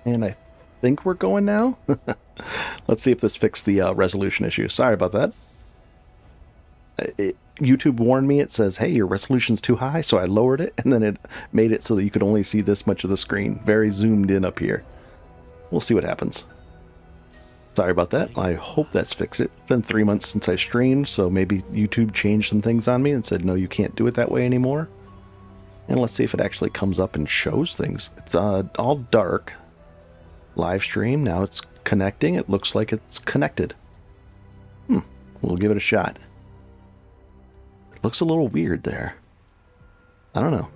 And I think we're going now. Let's see if this fixed the resolution issue. Sorry about that. YouTube warned me. It says, hey, your resolution's too high, so I lowered it, and then it made it so that you could only see this much of the screen. Very zoomed in up here. We'll see what happens. Sorry about that. I hope that's fixed it. It's been 3 months since I streamed, so maybe YouTube changed some things on me and said, no, you can't do it that way anymore. And let's see if it actually comes up and shows things. It's all dark. Live stream. Now it's connecting. It looks like it's connected. We'll give it a shot. It looks a little weird there. I don't know.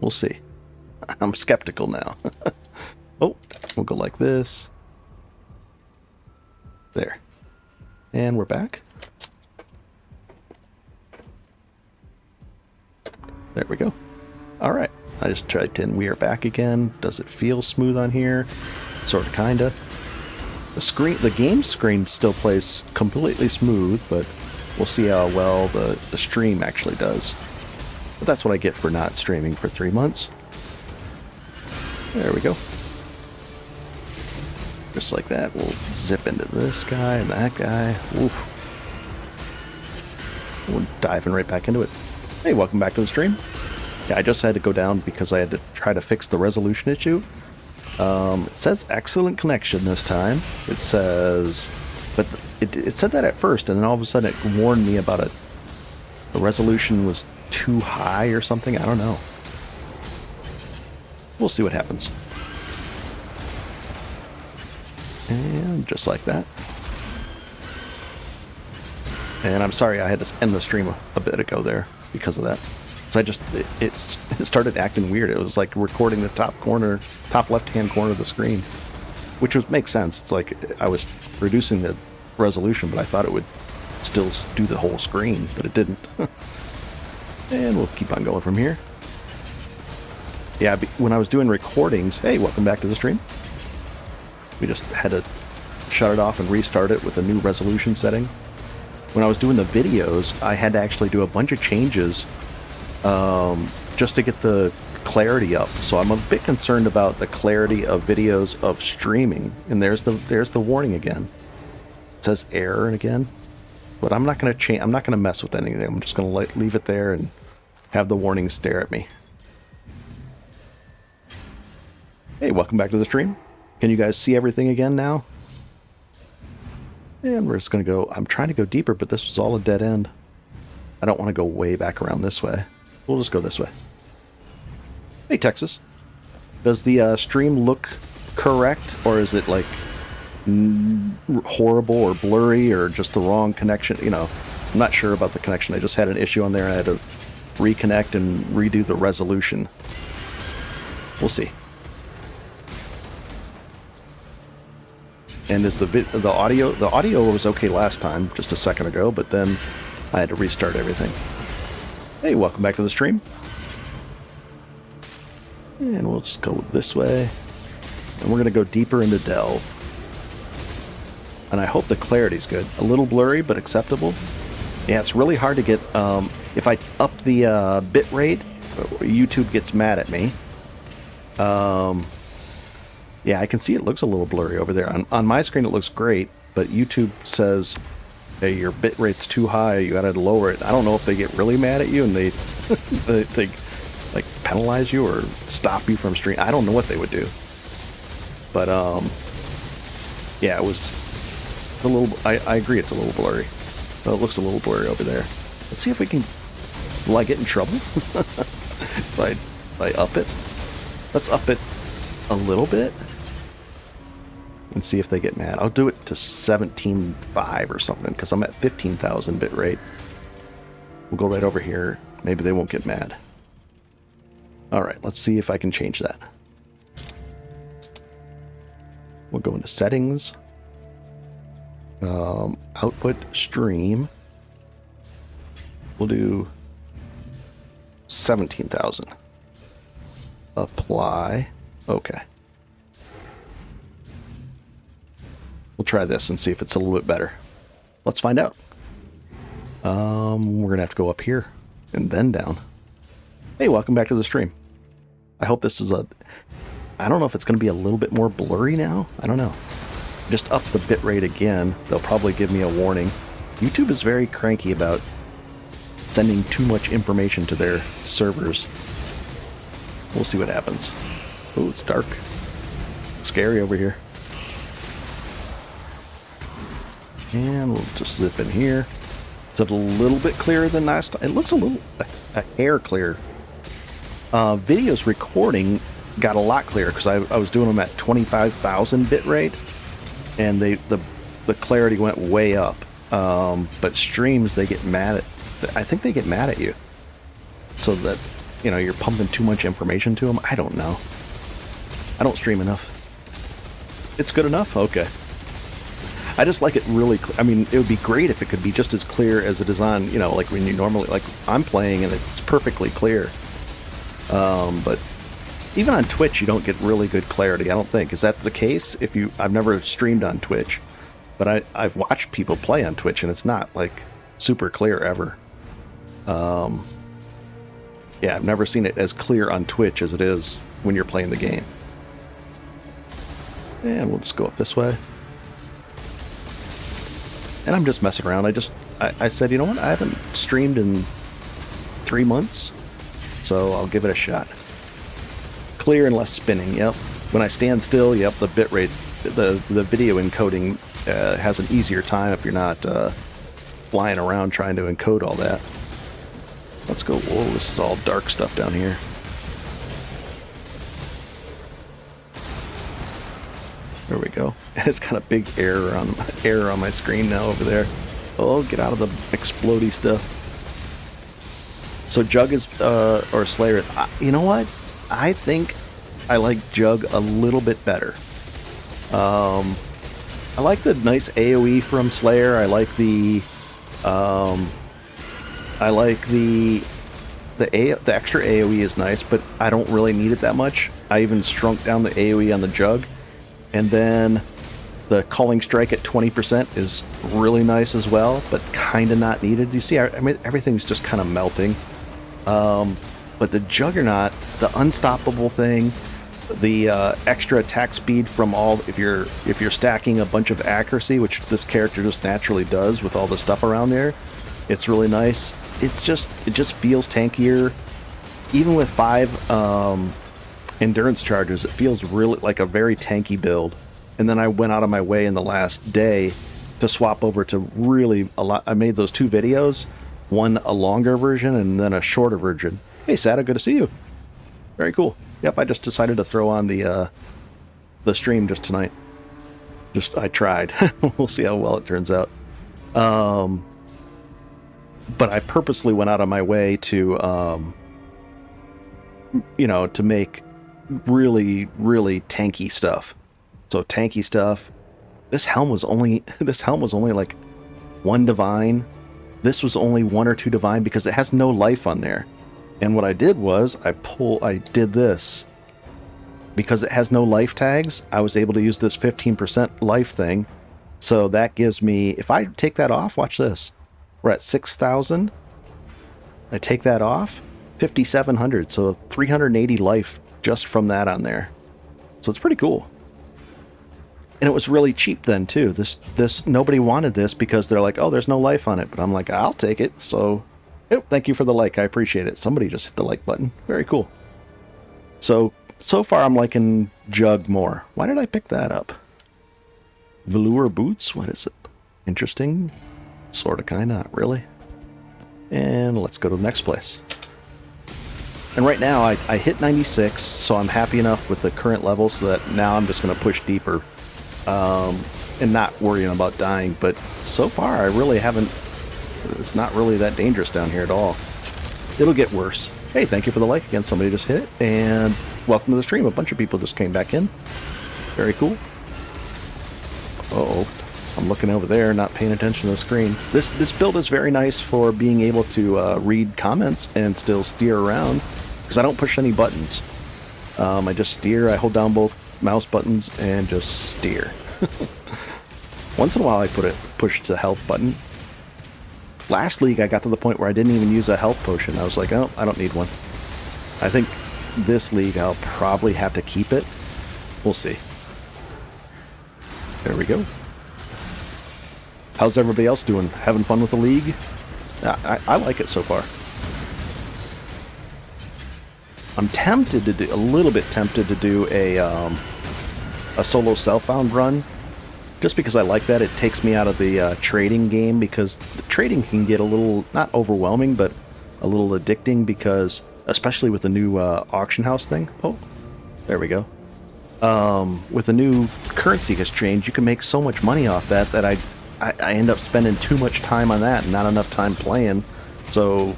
We'll see. I'm skeptical now. Oh, we'll go like this. There. And we're back. There we go. Alright. I just typed in we are back again. Does it feel smooth on here? Sort of, kinda. The game screen still plays completely smooth, but we'll see how well the stream actually does. But that's what I get for not streaming for 3 months. There we go. Just like that, we'll zip into this guy and that guy. Oof. We're diving right back into it. Hey, welcome back to the stream. Yeah, I just had to go down because I had to try to fix the resolution issue. It says excellent connection this time. It says, but it said that at first, and then all of a sudden it warned me about the resolution was too high or something. I don't know. We'll see what happens. And just like that. And I'm sorry I had to end the stream a bit ago there because of that. So it started acting weird. It was like recording the top left-hand corner of the screen, which makes sense. It's like I was reducing the resolution, but I thought it would still do the whole screen, but it didn't. And we'll keep on going from here. Yeah, when I was doing recordings, hey, welcome back to the stream. We just had to shut it off and restart it with a new resolution setting. When I was doing the videos, I had to actually do a bunch of changes just to get the clarity up. So I'm a bit concerned about the clarity of videos of streaming. And there's the warning again. It says error again. But I'm not going to change. I'm not going to mess with anything. I'm just going to leave it there and have the warning stare at me. Hey, welcome back to the stream. Can you guys see everything again now? And we're just going to go... I'm trying to go deeper, but this was all a dead end. I don't want to go way back around this way. We'll just go this way. Hey, Texas. Does the stream look correct, or is it, like, horrible or blurry or just the wrong connection? You know, I'm not sure about the connection. I just had an issue on there, and I had to reconnect and redo the resolution. We'll see. And is the audio was okay last time, just a second ago, but then I had to restart everything. Hey, welcome back to the stream. And we'll just go this way. And we're going to go deeper into Delve. And I hope the clarity's good. A little blurry, but acceptable. Yeah, it's really hard to get... if I up the bit rate, YouTube gets mad at me. Yeah, I can see it looks a little blurry over there. On my screen, it looks great, but YouTube says, hey, your bit rate's too high, you gotta lower it. I don't know if they get really mad at you and they, they like, penalize you or stop you from streaming. I don't know what they would do. But, yeah, it was a little... I agree it's a little blurry. But it looks a little blurry over there. Let's see if we can... Will I get in trouble? if I up it? Let's up it a little bit. And see if they get mad. I'll do it to 17.5 or something, because I'm at 15,000 bit rate. We'll go right over here. Maybe they won't get mad. Alright, let's see if I can change that. We'll go into settings. Output stream. We'll do 17,000. Apply. Okay. We'll try this and see if it's a little bit better. Let's find out. We're going to have to go up here and then down. Hey, welcome back to the stream. I hope this is I don't know if it's going to be a little bit more blurry now. I don't know. Just up the bitrate again. They'll probably give me a warning. YouTube is very cranky about sending too much information to their servers. We'll see what happens. Oh, it's dark. Scary over here. And we'll just zip in here. Is it a little bit clearer than last time? It looks a hair clearer. Videos recording got a lot clearer because I was doing them at 25,000 bitrate, and the clarity went way up. But streams, they get mad at. I think they get mad at you, so that you're pumping too much information to them. I don't know. I don't stream enough. It's good enough? Okay. I just like it really clear. I mean, it would be great if it could be just as clear as it is on, like when you normally, like I'm playing and it's perfectly clear. But even on Twitch, you don't get really good clarity, I don't think. Is that the case? I've never streamed on Twitch, but I've watched people play on Twitch and it's not like super clear ever. Yeah, I've never seen it as clear on Twitch as it is when you're playing the game. And we'll just go up this way. And I'm just messing around. I said, you know what? I haven't streamed in 3 months, so I'll give it a shot. Clear and less spinning, yep. When I stand still, yep, the bitrate, the video encoding has an easier time if you're not flying around trying to encode all that. Let's go. Whoa, this is all dark stuff down here. There we go. It's got a big error on my screen now over there. Oh, get out of the explodey stuff. So Jug is or Slayer. You know what? I think I like Jug a little bit better. I like the nice AOE from Slayer. I like the extra AOE is nice, but I don't really need it that much. I even shrunk down the AOE on the Jug. And then the Calling Strike at 20% is really nice as well, but kind of not needed. You see, I mean, everything's just kind of melting. But the Juggernaut, the unstoppable thing, the extra attack speed from if you're stacking a bunch of accuracy, which this character just naturally does with all the stuff around there, it's really nice. It just feels tankier. Even with 5 endurance charges, it feels really like a very tanky build. And then I went out of my way in the last day to swap over to really a lot. I made those 2 videos, one a longer version and then a shorter version. Hey Sada, good to see you. Very cool. Yep, I just decided to throw on the stream just tonight. I tried. We'll see how well it turns out. But I purposely went out of my way to to make really, really tanky stuff. So tanky stuff. This helm was only like 1 divine. This was only 1 or 2 divine because it has no life on there. And what I did was I did this. Because it has no life tags, I was able to use this 15% life thing. So that gives me, if I take that off, watch this. We're at 6,000. I take that off, 5,700. So 380 life just from that on there. So it's pretty cool. And it was really cheap then too. This nobody wanted this because they're like, oh, there's no life on it. But I'm like, I'll take it. So, yep, thank you for the like. I appreciate it. Somebody just hit the like button. Very cool. So far I'm liking Jug more. Why did I pick that up? Velour boots? What is it? Interesting. Sort of, kind of, not really. And let's go to the next place. And right now, I hit 96, so I'm happy enough with the current level so that now I'm just going to push deeper and not worrying about dying. But so far, I really haven't... It's not really that dangerous down here at all. It'll get worse. Hey, thank you for the like again. Somebody just hit it. And welcome to the stream. A bunch of people just came back in. Very cool. Uh-oh. I'm looking over there, not paying attention to the screen. This build is very nice for being able to read comments and still steer around. Because I don't push any buttons. I just steer. I hold down both mouse buttons and just steer. Once in a while I push the health button. Last league I got to the point where I didn't even use a health potion. I was like, oh, I don't need one. I think this league I'll probably have to keep it We'll see. There we go. How's everybody else doing? Having fun with the league? I like it so far. I'm tempted to do, a little bit tempted to do a solo self-found run, just because I like that. It takes me out of the trading game, because the trading can get a little, not overwhelming, but a little addicting, because, especially with the new auction house thing. Oh, there we go. With the new currency exchange, you can make so much money off that I end up spending too much time on that and not enough time playing. So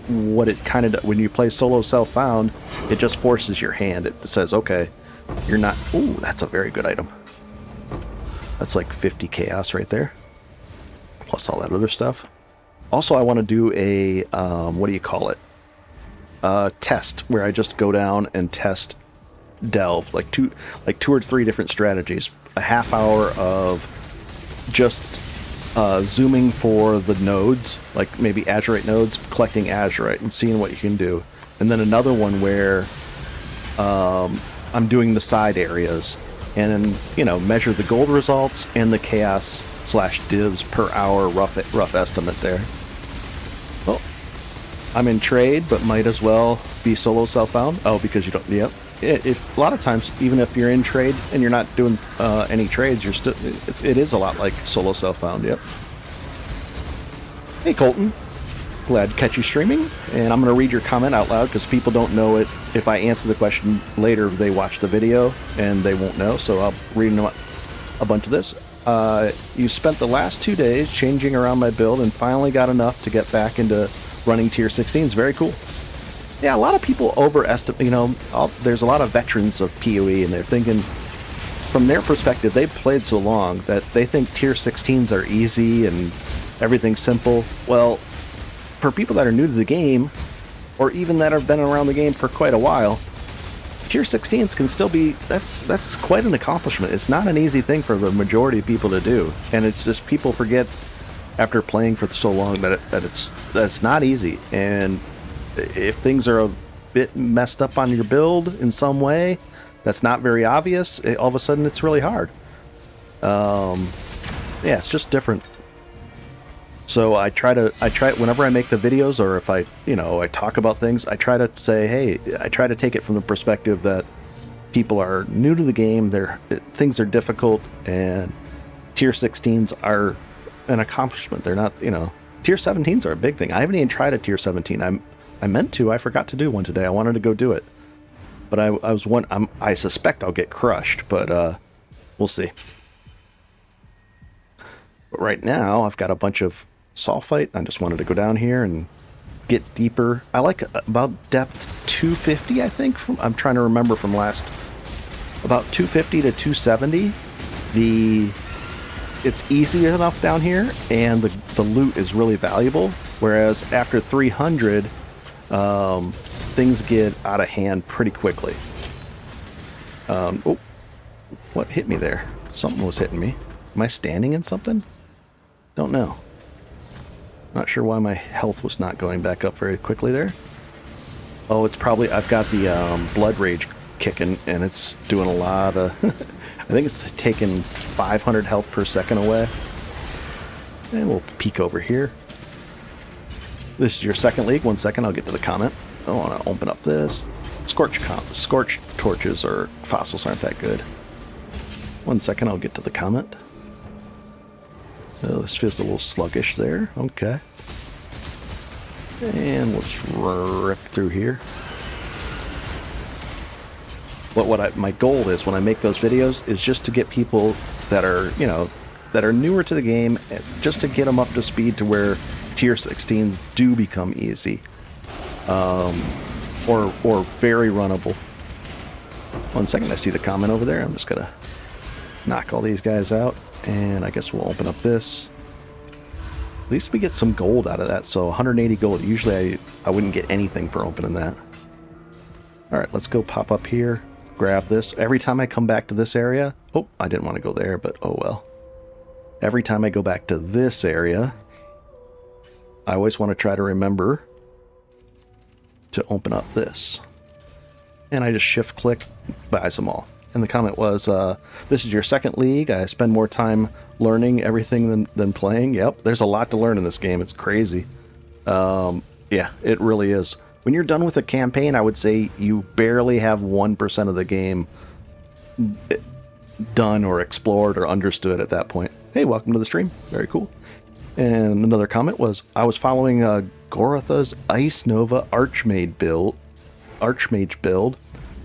what it kind of, when you play solo self-found, it just forces your hand. It says, okay, you're not... Ooh, that's a very good item. That's like 50 chaos right there, plus all that other stuff. Also, I want to do a what do you call it, test, where I just go down and test delve, like two or three different strategies. A half hour of just zooming for the nodes, like maybe azurite nodes, collecting azurite and seeing what you can do. And then another one where I'm doing the side areas and, you know, measure the gold results and the chaos / divs per hour rough estimate there. Well, I'm in trade, but might as well be solo self-found. Oh, because you don't... Yep. A lot of times, even if you're in trade and you're not doing any trades, you're still... It is a lot like solo self-found, yep. Hey, Colton. Glad to catch you streaming. And I'm going to read your comment out loud, because people don't know it. If I answer the question later, they watch the video, and they won't know. So I'll read a bunch of this. You spent the last 2 days changing around my build and finally got enough to get back into running tier 16s. Very cool. Yeah, a lot of people overestimate, you know, there's a lot of veterans of PoE, and they're thinking, from their perspective, they've played so long that they think tier 16s are easy and everything's simple. Well, for people that are new to the game, or even that have been around the game for quite a while, tier 16s can still be, that's quite an accomplishment. It's not an easy thing for the majority of people to do, and it's just people forget after playing for so long that it's not easy. And if things are a bit messed up on your build in some way that's not very obvious, all of a sudden it's really hard. Yeah, it's just different. So I try whenever I make the videos, or if I talk about things, I try to say, hey, I try to take it from the perspective that people are new to the game, things are difficult, and tier 16s are an accomplishment. They're not, tier 17s are a big thing. I haven't even tried a tier 17. I meant to. I forgot to do one today. I wanted to go do it, but I suspect I'll get crushed, but we'll see. But right now, I've got a bunch of sulfite. I just wanted to go down here and get deeper. I like about depth 250, I think. I'm trying to remember from last. About 250 to 270. It's easy enough down here, and the loot is really valuable. Whereas after 300. Things get out of hand pretty quickly. Oh, what hit me there? Something was hitting me. Am I standing in something? Don't know. Not sure why my health was not going back up very quickly there. Oh, it's probably, I've got the blood rage kicking, and it's doing a lot of... I think it's taking 500 health per second away. And we'll peek over here. This is your second league. 1 second, I'll get to the comment. I want to open up this. Scorch torches or fossils aren't that good. 1 second, I'll get to the comment. Oh, this feels a little sluggish there. Okay. And we'll just rip through here. But my goal is when I make those videos is just to get people that are, that are newer to the game, just to get them up to speed to where tier 16s do become easy, or very runnable. 1 second, I see the comment over there. I'm just gonna knock all these guys out, and I guess we'll open up this. At least we get some gold out of that. So 180 gold. Usually I wouldn't get anything for opening that. All right, let's go pop up here, grab this. Every time I come back to this area, oh, I didn't want to go there, but oh well. Every time I go back to this area, I always want to try to remember to open up this. And I just shift click, buys them all. And the comment was, this is your second league. I spend more time learning everything than playing. Yep, there's a lot to learn in this game. It's crazy. Yeah, it really is. When you're done with a campaign, I would say you barely have 1% of the game done or explored or understood at that point. Hey, welcome to the stream. Very cool. And another comment was, I was following Gorotha's Ice Nova Archmage build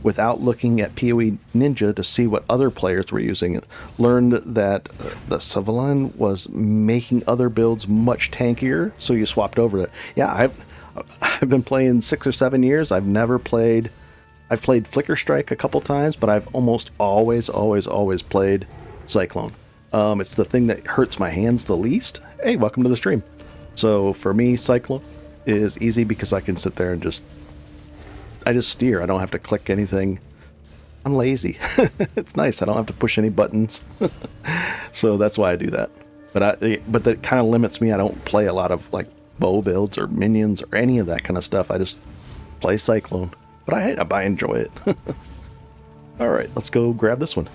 without looking at PoE Ninja to see what other players were using it. Learned that the Savalin was making other builds much tankier, so you swapped over to it. Yeah, I've been playing 6 or 7 years. I've played Flicker Strike a couple times, but I've almost always played Cyclone. It's the thing that hurts my hands the least. Hey, welcome to the stream. So for me, Cyclone is easy because I can sit there and I just steer. I don't have to click anything. I'm lazy. It's nice. I don't have to push any buttons. So that's why I do that. But that kind of limits me. I don't play a lot of like bow builds or minions or any of that kind of stuff. I just play Cyclone. But I enjoy it. All right, let's go grab this one.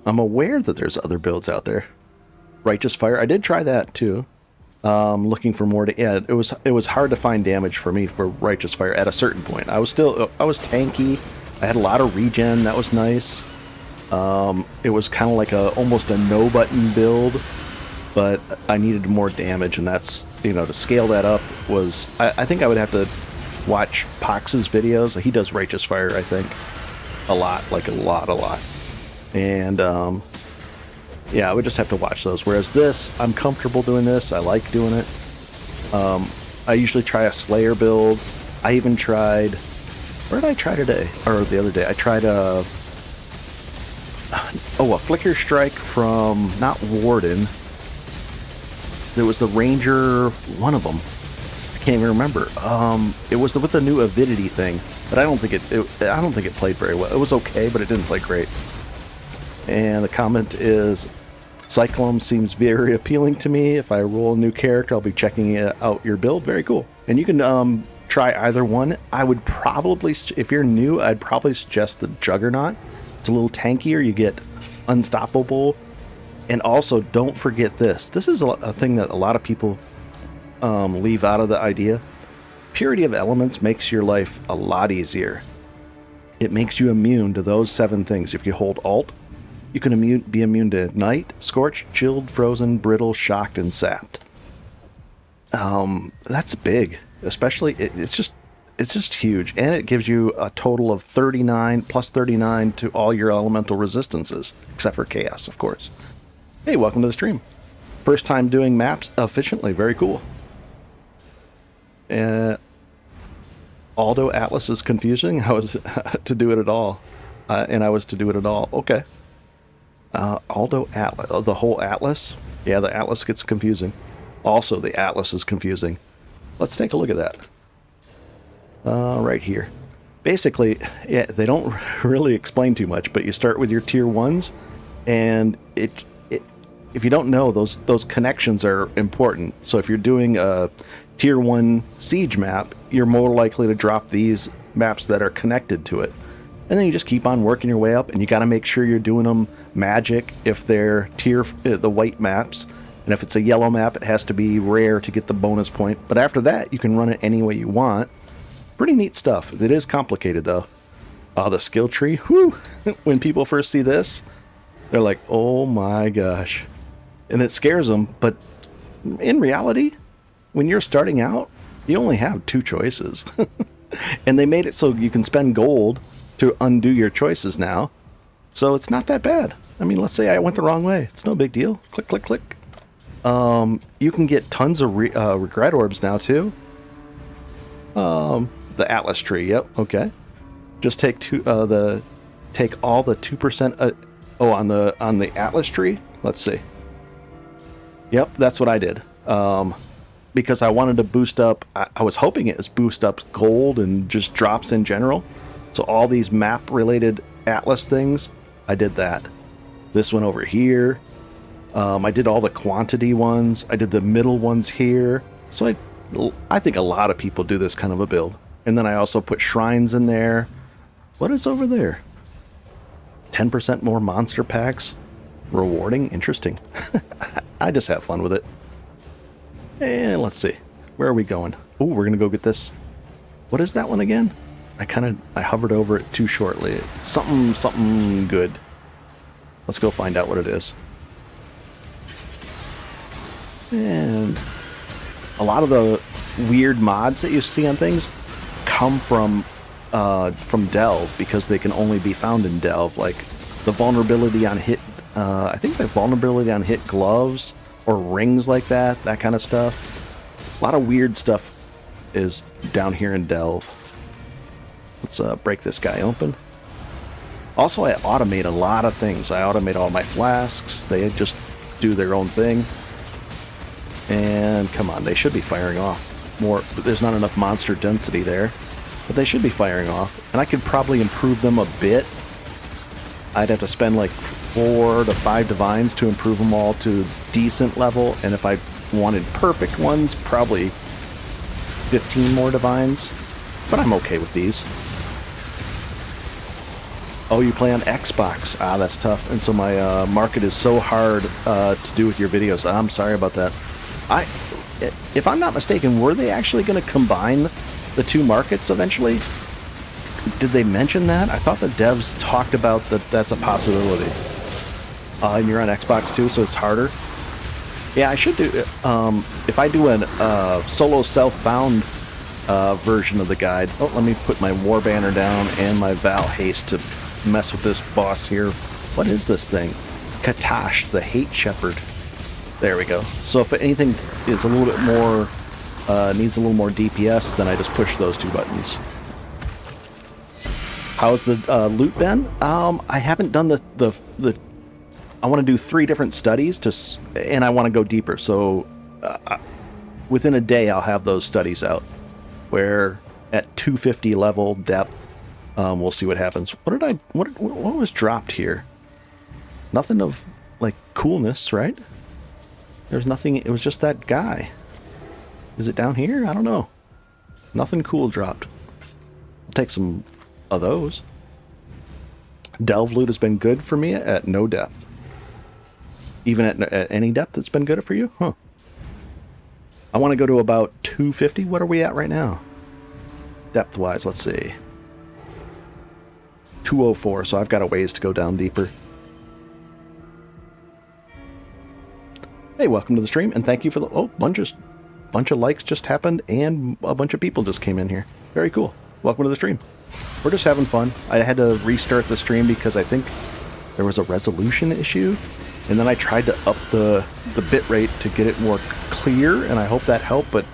I'm aware that there's other builds out there. Righteous Fire. I did try that too. Looking for more. Yeah, it was hard to find damage for me for Righteous Fire at a certain point. I was tanky. I had a lot of regen. That was nice. It was kind of like almost a no button build, but I needed more damage, and that's, to scale that up was, I think I would have to watch Pox's videos. He does Righteous Fire, I think, a lot. And yeah, I would just have to watch those. Whereas this, I'm comfortable doing this. I like doing it. I usually try a Slayer build. I even tried, where did I try today? Or the other day? I tried a Flicker Strike from, not Warden. There was the Ranger, one of them. I can't even remember. It was with the new Avidity thing, but I don't think it played very well. It was okay, but it didn't play great. And the comment is, Cyclone seems very appealing to me. If I roll a new character, I'll be checking out your build. Very cool. And you can try either one. I would probably, if you're new, I'd probably suggest the Juggernaut. It's a little tankier. You get unstoppable. And also, don't forget this. This is a thing that a lot of people leave out of the idea. Purity of Elements makes your life a lot easier. It makes you immune to those 7 things. If you hold Alt, you can be immune to Ignite, Scorched, Chilled, Frozen, Brittle, Shocked, and Sapped. That's big. Especially, it's just huge. And it gives you a total of 39, plus 39 to all your elemental resistances. Except for Chaos, of course. Hey, welcome to the stream. First time doing maps efficiently. Very cool. Aldo Atlas is confusing. I was to do it at all. And I was to do it at all. Okay. Aldo Atlas. Oh, the whole Atlas? Yeah, the Atlas gets confusing. Also, the Atlas is confusing. Let's take a look at that. Right here. Basically, yeah, they don't really explain too much, but you start with your tier 1s, and if you don't know, those connections are important. So if you're doing a tier 1 siege map, you're more likely to drop these maps that are connected to it. And then you just keep on working your way up, and you got to make sure you're doing them magic if they're the white maps. And if it's a yellow map, it has to be rare to get the bonus point. But after that, you can run it any way you want. Pretty neat stuff. It is complicated, though. The skill tree, whew! When people first see this, they're like, oh my gosh. And it scares them, but in reality, when you're starting out, you only have 2 choices. And they made it so you can spend gold to undo your choices now. So it's not that bad. I mean, let's say I went the wrong way. It's no big deal. Click, click, click. You can get tons of regret orbs now, too. The Atlas tree, yep, okay. Just take all the 2%. On the Atlas tree. Let's see. Yep, that's what I did. Because I wanted to boost up. I was hoping it was boost up gold and just drops in general. So all these map-related Atlas things, I did that. This one over here. I did all the quantity ones. I did the middle ones here. So I think a lot of people do this kind of a build. And then I also put shrines in there. What is over there? 10% more monster packs. Rewarding? Interesting. I just have fun with it. And let's see. Where are we going? Oh, we're going to go get this. What is that one again? I hovered over it too shortly. Something good. Let's go find out what it is. And a lot of the weird mods that you see on things come from Delve, because they can only be found in Delve. Like the vulnerability on hit, I think the vulnerability on hit gloves or rings like that kind of stuff. A lot of weird stuff is down here in Delve. Let's break this guy open. Also, I automate a lot of things. I automate all my flasks. They just do their own thing. And come on, they should be firing off more. There's not enough monster density there, but they should be firing off. And I could probably improve them a bit. I'd have to spend like 4 to 5 divines to improve them all to decent level. And if I wanted perfect ones, probably 15 more divines. But I'm okay with these. Oh, you play on Xbox. Ah, that's tough. And so my market is so hard to do with your videos. I'm sorry about that. If I'm not mistaken, were they actually going to combine the two markets eventually? Did they mention that? I thought the devs talked about that. That's a possibility. And you're on Xbox too, so it's harder. Yeah, I should do. If I do a solo self-found version of the guide. Oh, let me put my war banner down and my Val haste to mess with this boss here. What is this thing? Katash, the hate shepherd. There we go. So if anything is a little bit more needs a little more DPS, then I just push those 2 buttons. How's the loot been? I haven't done the I want to do 3 different studies and I want to go deeper. So within a day I'll have those studies out, where at 250 level depth, we'll see what happens. What was dropped here? Nothing of like coolness, right? There's nothing. It was just that guy. Is it down here? I don't know. Nothing cool dropped. I'll take some of those. Delve loot has been good for me at no depth. Even at any depth, it's been good for you? Huh. I want to go to about 250. What are we at right now? Depth-wise, let's see. 204, so I've got a ways to go down deeper. Hey, welcome to the stream, and thank you for the... Oh, bunch of likes just happened, and a bunch of people just came in here. Very cool. Welcome to the stream. We're just having fun. I had to restart the stream because I think there was a resolution issue, and then I tried to up the bitrate to get it more clear, and I hope that helped, but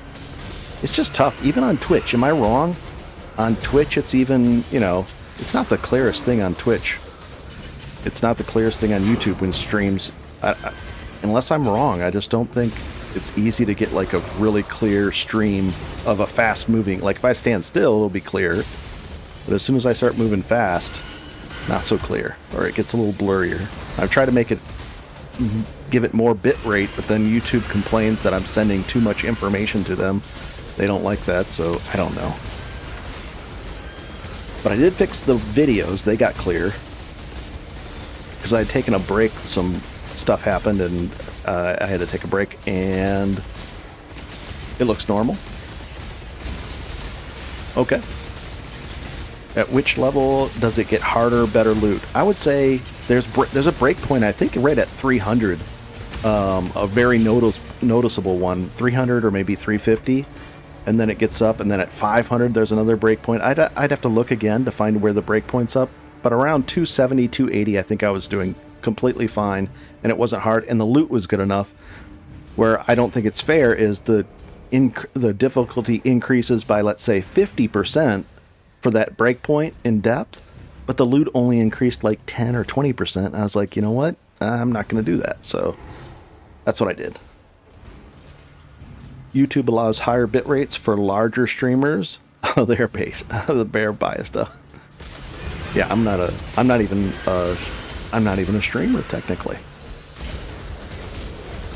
it's just tough. Even on Twitch, am I wrong? On Twitch, it's even, you know, it's not the clearest thing on Twitch. It's not the clearest thing on YouTube when streams... Unless I'm wrong, I just don't think it's easy to get like a really clear stream of a fast moving... Like if I stand still, it'll be clear. But as soon as I start moving fast, not so clear. Or it gets a little blurrier. I've tried to make it... give it more bit rate, but then YouTube complains that I'm sending too much information to them. They don't like that, so I don't know. But I did fix the videos. They got clear. Because I had taken a break. Some stuff happened, and I had to take a break, and it looks normal. Okay. At which level does it get harder, better loot? I would say there's a breakpoint, I think, right at 300. A very noticeable one. 300 or maybe 350. And then it gets up, and then at 500 there's another breakpoint. I'd have to look again to find where the breakpoint's up. But around 270, 280, I think I was doing completely fine, and it wasn't hard, and the loot was good enough. Where I don't think it's fair is the difficulty increases by, let's say, 50% for that breakpoint in depth, but the loot only increased like 10 or 20%. I was like, you know what? I'm not going to do that. So that's what I did. YouTube allows higher bit rates for larger streamers. Oh, they're based. The bear biased. Yeah, I'm not even a streamer technically.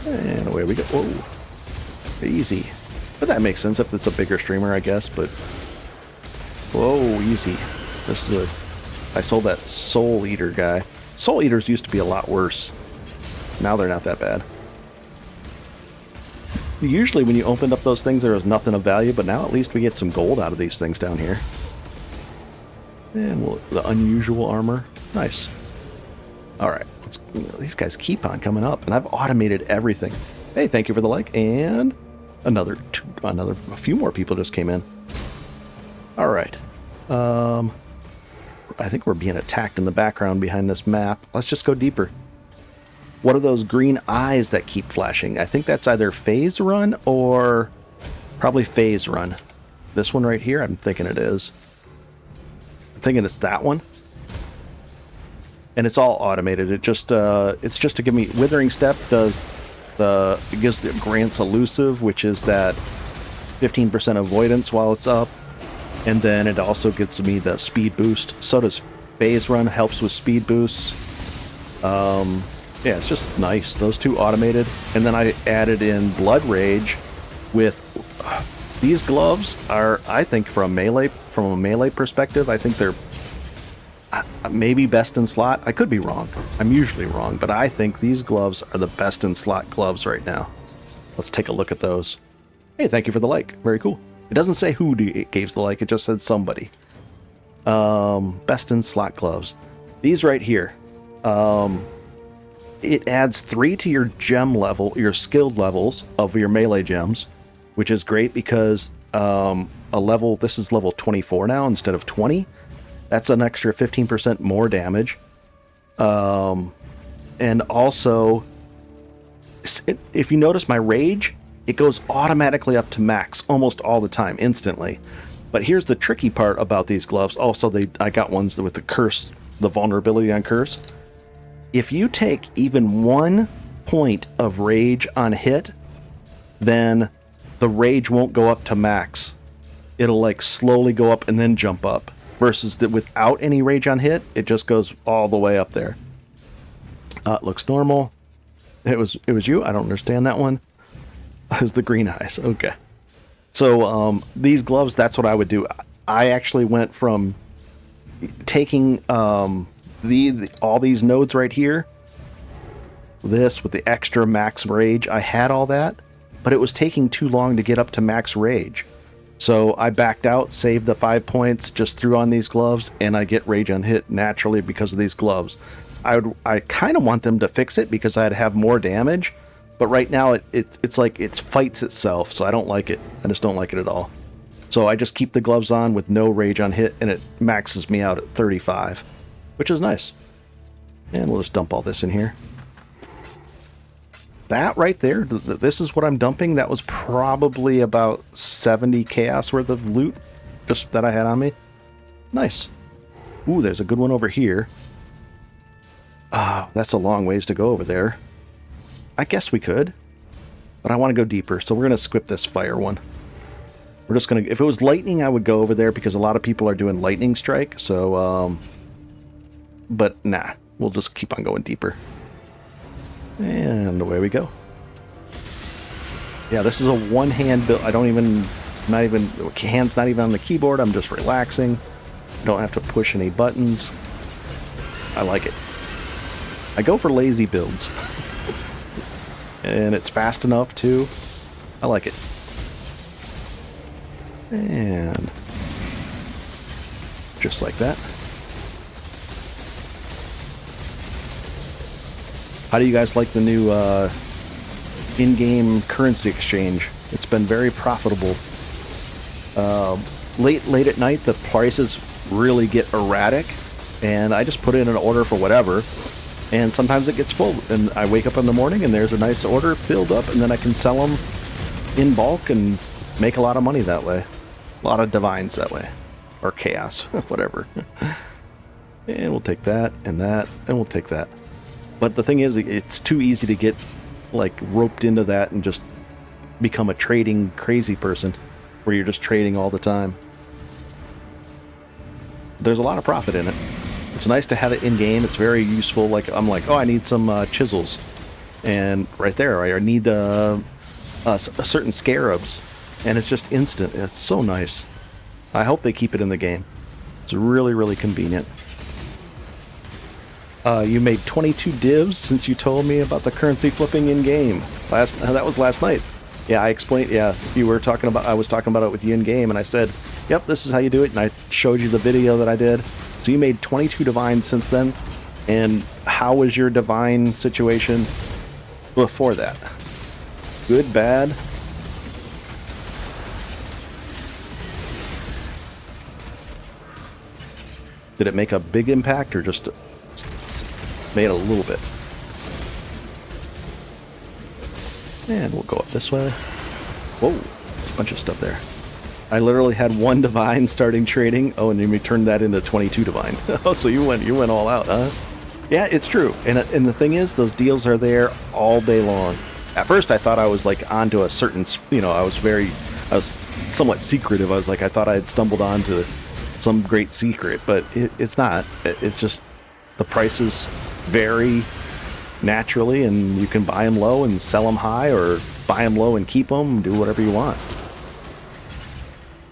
And away we go. Whoa, easy. But that makes sense if it's a bigger streamer, I guess. But Whoa, easy. This is a... I sold that Soul Eater guy. Soul Eaters used to be a lot worse. Now they're not that bad. Usually when you opened up those things, there was nothing of value, but now at least we get some gold out of these things down here. And the unusual armor. Nice. Alright, these guys keep on coming up, and I've automated everything. Hey, thank you for the like, and a few more people just came in. Alright. I think we're being attacked in the background behind this map. Let's just go deeper. What are those green eyes that keep flashing? I think that's either phase run or probably phase run. This one right here, I'm thinking it is. I'm thinking it's that one. And it's all automated. It's just to give me Withering Step grants elusive, which is that 15% avoidance while it's up. And then it also gets me the speed boost. So does phase run, helps with speed boosts. Yeah, it's just nice. Those two automated. And then I added in Blood Rage with... these gloves are, I think, from a melee perspective, I think they're maybe best in slot. I could be wrong. I'm usually wrong, but I think these gloves are the best in slot gloves right now. Let's take a look at those. Hey, thank you for the like. Very cool. It doesn't say who gave the like, it just said somebody. Best in slot gloves. These right here. It adds 3 to your gem level, your skilled levels of your melee gems, which is great because this is level 24 now instead of 20. That's an extra 15% more damage. And also, if you notice my rage, it goes automatically up to max almost all the time, instantly. But here's the tricky part about these gloves. Also, I got ones with the curse, the vulnerability on curse. If you take even 1 point of rage on hit, then the rage won't go up to max. It'll like slowly go up and then jump up. Versus that without any rage on hit, it just goes all the way up there. It looks normal. It was you? I don't understand that one. It was the green eyes. Okay. So these gloves, that's what I would do. I actually went from taking all these nodes right here, this with the extra max rage. I had all that, but it was taking too long to get up to max rage. So I backed out, saved the 5 points, just threw on these gloves, and I get rage on hit naturally because of these gloves. I kind of want them to fix it because I'd have more damage, but right now it's like it fights itself, so I don't like it. I just don't like it at all. So I just keep the gloves on with no rage on hit, and it maxes me out at 35, which is nice. And we'll just dump all this in here. That right there, this is what I'm dumping. That was probably about 70 chaos worth of loot just that I had on me. Nice. Ooh, there's a good one over here. That's a long ways to go over there. I guess we could, but I want to go deeper, so we're going to skip this fire one. We're just going to... If it was lightning, I would go over there because a lot of people are doing lightning strike, so... But nah, we'll just keep on going deeper. And away we go. Yeah, this is a one-hand build. Hand's not even on the keyboard. I'm just relaxing. Don't have to push any buttons. I like it. I go for lazy builds. And it's fast enough, too. I like it. And just like that. How do you guys like the new in-game currency exchange? It's been very profitable. Late at night, the prices really get erratic, and I just put in an order for whatever, and sometimes it gets full, and I wake up in the morning, and there's a nice order filled up, and then I can sell them in bulk and make a lot of money that way. A lot of divines that way. Or chaos, whatever. And we'll take that, and we'll take that. But the thing is, it's too easy to get, like, roped into that and just become a trading crazy person, where you're just trading all the time. There's a lot of profit in it. It's nice to have it in-game. It's very useful. Like, I'm like, oh, I need some chisels. And right there, I need a certain scarabs. And it's just instant. It's so nice. I hope they keep it in the game. It's really, really convenient. You made 22 divs since you told me about the currency flipping in game. That was last night. Yeah, I explained. Yeah, you were talking about. I was talking about it with you in game, and I said, "Yep, this is how you do it." And I showed you the video that I did. So you made 22 divines since then. And how was your divine situation before that? Good, bad? Did it make a big impact or just made a little bit? And we'll go up this way. Whoa, a bunch of stuff there. I literally had 1 divine starting trading. Oh, and then we turned that into 22 divine. Oh, so you went all out, huh? Yeah, it's true. And the thing is, those deals are there all day long. At first, I thought I was like onto a certain, I was somewhat secretive. I was like, I thought I had stumbled onto some great secret, but it's not. It's just the prices vary naturally, and you can buy them low and sell them high, or buy them low and keep them, do whatever you want.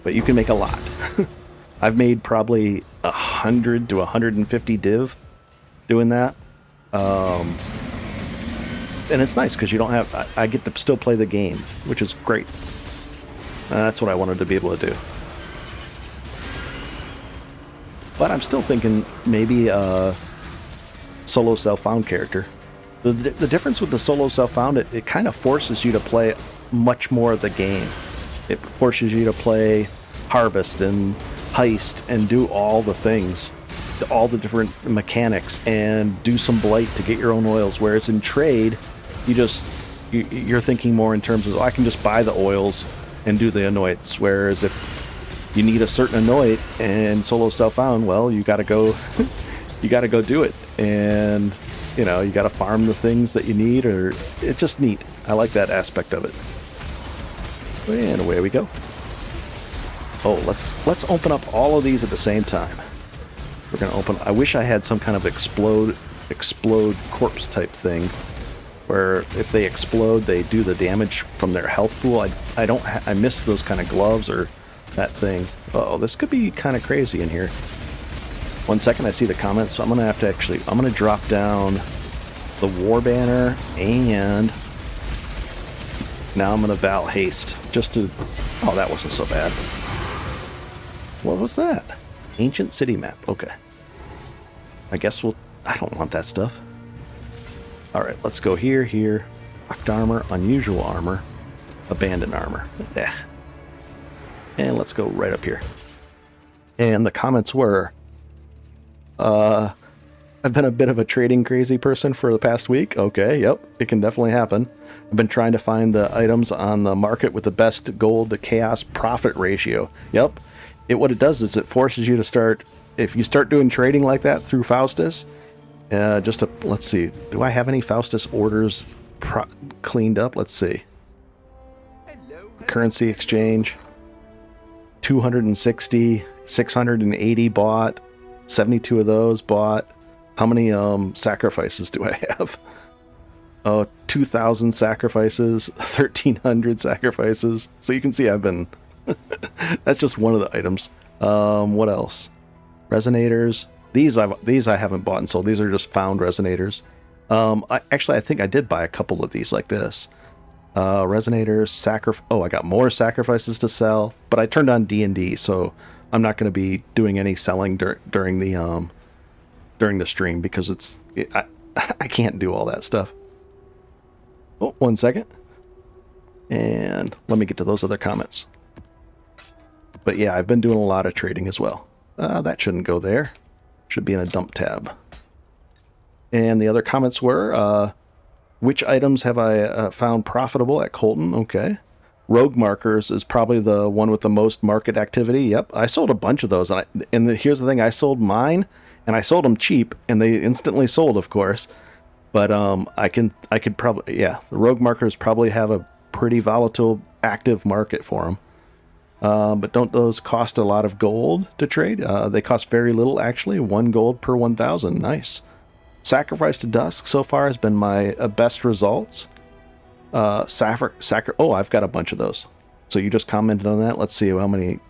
But you can make a lot. I've made probably 100 to 150 div doing that. And it's nice because you don't have... I get to still play the game, which is great. That's what I wanted to be able to do. But I'm still thinking maybe a solo self-found character. The difference with the solo self-found, it kind of forces you to play much more of the game. It forces you to play harvest and heist and do all the things, all the different mechanics, and do some blight to get your own oils. Whereas in trade, you're thinking more in terms of, I can just buy the oils and do the anoints. Whereas if you need a certain anoint and solo self-found, well, you got to go, you got to go do it, and you got to farm the things that you need. Or it's just neat. I like that aspect of it. And away we go. Oh, let's open up all of these at the same time. We're gonna open. I wish I had some kind of explode corpse type thing, where if they explode, they do the damage from their health pool. I miss those kind of gloves or that thing. Uh oh, this could be kind of crazy in here. 1 second, I see the comments, so I'm gonna have to I'm gonna drop down the war banner, and now I'm gonna Val haste just to. Oh, that wasn't so bad. What was that? Ancient city map. Okay. I guess I don't want that stuff. Alright, let's go here. Locked armor, unusual armor, abandoned armor. Yeah. And let's go right up here. And the comments were, I've been a bit of a trading crazy person for the past week. Okay, yep, it can definitely happen. I've been trying to find the items on the market with the best gold to chaos profit ratio. Yep. What it does is it forces you to start, if you start doing trading like that through Faustus, let's see, do I have any Faustus orders cleaned up? Let's see. Currency exchange, 260, 680 bought, 72 of those bought. How many sacrifices do I have? 2,000 sacrifices, 1,300 sacrifices. So you can see I've been... That's just one of the items. What else? Resonators. These I haven't bought and sold. These are just found resonators. I think I did buy a couple of these like this. Resonators, I got more sacrifices to sell, but I turned on D&D, so I'm not going to be doing any selling during the stream because I can't do all that stuff. Oh, 1 second. And let me get to those other comments. But yeah, I've been doing a lot of trading as well. That shouldn't go there. Should be in a dump tab. And the other comments were, which items have I found profitable at Colton? Okay. Rogue markers is probably the one with the most market activity. Yep, I sold a bunch of those. Here's the thing, I sold mine, and I sold them cheap, and they instantly sold, of course. But I could probably, the rogue markers probably have a pretty volatile, active market for them. But don't those cost a lot of gold to trade? They cost very little, actually. 1 gold per 1,000. Nice. Sacrifice to Dusk so far has been my best results. Oh, I've got a bunch of those. So you just commented on that. Let's see how many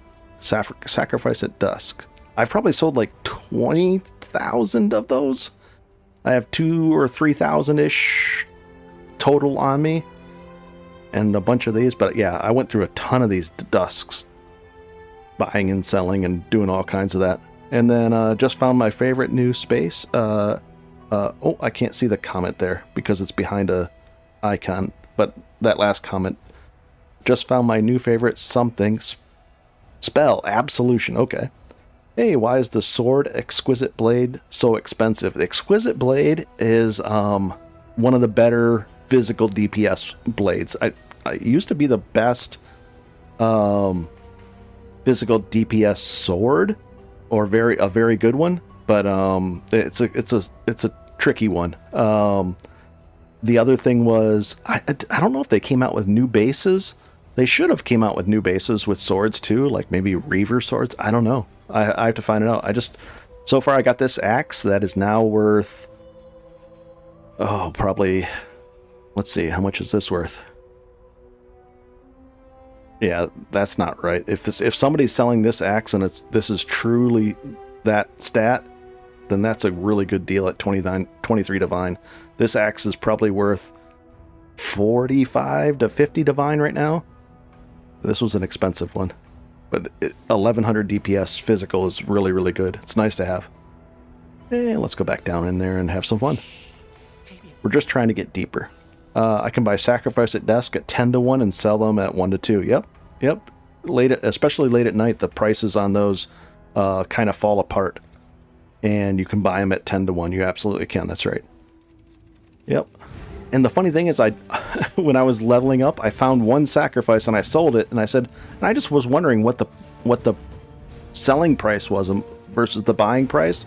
Sacrifice at dusk. I've probably sold like 20,000 of those. I have 2,000 or 3,000-ish total on me. And a bunch of these. But yeah, I went through a ton of these dusks. Buying and selling and doing all kinds of that. And then just found my favorite new space. Oh, I can't see the comment there because it's behind a icon. But that last comment. Just found my new favorite something. Spell. Absolution. Okay. Hey, why is the sword Exquisite Blade so expensive? The Exquisite Blade is one of the better physical DPS blades. I used to be the best physical DPS sword, or a very good one, but it's a tricky one. The other thing was I don't know if they came out with new bases. They should have came out with new bases with swords too, like maybe Reaver swords. I don't know. I have to find it out. So far I got this axe that is now worth, probably, let's see, how much is this worth? Yeah, that's not right. If somebody's selling this axe and this is truly that stat, then that's a really good deal at 23 divine. This axe is probably worth 45 to 50 divine right now. This was an expensive one, but 1100 DPS physical is really, really good. It's nice to have. And let's go back down in there and have some fun. We're just trying to get deeper. I can buy Sacrifice at Desk at 10 to 1 and sell them at 1 to 2. Yep. Especially late at night, the prices on those kind of fall apart. And you can buy them at 10 to 1. You absolutely can. That's right. Yep. And the funny thing is, when I was leveling up, I found one sacrifice and I sold it. And I just was wondering what the selling price was versus the buying price.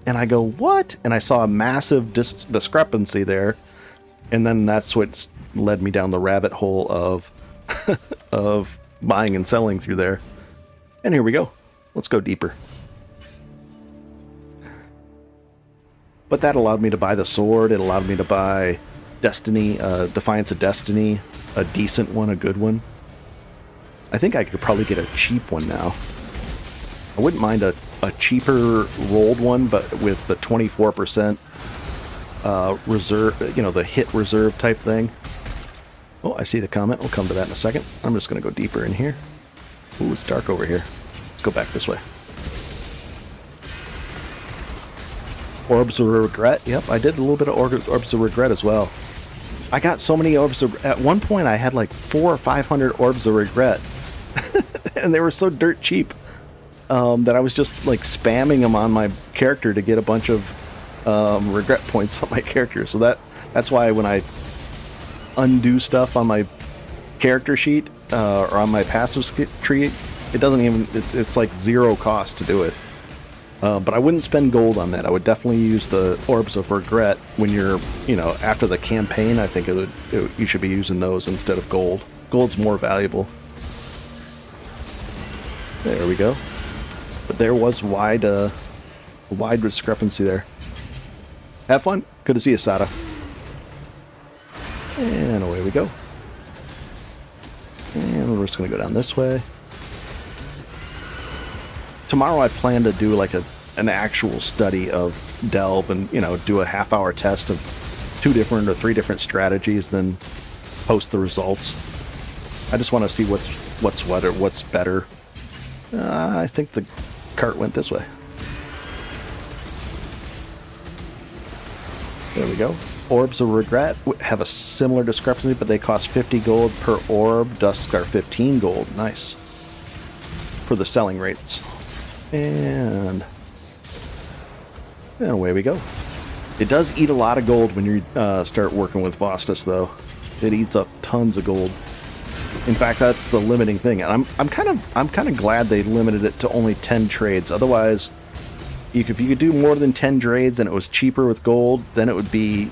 And I go, what? And I saw a massive discrepancy there. And then that's what led me down the rabbit hole of of buying and selling through there. And here we go. Let's go deeper. But that allowed me to buy the sword. It allowed me to buy Destiny, Defiance of Destiny, a decent one, a good one. I think I could probably get a cheap one now. I wouldn't mind a cheaper rolled one, but with the 24% reserve, the hit reserve type thing. Oh, I see the comment. We'll come to that in a second. I'm just going to go deeper in here. Ooh, it's dark over here. Let's go back this way. Orbs of Regret. Yep, I did a little bit of Orbs of Regret as well. I got so many Orbs of... At one point, I had like 400 or 500 Orbs of Regret. And they were so dirt cheap that I was just like spamming them on my character to get a bunch of regret points on my character. So that's why when I undo stuff on my character sheet or on my passive tree, it doesn't even... It's like zero cost to do it. But I wouldn't spend gold on that. I would definitely use the Orbs of Regret when you're, after the campaign. I think you should be using those instead of gold. Gold's more valuable. There we go. But there was wide discrepancy there. Have fun. Good to see you, Sada. And away we go. And we're just going to go down this way. Tomorrow I plan to do like an actual study of Delve and, do a half-hour test of 2 different or 3 different strategies, then post the results. I just want to see what's better. I think the cart went this way. There we go. Orbs of Regret have a similar discrepancy, but they cost 50 gold per orb. Dusks are 15 gold. Nice. For the selling rates. And away we go. It does eat a lot of gold when you start working with Vostos, though. It eats up tons of gold. In fact, that's the limiting thing. And I'm kind of glad they limited it to only 10 trades. Otherwise, if you could do more than 10 trades and it was cheaper with gold, then it would be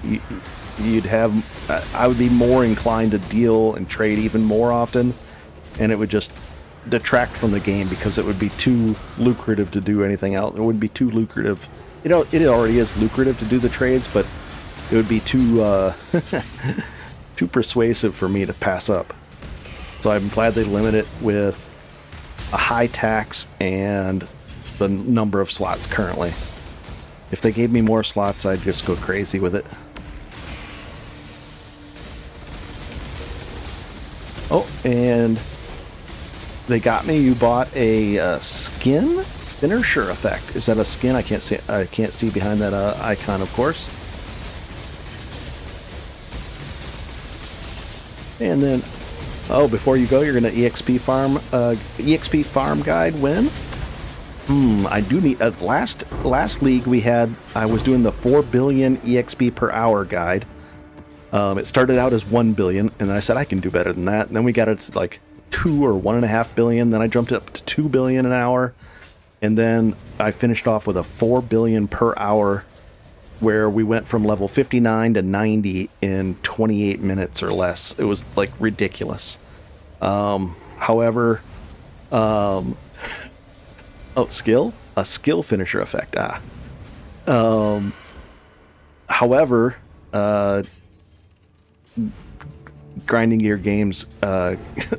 I would be more inclined to deal and trade even more often, and it would just detract from the game because it would be too lucrative to do anything else. It wouldn't be too lucrative. It already is lucrative to do the trades, but it would be too too persuasive for me to pass up. So I'm glad they limit it with a high tax and the number of slots currently. If they gave me more slots, I'd just go crazy with it. Oh, and they got me. You bought a skin finisher effect. Is that a skin? I can't see. I can't see behind that icon, of course. And then, oh, before you go, you're gonna EXP farm guide win. I do need last league we had. I was doing the 4 billion EXP per hour guide. It started out as 1 billion, and I said I can do better than that. And then we got it to like 2 or 1.5 billion. Then I jumped up to 2 billion an hour, and then I finished off with a 4 billion per hour, where we went from level 59 to 90 in 28 minutes or less. It was like ridiculous. However, oh, skill? A skill finisher effect. However, Grinding Gear Games,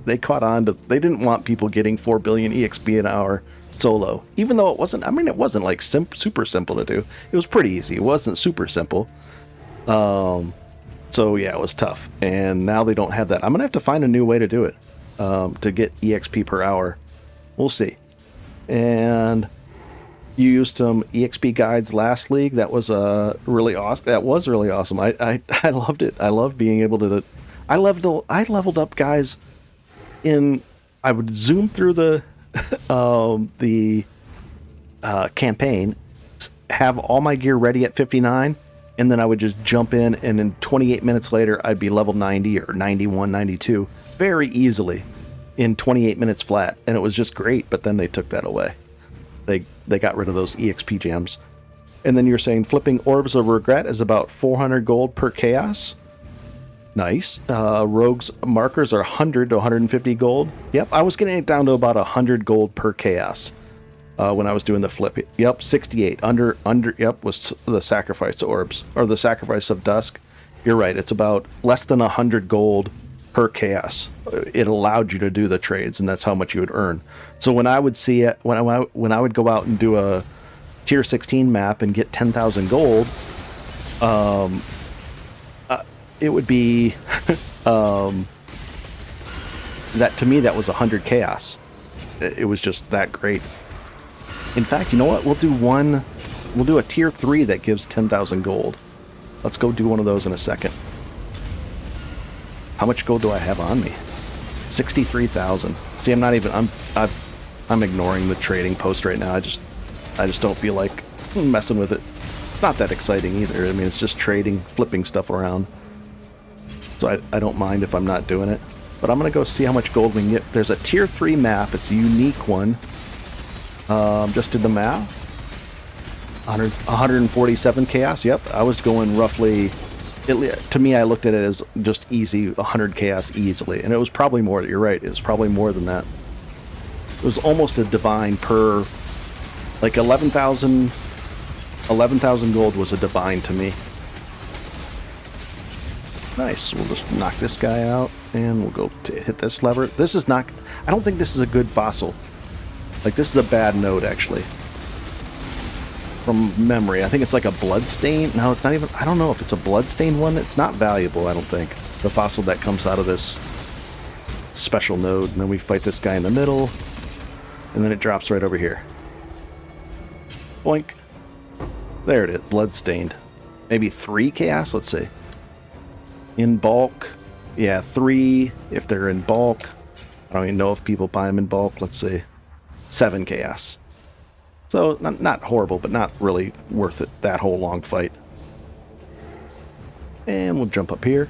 they caught on to, they didn't want people getting 4 billion EXP an hour solo, even though it wasn't, I mean, it wasn't like super simple to do. It was pretty easy. It wasn't super simple. So yeah, it was tough. And now they don't have that. I'm gonna have to find a new way to do it, to get EXP per hour. We'll see. And you used some EXP guides last league. That was really awesome. That was really awesome. I loved it. I loved being able to. I leveled up guys in. I would zoom through the campaign, have all my gear ready at 59, and then I would just jump in, and then 28 minutes later I'd be level 90 or 91, 92 very easily in 28 minutes flat, and it was just great. But then they took that away. They got rid of those EXP gems. And then you're saying flipping Orbs of Regret is about 400 gold per chaos. Nice. Rogue's markers are 100 to 150 gold. Yep, I was getting it down to about 100 gold per chaos when I was doing the flip. Yep, 68. Under. Yep, was the sacrifice orbs, or the sacrifice of dusk. You're right. It's about less than 100 gold per chaos. It allowed you to do the trades, and that's how much you would earn. So when I would see it, when I would go out and do a tier 16 map and get 10,000 gold, it would be that to me that was 100 chaos. It was just that great. In fact, you know what? We'll do a tier 3 that gives 10,000 gold. Let's go do one of those in a second. How much gold do I have on me? 63,000. See, I'm ignoring the trading post right now. I just don't feel like messing with it. It's not that exciting either. I mean, it's just trading, flipping stuff around. So I don't mind if I'm not doing it. But I'm going to go see how much gold we can get. There's a tier 3 map. It's a unique one. Just did the math. 147 chaos. Yep, I was going roughly... to me, I looked at it as just easy, 100 chaos easily. And it was probably more. You're right. It was probably more than that. It was almost a divine per... Like 11,000 gold was a divine to me. Nice. We'll just knock this guy out, and we'll go to hit this lever. This is not... I don't think this is a good fossil. Like, this is a bad node, actually. From memory. I think it's like a bloodstain. No, it's not even... I don't know if it's a bloodstain one. It's not valuable, I don't think. The fossil that comes out of this special node. And then we fight this guy in the middle. And then it drops right over here. Boink. There it is. Bloodstained. Maybe 3 chaos? Let's see. In bulk. Yeah, 3 if they're in bulk. I don't even know if people buy them in bulk. Let's see. 7 chaos. So, not horrible, but not really worth it, that whole long fight. And we'll jump up here.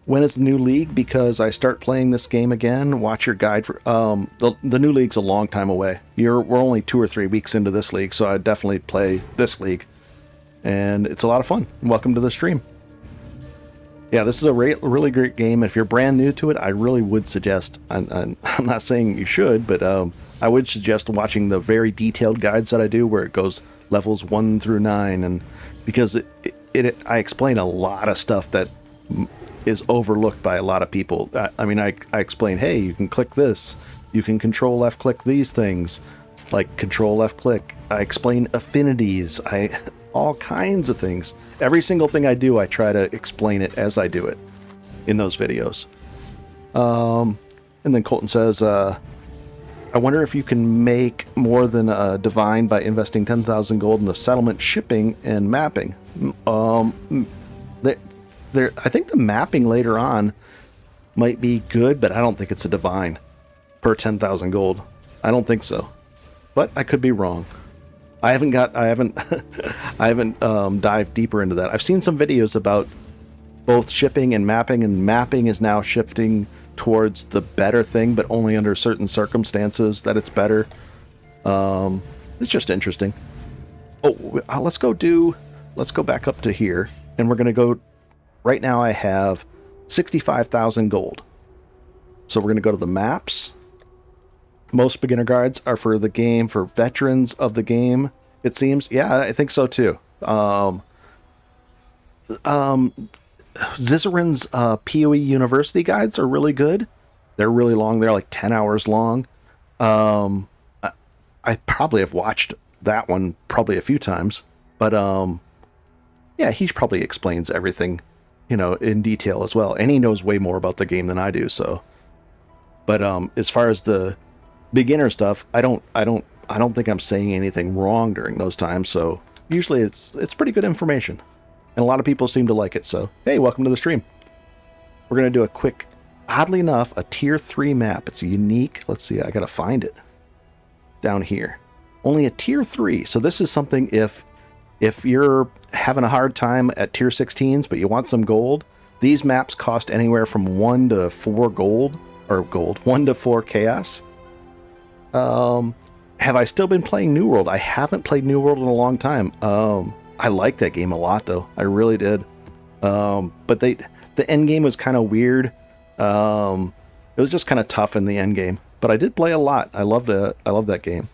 When is the new league? Because I start playing this game again. Watch your guide for... the new league's a long time away. We're only 2 or 3 weeks into this league, so I'd definitely play this league. And it's a lot of fun. Welcome to the stream. Yeah, this is a really great game. If you're brand new to it, I really would suggest... I'm not saying you should, but... I would suggest watching the very detailed guides that I do, where it goes levels 1 through 9, and because I explain a lot of stuff that is overlooked by a lot of people. I mean, I explain, hey, you can click this, You can control left click these things, like control left click. I explain affinities, all kinds of things. Every single thing I do, I try to explain it as I do it in those videos. And then Colton says, I wonder if you can make more than a divine by investing 10,000 gold in the settlement, shipping, and mapping. I think the mapping later on might be good, but I don't think it's a divine per 10,000 gold. I don't think so, but I could be wrong. I haven't dived deeper into that. I've seen some videos about both shipping and mapping is now shifting towards the better thing, but only under certain circumstances that it's better. It's just interesting. Oh, let's go back up to here, and we're gonna go. Right now I have 65,000 gold. So we're gonna go to the maps. Most beginner guides are for the game, for veterans of the game, it seems. Yeah, I think so too. Zizarin's PoE University guides are really good. They're really long. They're like 10 hours long. I probably have watched that one probably a few times. But yeah, he probably explains everything, in detail as well. And he knows way more about the game than I do, so. But as far as the beginner stuff, I don't think I'm saying anything wrong during those times, so usually it's pretty good information. And a lot of people seem to like it, so hey, welcome to the stream. We're going to do a quick, oddly enough, a tier 3 map. It's unique. Let's see, I got to find it. Down here. Only a tier 3. So this is something if you're having a hard time at tier 16s, but you want some gold, these maps cost anywhere from 1 to 4 gold, 1 to 4 chaos. Have I still been playing New World? I haven't played New World in a long time. I liked that game a lot, though. I really did. But the end game was kind of weird. It was just kind of tough in the end game. But I did play a lot. I loved that game.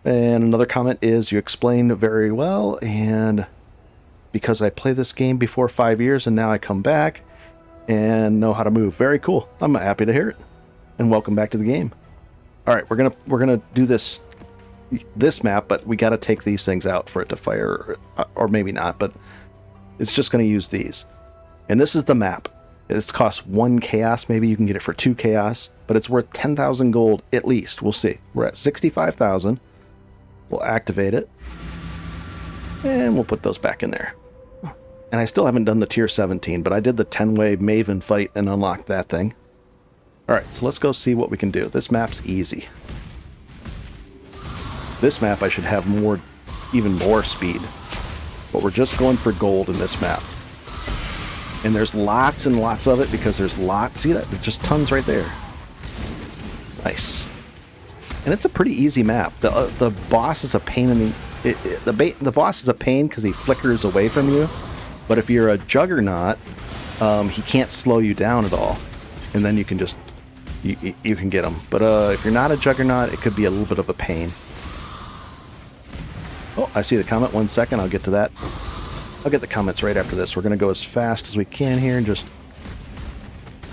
And another comment is, you explained very well, and because I played this game before 5 years, and now I come back and know how to move. Very cool. I'm happy to hear it. And welcome back to the game. All right, we're gonna do this map, but we got to take these things out for it to fire, or maybe not, but it's just going to use these. And this is the map. It's cost 1 chaos. Maybe you can get it for 2 chaos, but it's worth 10,000 gold at least. We'll see. We're at 65,000. We'll activate it, and we'll put those back in there. And I still haven't done the tier 17, but I did the 10-way Maven fight and unlocked that thing. All right, so let's go see what we can do. This map's easy. This map I should have even more speed, but we're just going for gold in this map. And there's lots and lots of it because there's lots. See that? There's just tons right there. Nice. And it's a pretty easy map. The boss is a pain in the boss is a pain because he flickers away from you. But if you're a Juggernaut, he can't slow you down at all, and then you can just you can get him. But if you're not a Juggernaut, it could be a little bit of a pain. Oh, I see the comment. 1 second, I'll get to that. I'll get the comments right after this. We're going to go as fast as we can here and just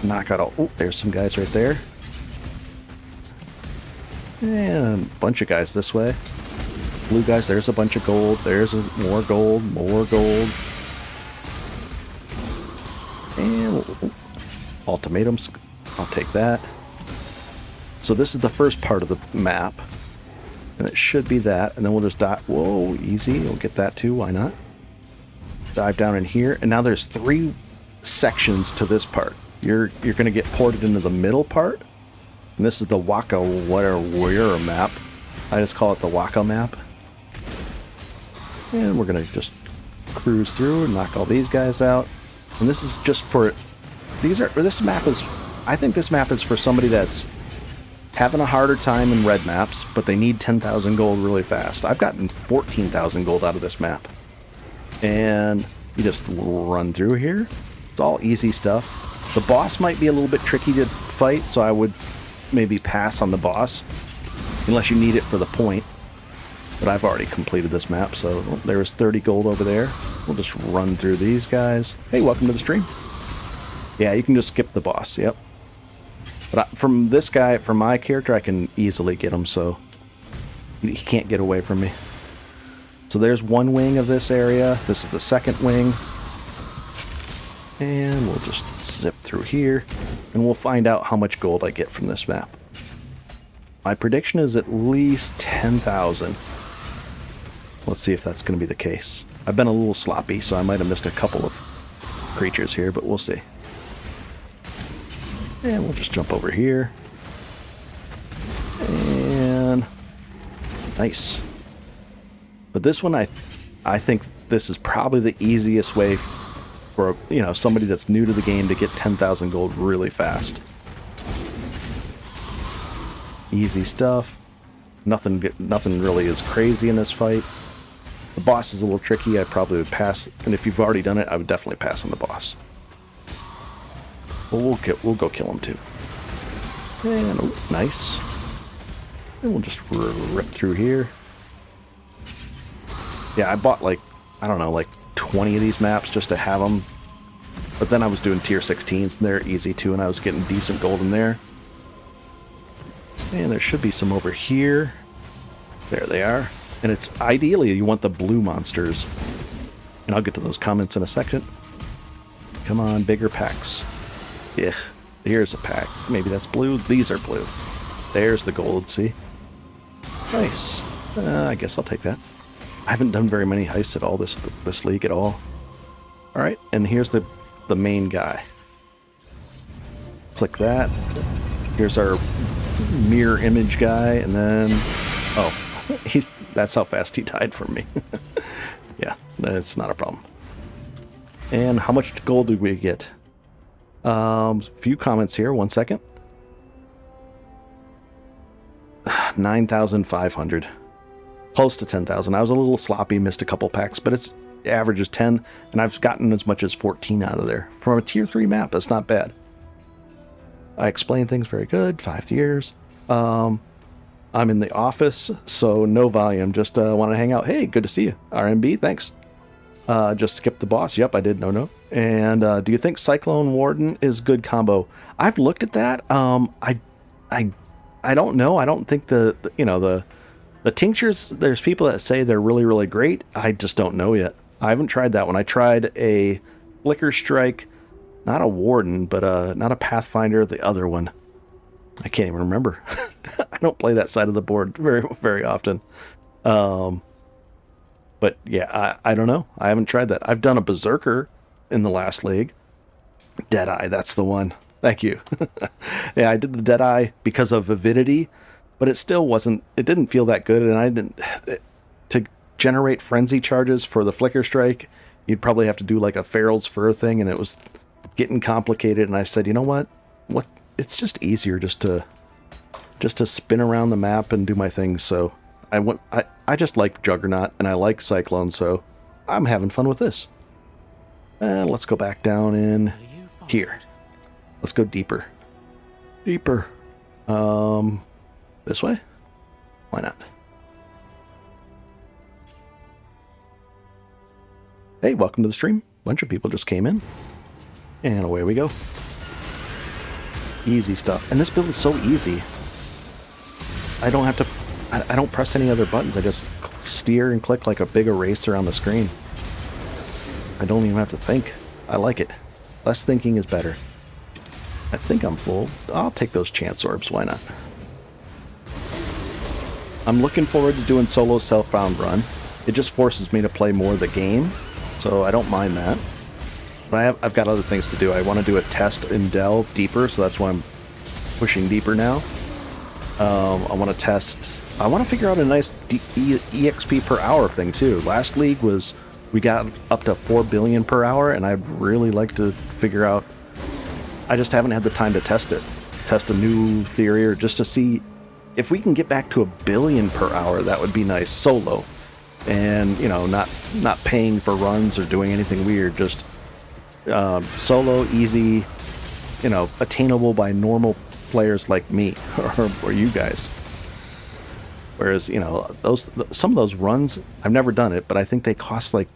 knock out all... Oh, there's some guys right there. And a bunch of guys this way. Blue guys, there's a bunch of gold. There's more gold, more gold. And ultimatums. I'll take that. So this is the first part of the map. And it should be that. And then we'll just dive. Whoa, easy. We'll get that too. Why not? Dive down in here. And now there's 3 sections to this part. You're going to get ported into the middle part. And this is the Waka Warrior map. I just call it the Waka map. And we're going to just cruise through and knock all these guys out. And this is just for... This map is... I think this map is for somebody that's having a harder time in red maps, but they need 10,000 gold really fast. I've gotten 14,000 gold out of this map. And you just run through here. It's all easy stuff. The boss might be a little bit tricky to fight, so I would maybe pass on the boss, unless you need it for the point. But I've already completed this map, so there's 30 gold over there. We'll just run through these guys. Hey, welcome to the stream. Yeah, you can just skip the boss, yep. But from this guy, from my character, I can easily get him, so he can't get away from me. So there's one wing of this area. This is the second wing. And we'll just zip through here, and we'll find out how much gold I get from this map. My prediction is at least 10,000. Let's see if that's going to be the case. I've been a little sloppy, so I might have missed a couple of creatures here, but we'll see. And we'll just jump over here. And nice. But this one, I think this is probably the easiest way for, you know, somebody that's new to the game to get 10,000 gold really fast. Easy stuff. Nothing really is crazy in this fight. The boss is a little tricky. I probably would pass, and if you've already done it, I would definitely pass on the boss. But we'll go kill him too. And oh, nice. And we'll just rip through here. Yeah, I bought like, I don't know, like 20 of these maps just to have them. But then I was doing tier 16s, and they're easy too, and I was getting decent gold in there. And there should be some over here. There they are. And it's ideally you want the blue monsters. And I'll get to those comments in a second. Come on, bigger packs. Yeah, here's a pack. Maybe that's blue. These are blue. There's the gold, see? Nice. I guess I'll take that. I haven't done very many heists at all this league at all. Alright, and here's the main guy. Click that. Here's our mirror image guy, and then... Oh, that's how fast he died from me. Yeah, that's not a problem. And how much gold did we get? Few comments here, 1 second. 9,500. Close to 10,000. I was a little sloppy, missed a couple packs, but it's average is 10, and I've gotten as much as 14 out of there. From a tier 3 map, that's not bad. I explain things very good, 5 years. I'm in the office, so no volume, just want to hang out. Hey, good to see you. RMB, thanks. Just skip the boss. Yep, I did. No. And do you think Cyclone Warden is good combo? I've looked at that. I don't know. I don't think the tinctures, there's people that say they're really, really great. I just don't know yet. I haven't tried that one. I tried a Flicker Strike, not a Warden, but not a Pathfinder, the other one. I can't even remember. I don't play that side of the board very, very often. But yeah, I don't know. I haven't tried that. I've done a Berserker in the last league. Deadeye, that's the one. Thank you. Yeah, I did the Deadeye because of Avidity, but it still wasn't, it didn't feel that good, and I didn't, to generate frenzy charges for the Flicker Strike, you'd probably have to do like a Feral's Fur thing, and it was getting complicated, and I said, you know what, it's just easier just to spin around the map and do my things. So I just like Juggernaut, and I like Cyclone, so I'm having fun with this. And let's go back down in here. Let's go deeper. Deeper. This way? Why not? Hey, welcome to the stream. Bunch of people just came in. And away we go. Easy stuff. And this build is so easy. I don't have to... I don't press any other buttons. I just steer and click like a big eraser on the screen. I don't even have to think. I like it. Less thinking is better. I think I'm full. I'll take those chance orbs. Why not? I'm looking forward to doing solo self-bound run. It just forces me to play more of the game, so I don't mind that. But I've got other things to do. I want to do a test and delve deeper, so that's why I'm pushing deeper now. I want to test... I want to figure out a nice EXP per hour thing, too. Last league was... We got up to 4 billion per hour, and I'd really like to figure out... I just haven't had the time to test it. Test a new theory, or just to see... If we can get back to 1 billion per hour, that would be nice solo. And, you know, not paying for runs or doing anything weird. Just solo, easy, you know, attainable by normal players like me or you guys. Whereas, you know, some of those runs, I've never done it, but I think they cost like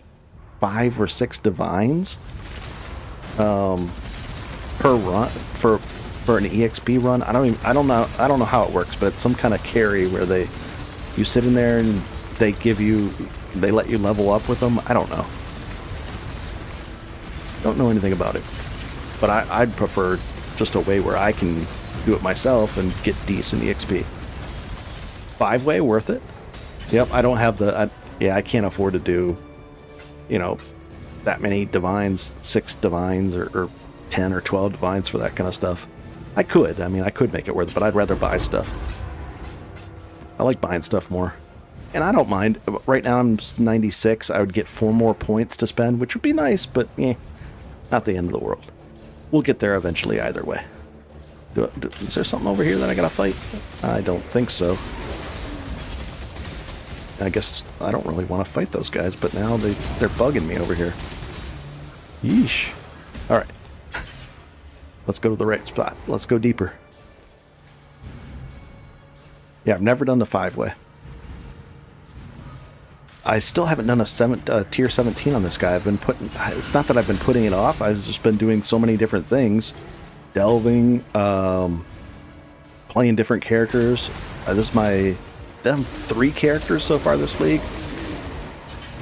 5 or 6 divines per run for an EXP run. I don't know how it works, but it's some kind of carry where you sit in there and they let you level up with them. I don't know. Don't know anything about it. But I'd prefer just a way where I can do it myself and get decent EXP. 5-way, worth it. Yep, I don't have I can't afford to do, that many divines, 6 divines or 10 or 12 divines for that kind of stuff. I could make it worth it, but I'd rather buy stuff. I like buying stuff more. And I don't mind. Right now I'm 96. I would get 4 more points to spend, which would be nice, but not the end of the world. We'll get there eventually either way. Is there something over here that I gotta fight? I don't think so. I guess I don't really want to fight those guys, but now they're bugging me over here. Yeesh. Alright. Let's go to the right spot. Let's go deeper. Yeah, I've never done the 5-way. I still haven't done a tier 17 on this guy. It's not that I've been putting it off. I've just been doing so many different things. Delving, playing different characters. This is my 3 characters so far this league.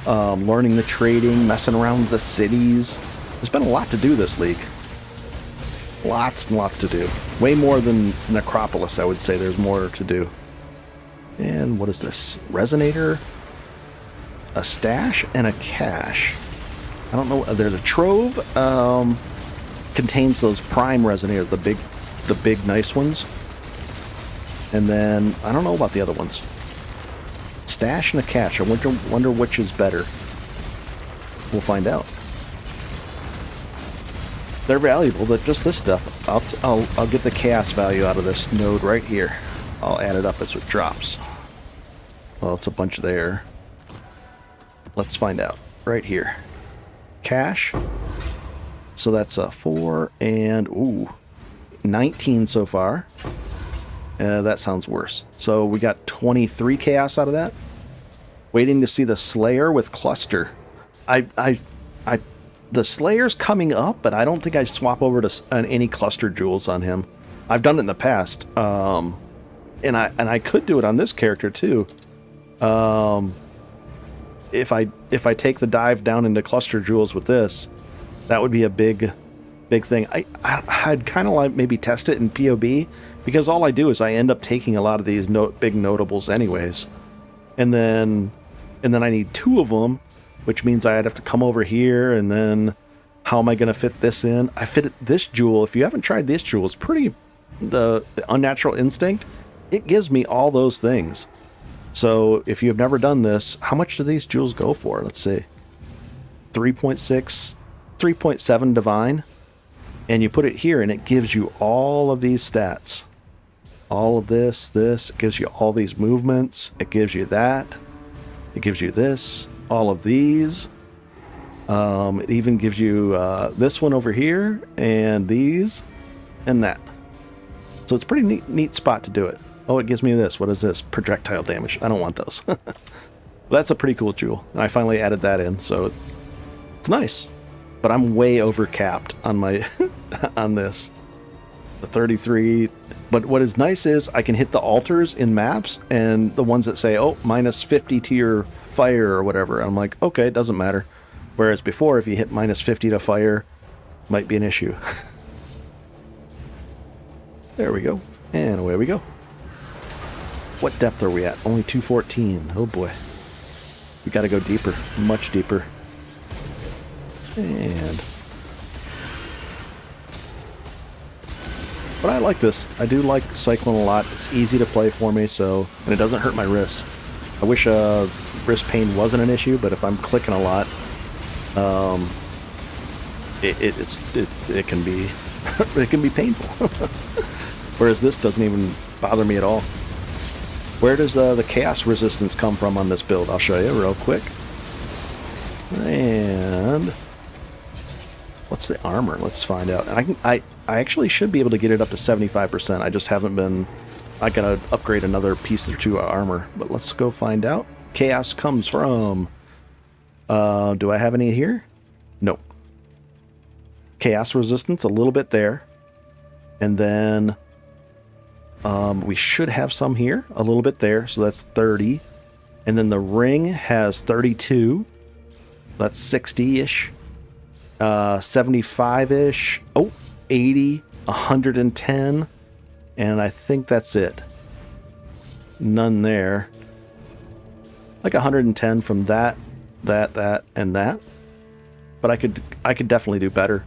Learning the trading, messing around with the cities. There's been a lot to do this league. Lots and lots to do. Way more than Necropolis, I would say. There's more to do. And what is this? Resonator, a stash, and a cache. I don't know. There's a trove. Contains those prime resonator, the big nice ones. And then I don't know about the other ones. Stash and a cache. I wonder which is better. We'll find out. They're valuable, but just this stuff. I'll get the chaos value out of this node right here. I'll add it up as it drops. Well, it's a bunch there. Let's find out. Right here. Cache. So that's a 4 and 19 so far. That sounds worse. So we got 23 chaos out of that. Waiting to see the Slayer with cluster. The Slayer's coming up, but I don't think I swap over to any cluster jewels on him. I've done it in the past, and I could do it on this character too. If I take the dive down into cluster jewels with this, that would be a big thing. I'd kind of like maybe test it in PoB, because all I do is I end up taking a lot of these big notables anyways, and then I need 2 of them, which means I'd have to come over here, and then how am I going to fit this in? I fit this jewel. If you haven't tried this jewel, it's pretty, the Unnatural Instinct, it gives me all those things. So if you have never done this, how much do these jewels go for? Let's see. 3.6, 3.7 divine. And you put it here, and it gives you all of these stats. All of this, it gives you all these movements. It gives you that. It gives you this. All of these. It even gives you this one over here, and these, and that. So it's a pretty neat spot to do it. Oh, it gives me this. What is this? Projectile damage. I don't want those. Well, that's a pretty cool jewel. And I finally added that in, so it's nice. But I'm way over capped on my on this. The 33. But what is nice is I can hit the altars in maps, and the ones that say, oh, minus 50 to your fire or whatever. I'm like, okay, it doesn't matter. Whereas before, if you hit minus 50 to fire, might be an issue. There we go. And away we go. What depth are we at? Only 214. Oh boy. We gotta go deeper. Much deeper. And... but I like this. I do like Cyclone a lot. It's easy to play for me, so... and it doesn't hurt my wrist. I wish wrist pain wasn't an issue, but if I'm clicking a lot, it can be it can be painful. Whereas this doesn't even bother me at all. Where does the chaos resistance come from on this build? I'll show you real quick. And what's the armor? Let's find out. And I actually should be able to get it up to 75%. I just haven't been. I gotta upgrade another piece or 2 of armor. But let's go find out. Chaos comes from. Do I have any here? No. Chaos resistance, a little bit there. And then we should have some here, a little bit there, so that's 30. And then the ring has 32. That's 60-ish. 75-ish. Oh, 80, 110. And I think that's it. None there. Like 110 from that, and that. But I could definitely do better.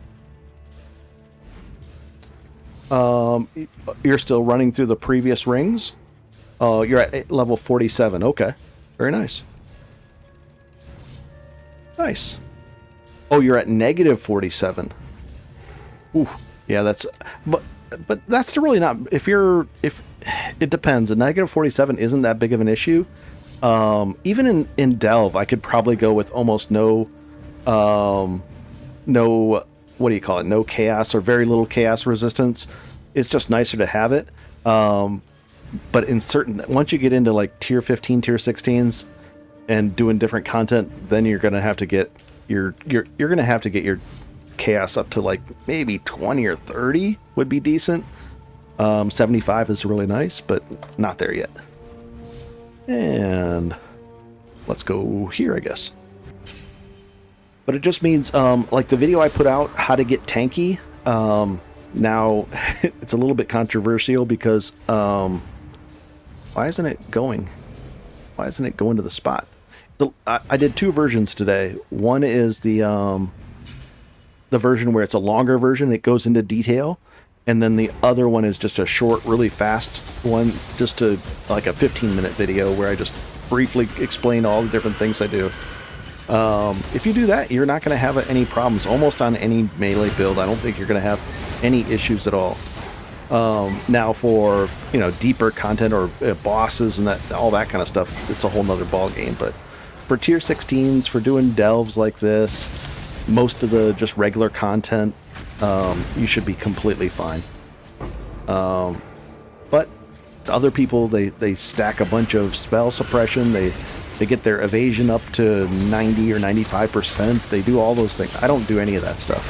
You're still running through the previous rings? Oh, you're at level 47. Okay. Very nice. Nice. Oh, you're at negative 47. Ooh. Yeah, that's... But that's really not... If it depends. A negative 47 isn't that big of an issue. Even in Delve, I could probably go with almost no... no... What do you call it? No chaos or very little chaos resistance. It's just nicer to have it. But in certain... Once you get into like tier 15, tier 16s and doing different content, then you're going to have to get you're going to have to get your chaos up to like maybe 20 or 30 would be decent. 75 is really nice, but not there yet. And let's go here, I guess. But it just means, like the video I put out, how to get tanky, now it's a little bit controversial because, why isn't it going? Why isn't it going to the spot? I did two versions today. One is the version where it's a longer version that goes into detail, and then the other one is just a short, really fast one, just like a 15-minute video where I just briefly explain all the different things I do. If you do that, you're not going to have any problems almost on any melee build. I don't think you're going to have any issues at all. Now for, deeper content or bosses and all that kind of stuff, it's a whole nother ball game. But for tier 16s, for doing delves like this, most of the just regular content, you should be completely fine. But other people, they stack a bunch of spell suppression. They get their evasion up to 90 or 95%. They do all those things. I don't do any of that stuff.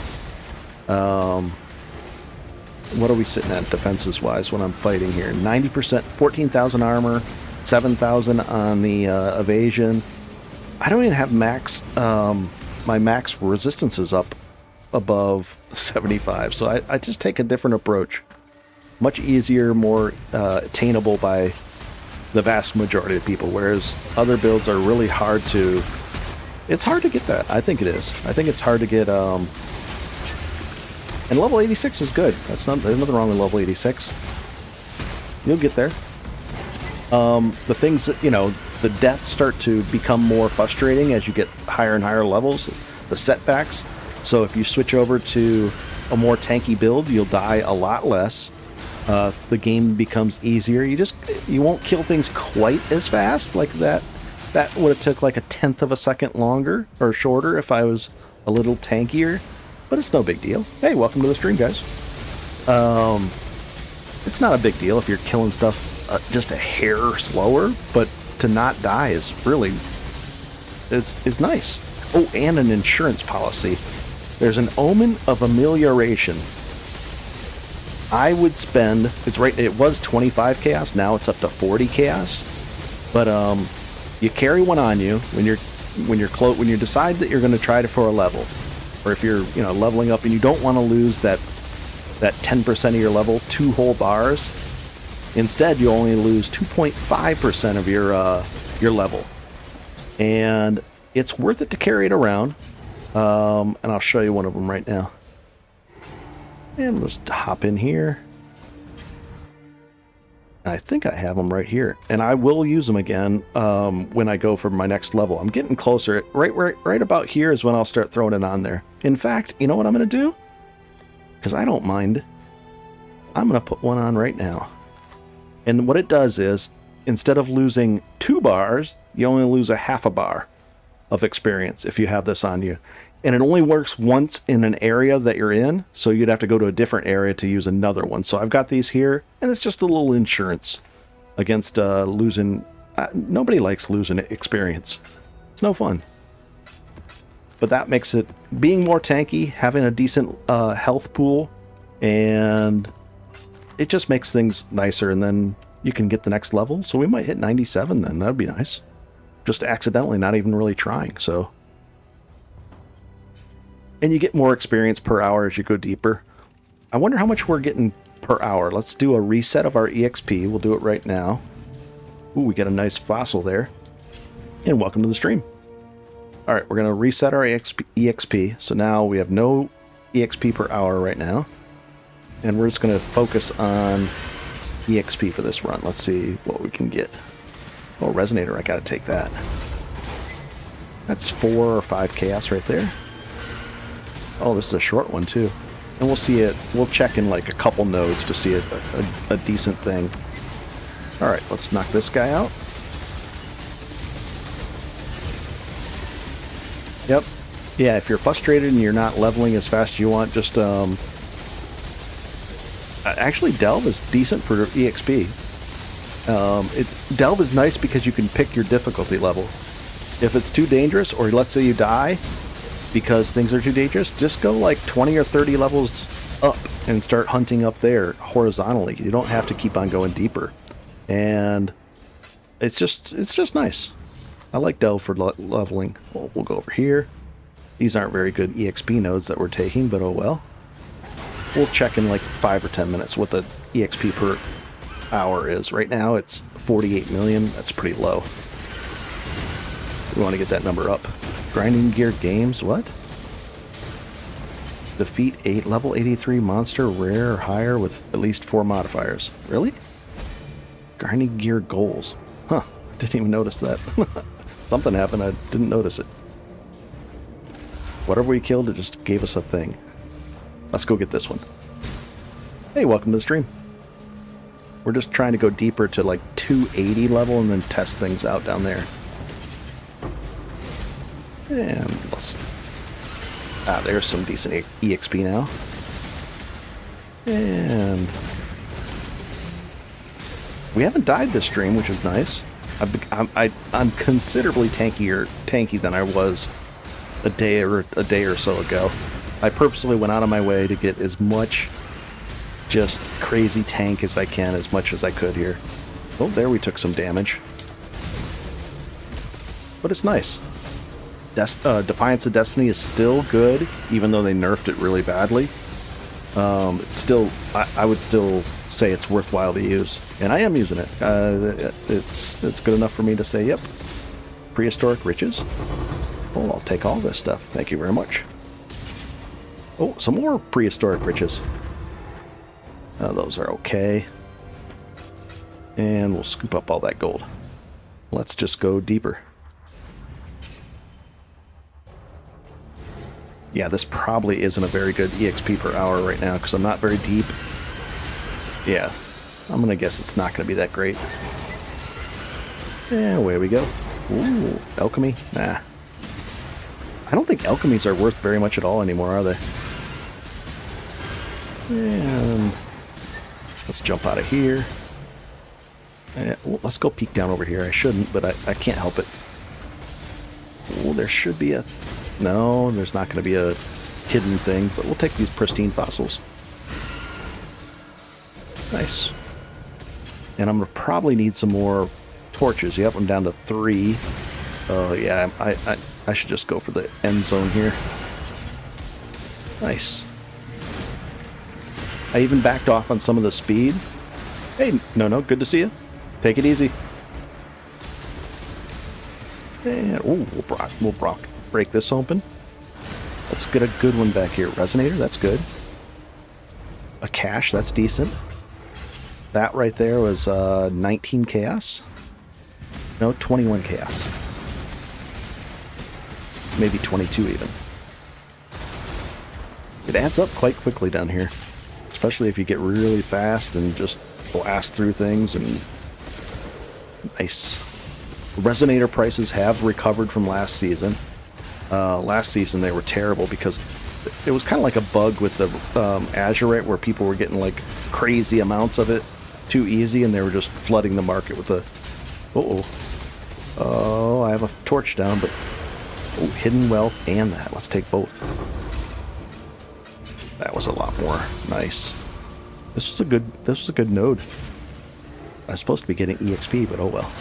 What are we sitting at defenses-wise when I'm fighting here? 90%, 14,000 armor, 7,000 on the evasion. I don't even have max... my max resistance is up above 75, so I just take a different approach. Much easier, more attainable by the vast majority of people, whereas other builds are really hard to... It's hard to get that. I think it is. I think it's hard to get... And level 86 is good. There's nothing wrong with level 86. You'll get there. The things that, the deaths start to become more frustrating as you get higher and higher levels, the setbacks. So if you switch over to a more tanky build, you'll die a lot less. The game becomes easier. You won't kill things quite as fast like that. That would have took like a 1/10 of a second longer or shorter if I was a little tankier, but it's no big deal. Hey, welcome to the stream, guys. It's not a big deal if you're killing stuff just a hair slower, but to not die is really is nice. Oh, and an insurance policy. There's an omen of amelioration. I would spend, it was 25 chaos, now it's up to 40 chaos. But you carry one on you when you decide that you're going to try it for a level, or if you're leveling up and you don't want to lose that 10% of your level, 2 whole bars. Instead, you only lose 2.5% of your level, and it's worth it to carry it around. And I'll show you one of them right now. And we'll just hop in here. I think I have them right here, and I will use them again when I go for my next level. I'm getting closer. Right about here is when I'll start throwing it on there. In fact, you know what I'm going to do? Because I don't mind. I'm going to put one on right now. And what it does is, instead of losing 2 bars, you only lose a half a bar of experience if you have this on you. And it only works once in an area that you're in, so you'd have to go to a different area to use another one. So I've got these here, and it's just a little insurance against losing... nobody likes losing experience. It's no fun. But that makes it... Being more tanky, having a decent health pool, and it just makes things nicer, and then you can get the next level. So we might hit 97 then. That'd be nice. Just accidentally, not even really trying. So, and you get more experience per hour as you go deeper. I wonder how much we're getting per hour. Let's do a reset of our EXP. We'll do it right now. Ooh, we got a nice fossil there. And welcome to the stream. All right, we're going to reset our EXP. So now we have no EXP per hour right now. And we're just going to focus on EXP for this run. Let's see what we can get. Oh, Resonator, I got to take that. That's 4 or 5 chaos right there. Oh, this is a short one too. And we'll see it. We'll check in like a couple nodes to see a decent thing. All right, let's knock this guy out. Yep. Yeah, if you're frustrated and you're not leveling as fast as you want, just actually Delve is decent for EXP. Delve is nice because you can pick your difficulty level. If it's too dangerous, or let's say you die because things are too dangerous, just go like 20 or 30 levels up and start hunting up there horizontally. You don't have to keep on going deeper. And it's just nice. I like Delve for leveling. We'll go over here. These aren't very good EXP nodes that we're taking, but oh well. We'll check in like 5 or 10 minutes what the EXP per hour is. Right now it's 48 million. That's pretty low. We want to get that number up. Grinding Gear Games, what? Defeat level 83 monster, rare or higher with at least 4 modifiers. Really? Grinding Gear Goals. Huh, didn't even notice that. Something happened, I didn't notice it. Whatever we killed, it just gave us a thing. Let's go get this one. Hey, welcome to the stream. We're just trying to go deeper to like 280 level and then test things out down there. And let's... there's some decent EXP now. And... we haven't died this stream, which is nice. I'm considerably tanky than I was a day or so ago. I purposely went out of my way to get as much just crazy tank as I can, as much as I could here. Oh, there we took some damage. But it's nice. Defiance of Destiny is still good, even though they nerfed it really badly. It's still, I would still say it's worthwhile to use. And I am using it. It's good enough for me to say, yep. Prehistoric Riches. Oh, I'll take all this stuff. Thank you very much. Oh, some more Prehistoric Riches. Those are okay. And we'll scoop up all that gold. Let's just go deeper. Yeah, this probably isn't a very good EXP per hour right now because I'm not very deep. Yeah, I'm going to guess it's not going to be that great. Yeah, away we go. Ooh, alchemy? Nah. I don't think alchemies are worth very much at all anymore, are they? And let's jump out of here. Well, let's go peek down over here. I shouldn't, but I can't help it. Oh, there should be a... no, there's not going to be a hidden thing, but we'll take these pristine fossils. Nice. And I'm going to probably need some more torches. Yep, I'm down to 3. Oh, yeah, I should just go for the end zone here. Nice. I even backed off on some of the speed. Hey, no, good to see you. Take it easy. And, ooh, we'll break this open. Let's get a good one back here. Resonator, that's good. A cache, that's decent. That right there was 19 chaos. No, 21 chaos. Maybe 22 even. It adds up quite quickly down here. Especially if you get really fast and just blast through things. And nice. Resonator prices have recovered from last season. Last season they were terrible because it was kind of like a bug with the Azurite where people were getting like crazy amounts of it too easy and they were just flooding the market with the... Oh, I have a torch down, but... oh, hidden wealth and that. Let's take both. That was a lot more. Nice. This was a good node. I was supposed to be getting EXP, but oh well.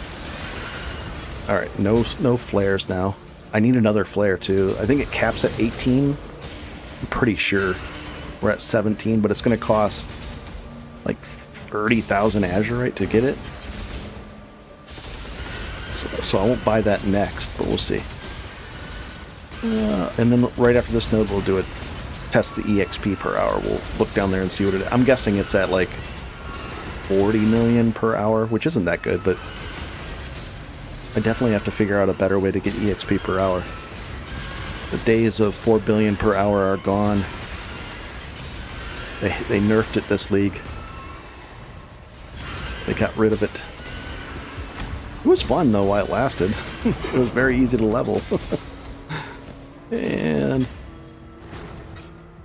Alright, no flares now. I need another flare too. I think it caps at 18. I'm pretty sure. We're at 17, but it's going to cost like 30,000 azurite to get it. So I won't buy that next, but we'll see. And then right after this node, we'll do it. Test the EXP per hour. We'll look down there and see what it is. I'm guessing it's at like 40 million per hour, which isn't that good, but I definitely have to figure out a better way to get EXP per hour. The days of 4 billion per hour are gone. They nerfed it this league. They got rid of it. It was fun though while it lasted. It was very easy to level. And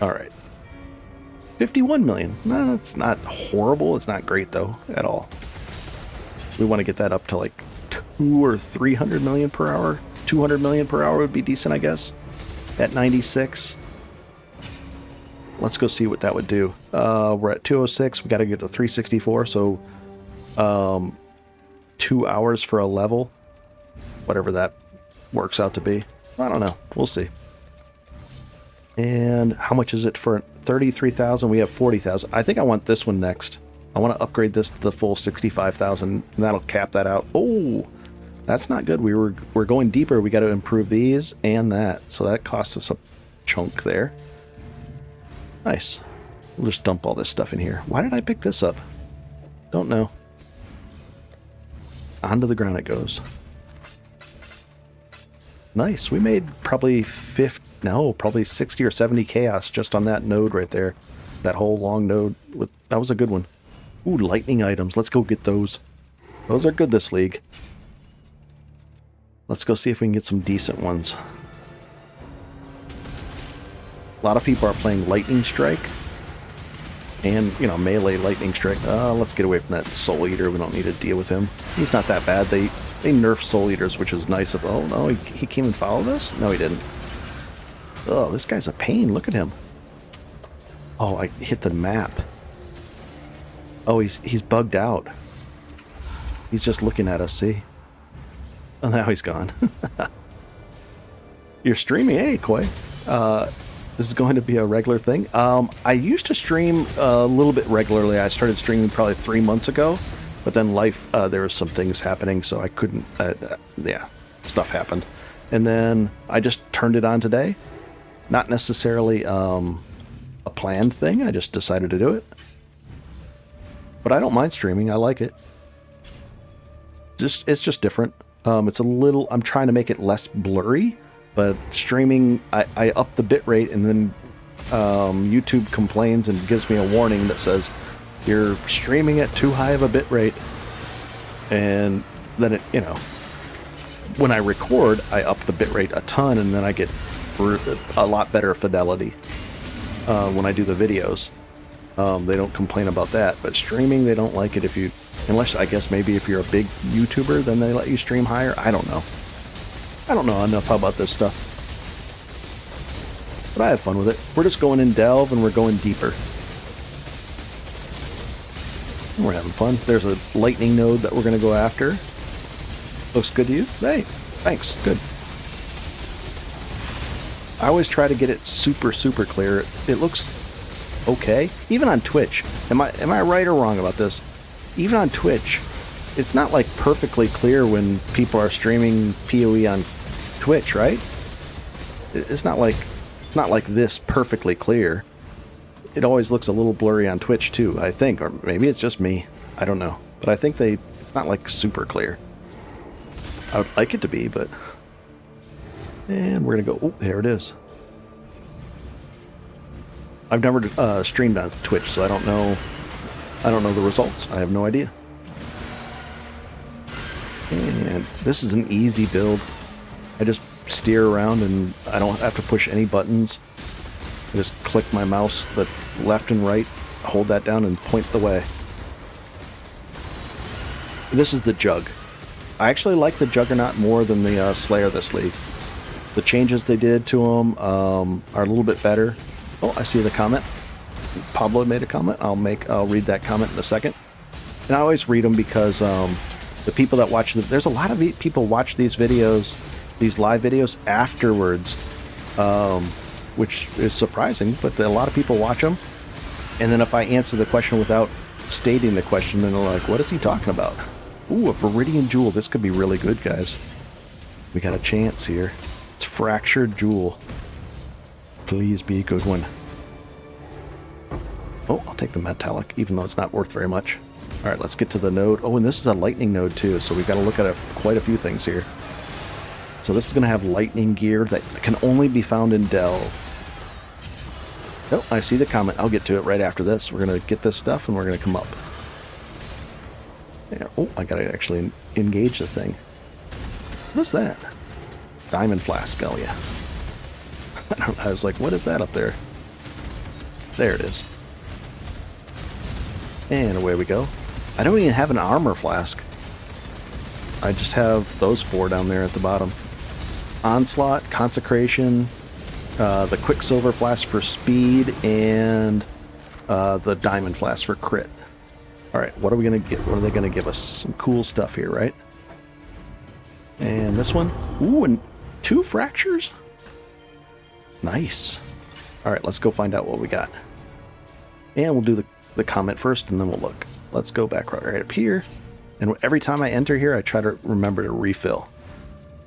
alright. 51 million. No, it's not horrible. It's not great though at all. We want to get that up to like 200 or 300 million per hour. 200 million per hour would be decent, I guess. At 96. Let's go see what that would do. We're at 206. We got to get to 364. So 2 hours for a level. Whatever that works out to be. I don't know. We'll see. And how much is it for 33,000? We have 40,000. I think I want this one next. I want to upgrade this to the full 65,000. And that'll cap that out. Oh, that's not good. We're going deeper. We got to improve these and that. So that costs us a chunk there. Nice. We'll just dump all this stuff in here. Why did I pick this up? Don't know. Onto the ground it goes. Nice. We made probably probably 60 or 70 chaos just on that node right there. That whole long node. That was a good one. Ooh, lightning items. Let's go get those. Those are good this league. Let's go see if we can get some decent ones. A lot of people are playing Lightning Strike. And, you know, melee Lightning Strike. Let's get away from that Soul Eater. We don't need to deal with him. He's not that bad. They nerfed Soul Eaters, which is nice. Oh, no, he came and followed us? No, he didn't. Oh, this guy's a pain. Look at him. Oh, I hit the map. Oh, he's bugged out. He's just looking at us, see? Oh, now he's gone. You're streaming, hey, Koi. This is going to be a regular thing. I used to stream a little bit regularly. I started streaming probably 3 months ago, but then life, there were some things happening, so I couldn't, yeah, stuff happened. And then I just turned it on today. Not necessarily a planned thing. I just decided to do it. But I don't mind streaming. I like it. It's just different. It's a little... I'm trying to make it less blurry, but streaming, I up the bitrate, and then YouTube complains and gives me a warning that says, you're streaming at too high of a bitrate. And then it, you know, when I record, I up the bitrate a ton, and then I get a lot better fidelity when I do the videos. They don't complain about that, but streaming, they don't like it if you... Unless, I guess, maybe if you're a big YouTuber, then they let you stream higher. I don't know. I don't know enough about this stuff. But I have fun with it. We're just going in delve, and we're going deeper. And we're having fun. There's a lightning node that we're going to go after. Looks good to you? Hey, thanks. Good. I always try to get it super, super clear. It looks okay. Even on Twitch. Am I right or wrong about this? Even on Twitch, it's not like perfectly clear when people are streaming PoE on Twitch, right? It's not like this perfectly clear. It always looks a little blurry on Twitch too, I think, or maybe it's just me. I don't know, but I think it's not like super clear. I would like it to be, but... And we're gonna go... Oh, there it is. I've never streamed on Twitch, so I don't know the results. I have no idea. And this is an easy build. I just steer around and I don't have to push any buttons. I just click my mouse, the left and right, hold that down and point the way. This is the Jug. I actually like the Juggernaut more than the Slayer this league. The changes they did to him are a little bit better. Oh, I see the comment. Pablo made a comment. I'll read that comment in a second. And I always read them because the people that watch there's a lot of people watch these videos, these live videos afterwards, which is surprising, but a lot of people watch them. And then if I answer the question without stating the question, then they're like, what is he talking about? Ooh, a Viridian Jewel. This could be really good, guys. We got a chance here. It's Fractured Jewel. Please be a good one. Oh, I'll take the metallic, even though it's not worth very much. All right, let's get to the node. Oh, and this is a lightning node too, so we've got to look at quite a few things here. So this is going to have lightning gear that can only be found in Delve. Oh, I see the comment. I'll get to it right after this. We're going to get this stuff and we're going to come up. Yeah. Oh, I got to actually engage the thing. What is that? Diamond flask. Oh, yeah. I was like, what is that up there? There it is. And away we go. I don't even have an armor flask. I just have those 4 down there at the bottom. Onslaught, Consecration, the Quicksilver flask for speed, and the Diamond flask for crit. Alright, what are we going to get? What are they going to give us? Some cool stuff here, right? And this one. Ooh, and 2 fractures? Nice. Alright, let's go find out what we got. And we'll do the comment first, and then we'll look. Let's go back right up here. And every time I enter here, I try to remember to refill.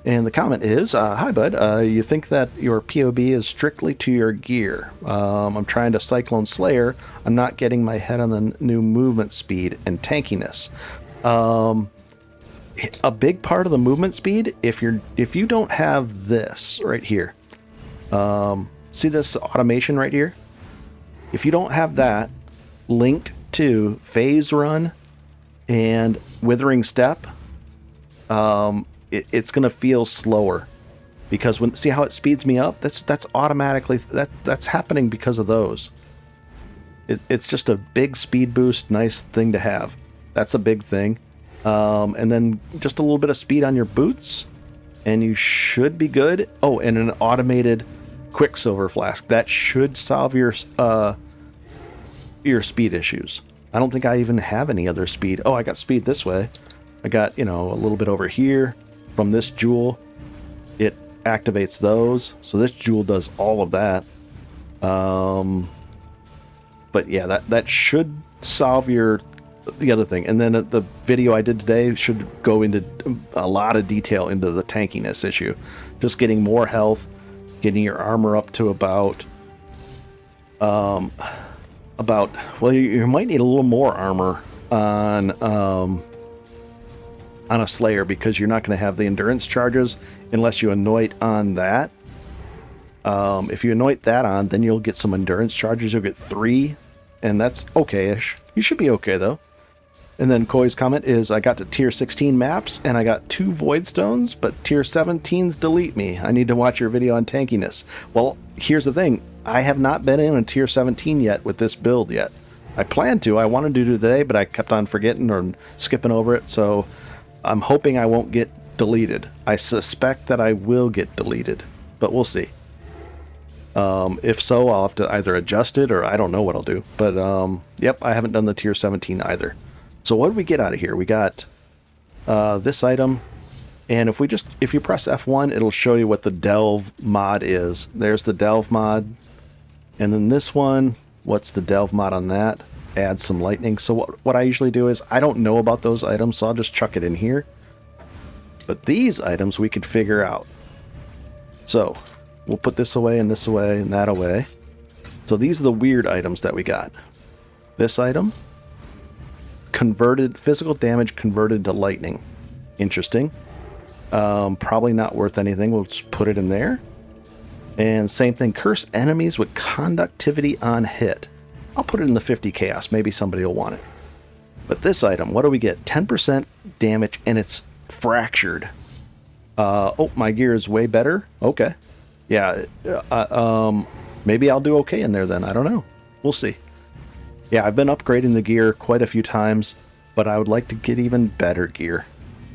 And the comment is, hi bud, you think that your POB is strictly to your gear. I'm trying to Cyclone Slayer. I'm not getting my head on the new movement speed and tankiness. A big part of the movement speed, if you don't have this right here, see this automation right here? If you don't have that linked to Phase Run and Withering Step, it's going to feel slower, because see how it speeds me up? That's automatically that's happening because of those. It's just a big speed boost, nice thing to have. That's a big thing. And then just a little bit of speed on your boots, and you should be good. Oh, and an automated Quicksilver flask that should solve your speed issues. I don't think I even have any other speed. Oh, I got speed this way. I got, a little bit over here from this jewel. It activates those. So this jewel does all of that. But yeah, that should solve the other thing. And then the video I did today should go into a lot of detail into the tankiness issue. Just getting more health, getting your armor up to about well, you might need a little more armor on a Slayer, because you're not going to have the endurance charges unless you anoint on that. If you anoint that on, then you'll get some endurance charges. You'll get 3, and that's okay-ish. You should be okay, though. And then Koi's comment is, I got to tier 16 maps, and I got 2 void stones, but tier 17s delete me. I need to watch your video on tankiness. Well, here's the thing. I have not been in a tier 17 yet with this build yet. I planned to. I wanted to do today, but I kept on forgetting or skipping over it, so I'm hoping I won't get deleted. I suspect that I will get deleted, but we'll see. If so, I'll have to either adjust it, or I don't know what I'll do. But, yep, I haven't done the tier 17 either. So what did we get out of here? We got this item, and if you press F1, it'll show you what the Delve mod is. There's the Delve mod. And then this one, what's the Delve mod on that? Add some lightning. So what I usually do is, I don't know about those items, so I'll just chuck it in here. But these items we could figure out. So we'll put this away and that away. So these are the weird items that we got. This item, converted physical damage converted to lightning. Interesting. Probably not worth anything. We'll just put it in there. And same thing, curse enemies with conductivity on hit. I'll put it in the 50 chaos. Maybe somebody will want it. But this item, what do we get? 10% damage, and it's fractured. Oh, my gear is way better. Okay. Yeah. Maybe I'll do okay in there then. I don't know. We'll see. Yeah, I've been upgrading the gear quite a few times, but I would like to get even better gear.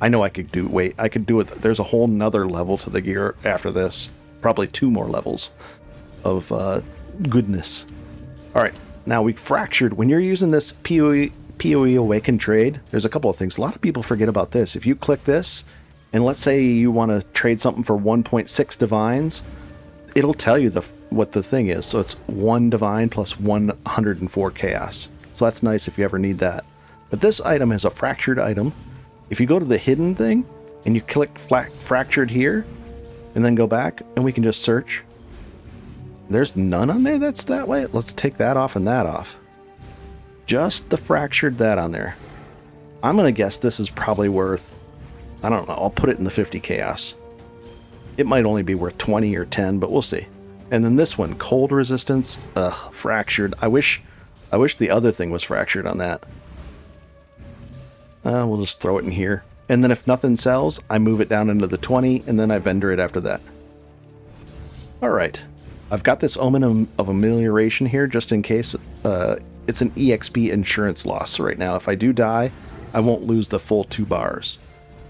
I know I could do it. There's a whole nother level to the gear after this. Probably 2 more levels of goodness. All right, Now we fractured. When you're using this PoE Awaken trade, there's a couple of things. A lot of people forget about this. If you click this, and let's say you want to trade something for 1.6 divines, it'll tell you what the thing is. So it's 1 divine plus 104 chaos. So that's nice if you ever need that. But this item is a fractured item. If you go to the hidden thing and you click fractured here and then go back and we can just search. There's none on there that's that way. Let's take that off and that off. Just the fractured that on there. I'm going to guess this is probably worth, I don't know, I'll put it in the 50 chaos. It might only be worth 20 or 10, but we'll see. And then this one, cold resistance, fractured. I wish the other thing was fractured on that. We'll just throw it in here. And then if nothing sells, I move it down into the 20, and then I vendor it after that. Alright. I've got this Omen of Amelioration here, just in case. It's an EXP insurance loss right now. If I do die, I won't lose the full 2 bars.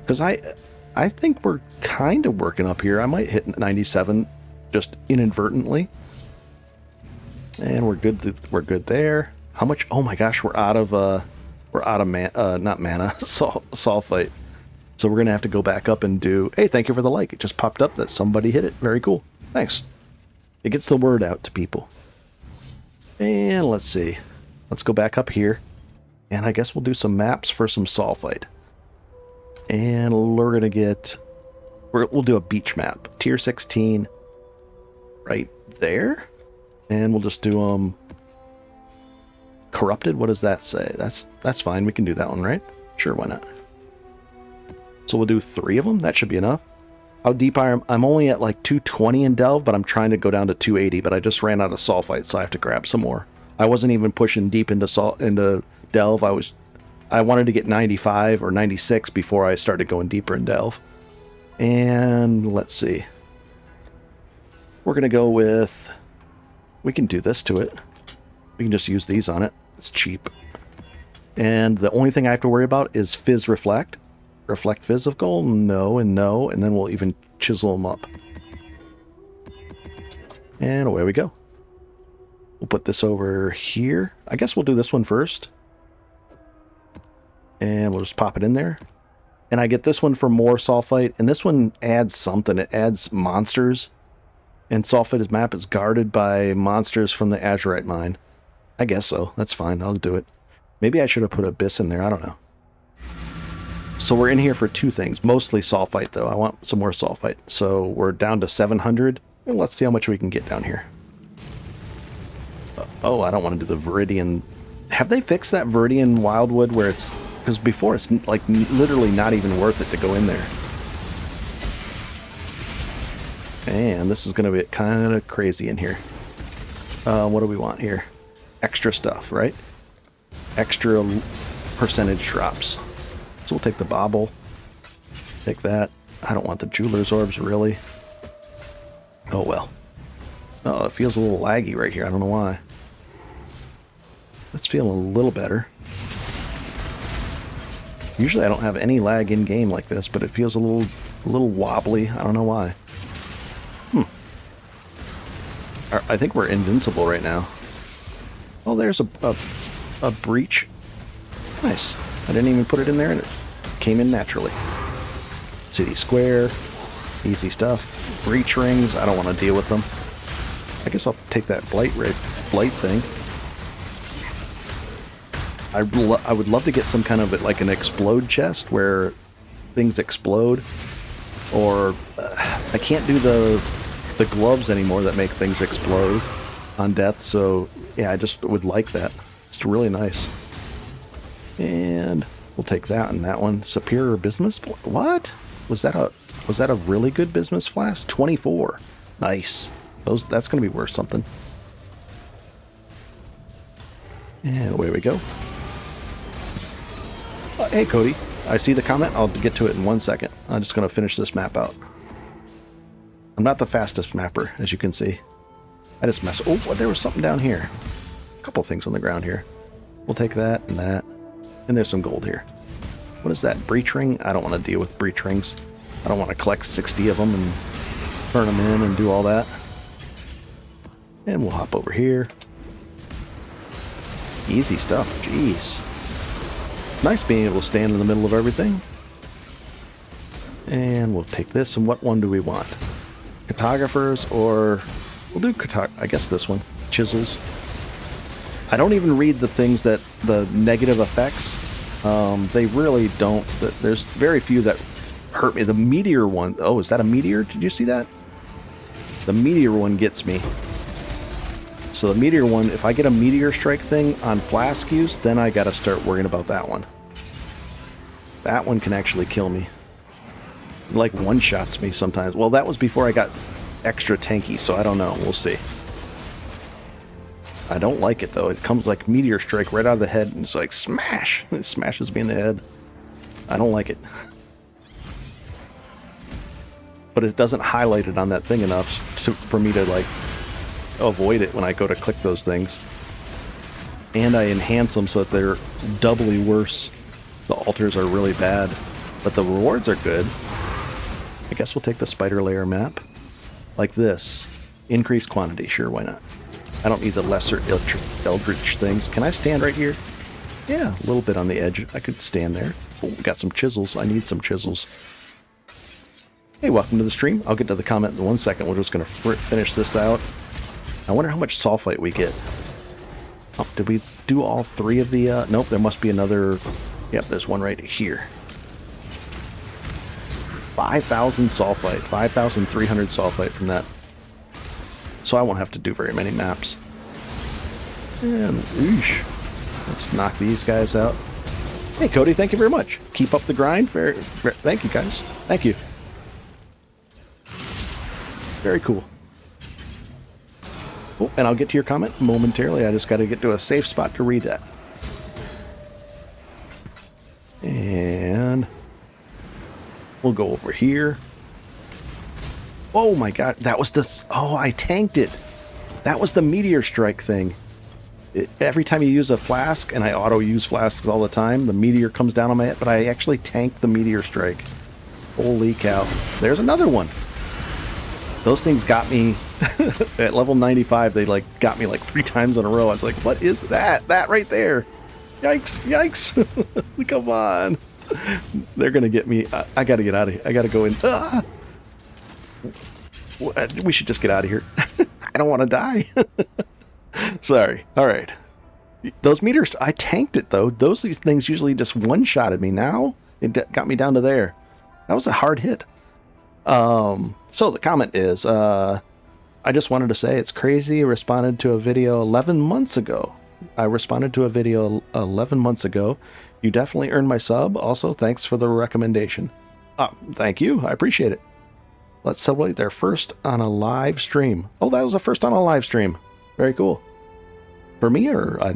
Because I think we're kind of working up here. I might hit 97 just inadvertently. And we're good. We're good there. How much? Oh my gosh, we're out of not mana, sulfite. So we're gonna have to go back up and do. Hey, thank you for the like. It just popped up that somebody hit it. Very cool. Thanks. It gets the word out to people. And let's see. Let's go back up here. And I guess we'll do some maps for some sulfite. And we're gonna get. We'll do a beach map. Tier 16. Right there. And we'll just do corrupted. What does that say? That's fine. We can do that one, right? Sure, why not? So we'll do 3 of them. That should be enough. How deep I am? I'm only at like 220 in Delve, but I'm trying to go down to 280. But I just ran out of sulfite, so I have to grab some more. I wasn't even pushing deep into Delve. I wanted to get 95 or 96 before I started going deeper in Delve. And let's see. We're gonna go with. We can do this to it. We can just use these on it. It's cheap. And the only thing I have to worry about is Fizz Reflect. Reflect Physical, no, and then we'll even chisel them up. And away we go. We'll put this over here. I guess we'll do this one first. And we'll just pop it in there. And I get this one for more sulfite. And this one adds something. It adds monsters. And sulfite's map is guarded by monsters from the Azurite mine. I guess so. That's fine. I'll do it. Maybe I should have put Abyss in there. I don't know. So we're in here for 2 things. Mostly sulfite, though. I want some more sulfite. So we're down to 700. And let's see how much we can get down here. Oh, I don't want to do the Viridian. Have they fixed that Viridian Wildwood where it's... Because before it's like literally not even worth it to go in there. And this is going to be kind of crazy in here. What do we want here? Extra stuff, right? Extra percentage drops. So we'll take the bauble. Take that. I don't want the jeweler's orbs, really. Oh, well. Oh, it feels a little laggy right here. I don't know why. Let's feel a little better. Usually I don't have any lag in game like this, but it feels a little wobbly. I don't know why. I think we're invincible right now. Oh, there's a breach. Nice. I didn't even put it in there, and it came in naturally. City Square. Easy stuff. Breach rings. I don't want to deal with them. I guess I'll take that blight thing. I would love to get some kind of like an explode chest where things explode. Or I can't do the gloves anymore that make things explode on death, so yeah, I just would like that. It's really nice. And we'll take that and that one. Superior business. What was that? A really good business flask? 24. Nice. That's gonna be worth something. And away we go. Hey Cody, I see the comment. I'll get to it in 1 second. I'm just gonna finish this map out. I'm not the fastest mapper, as you can see. I just mess. Oh, there was something down here. A couple things on the ground here. We'll take that and that. And there's some gold here. What is that? Breach ring? I don't want to deal with breach rings. I don't want to collect 60 of them and turn them in and do all that. And we'll hop over here. Easy stuff. Jeez. It's nice being able to stand in the middle of everything. And we'll take this, and what one do we want? Cartographers, or... We'll do I guess this one. Chisels. I don't even read the things that... the negative effects. They really don't... There's very few that hurt me. The meteor one... Oh, is that a meteor? Did you see that? The meteor one gets me. So the meteor one, if I get a meteor strike thing on flask use, then I gotta start worrying about that one. That one can actually kill me. It like one-shots me sometimes. Well, that was before I got extra tanky, so I don't know. We'll see. I don't like it, though. It comes like meteor strike right out of the head, and it's like, smash! It smashes me in the head. I don't like it. But it doesn't highlight it on that thing enough for me to, like, avoid it when I go to click those things. And I enhance them so that they're doubly worse. The altars are really bad, but the rewards are good. I guess we'll take the spider layer map. Like this. Increased quantity, sure, why not? I don't need the lesser eldritch things. Can I stand right here? Yeah, a little bit on the edge. I could stand there. Oh, we got some chisels. I need some chisels. Hey, welcome to the stream. I'll get to the comment in 1 second. We're just going to finish this out. I wonder how much sulfite we get. Oh, did we do all 3 of the... Nope, there must be another... Yep, there's one right here. 5,000 sulfite. 5,300 sulfite from that. So I won't have to do very many maps. And, oosh. Let's knock these guys out. Hey, Cody, thank you very much. Keep up the grind. Thank you, guys. Thank you. Very cool. Oh, and I'll get to your comment momentarily. I just got to get to a safe spot to read that. And we'll go over here. Oh my god, that was the... Oh, I tanked it. That was the meteor strike thing. Every time you use a flask, and I auto-use flasks all the time, the meteor comes down on my head, but I actually tanked the meteor strike. Holy cow. There's another one. Those things got me... At level 95, they like got me like 3 times in a row. I was like, what is that? That right there. Yikes, yikes. Come on. They're going to get me. I got to get out of here. I got to go in. Ah! We should just get out of here. I don't want to die. Sorry. All right. Those meters, I tanked it though. Those things usually just one-shotted me. Now it got me down to there. That was a hard hit. So the comment is, I just wanted to say it's crazy. I responded to a video 11 months ago. You definitely earned my sub. Also, thanks for the recommendation. Thank you. I appreciate it. Let's celebrate their first on a live stream. Oh, that was the first on a live stream. Very cool. For me or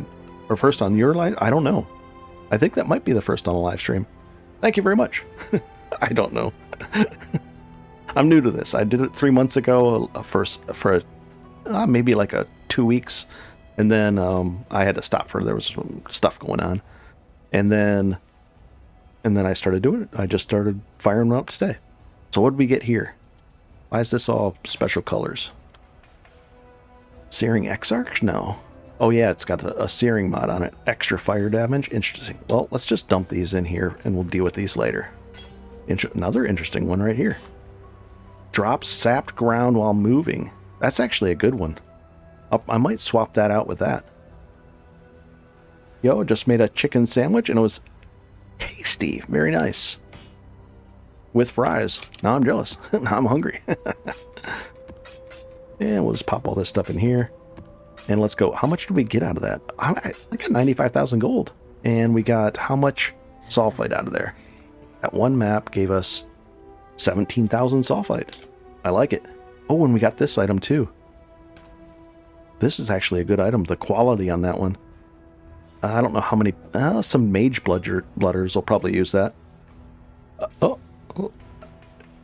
first on your live? I don't know. I think that might be the first on a live stream. Thank you very much. I don't know. I'm new to this. I did it 3 months ago for maybe like 2 weeks. And then I had to stop there was some stuff going on. And then I started doing it. I just started firing them up today. So what did we get here? Why is this all special colors? Searing Exarch? No. Oh yeah, it's got a searing mod on it. Extra fire damage. Interesting. Well, let's just dump these in here and we'll deal with these later. Another interesting one right here. Drops sapped ground while moving. That's actually a good one. I might swap that out with that. Yo, just made a chicken sandwich and it was tasty. Very nice. With fries. Now I'm jealous. Now I'm hungry. And we'll just pop all this stuff in here. And let's go. How much did we get out of that? I got 95,000 gold. And we got how much sulfite out of there? That one map gave us 17,000 sulfite. I like it. Oh, and we got this item too. This is actually a good item. The quality on that one. I don't know how many... some mage blooders will probably use that.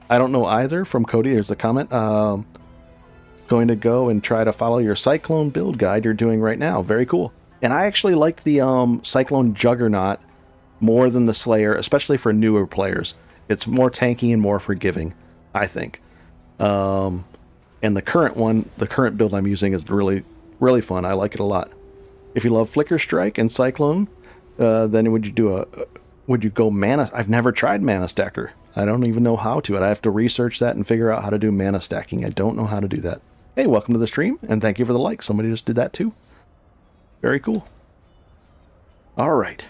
I don't know either. From Cody, there's a comment. Going to go and try to follow your Cyclone build guide you're doing right now. Very cool. And I actually like the Cyclone Juggernaut more than the Slayer, especially for newer players. It's more tanky and more forgiving, I think. And the current build I'm using is really, really fun. I like it a lot. If you love Flicker Strike and Cyclone, then would you go mana? I've never tried Mana Stacker. I don't even know how to. I have to research that and figure out how to do mana stacking. I don't know how to do that. Hey, welcome to the stream, and thank you for the like. Somebody just did that too. Very cool. All right.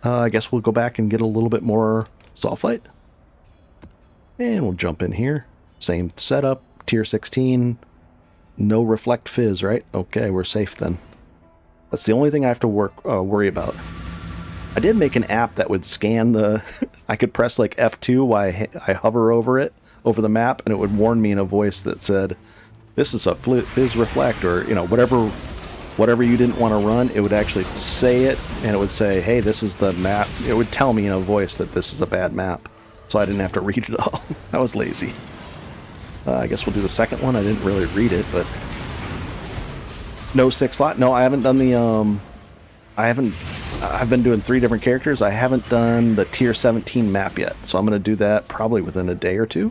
I guess we'll go back and get a little bit more Sulfite. And we'll jump in here. Same setup, tier 16. No Reflect Fizz, right? Okay, we're safe then. That's the only thing I have to worry about. I did make an app that would scan the... I could press like F2 while I hover over it, over the map, and it would warn me in a voice that said, this is a Fizz Reflect, or, you know, whatever you didn't want to run, it would actually say it, and it would say, hey, this is the map. It would tell me in a voice that this is a bad map, so I didn't have to read it all. I was lazy. I guess we'll do the second one. I didn't really read it, but... No 6 slot? No, I haven't done the, I've been doing 3 different characters. I haven't done the tier 17 map yet, so I'm going to do that probably within a day or two.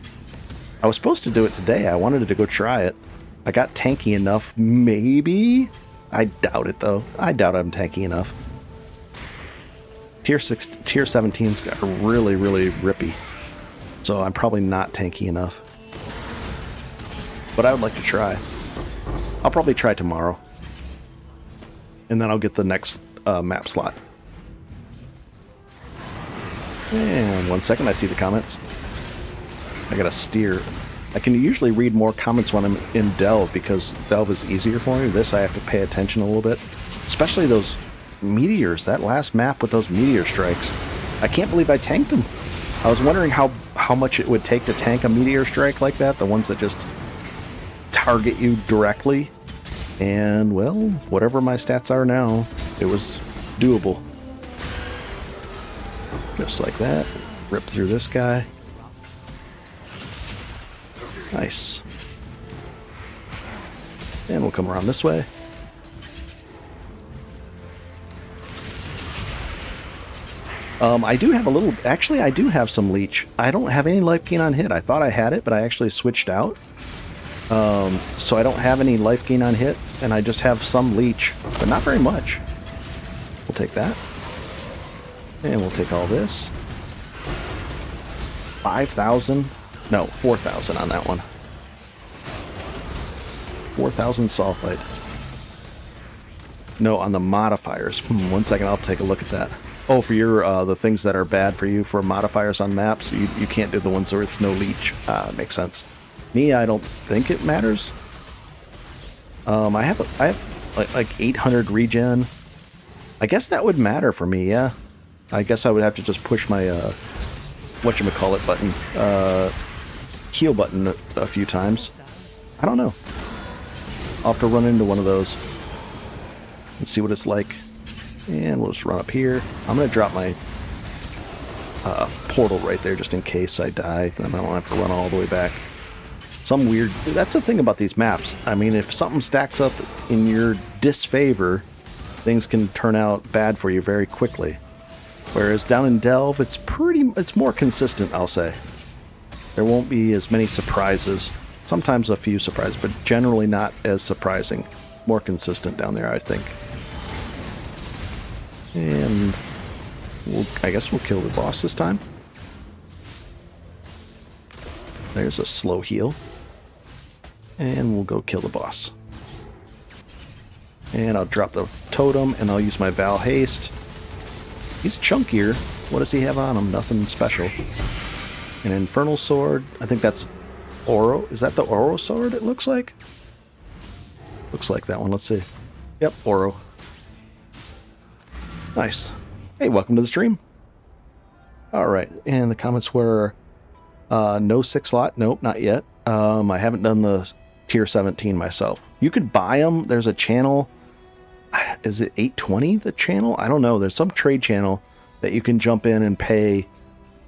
I was supposed to do it today. I wanted to go try it. I got tanky enough, maybe? I doubt it, though. I doubt I'm tanky enough. Tier 17's got really, really rippy, so I'm probably not tanky enough. But I would like to try. I'll probably try tomorrow. And then I'll get the next map slot. And 1 second, I see the comments. I gotta steer. I can usually read more comments when I'm in Delve because Delve is easier for me. This I have to pay attention a little bit. Especially those meteors. That last map with those meteor strikes. I can't believe I tanked them. I was wondering how much it would take to tank a meteor strike like that. The ones that just target you directly. And, well, whatever my stats are now, it was doable. Just like that. Rip through this guy. Nice. And we'll come around this way. I do have a little... Actually, I do have some leech. I don't have any life gain on hit. I thought I had it, but I actually switched out. So I don't have any life gain on hit, and I just have some leech, but not very much. We'll take that. And we'll take all this. 5,000. No, 4,000 on that one. 4,000 sulfite. No, on the modifiers. 1 second, I'll take a look at that. Oh, for your, the things that are bad for you for modifiers on maps, you can't do the ones where it's no leech. Makes sense. Me, I don't think it matters. I have like 800 regen. I guess that would matter for me, yeah. I guess I would have to just push my, whatchamacallit button, heal button a few times. I don't know. I'll have to run into one of those and see what it's like. And we'll just run up here. I'm going to drop my portal right there just in case I die. Then I don't have to run all the way back. Some weird... That's the thing about these maps. I mean, if something stacks up in your disfavor, things can turn out bad for you very quickly. Whereas down in Delve, it's more consistent, I'll say. There won't be as many surprises. Sometimes a few surprises, but generally not as surprising. More consistent down there, I think. And I guess we'll kill the boss this time. There's a slow heal. And we'll go kill the boss. And I'll drop the totem, and I'll use my Val Haste. He's chunkier. What does he have on him? Nothing special. An Infernal Sword. I think that's Oro. Is that the Oro Sword, it looks like? Looks like that one. Let's see. Yep, Oro. Nice. Hey, welcome to the stream. Alright, and the comments were... no 6 slot. Nope, not yet. I haven't done the tier 17 myself. You could buy them. There's a channel. Is it 820, the channel? I don't know. There's some trade channel that you can jump in and pay,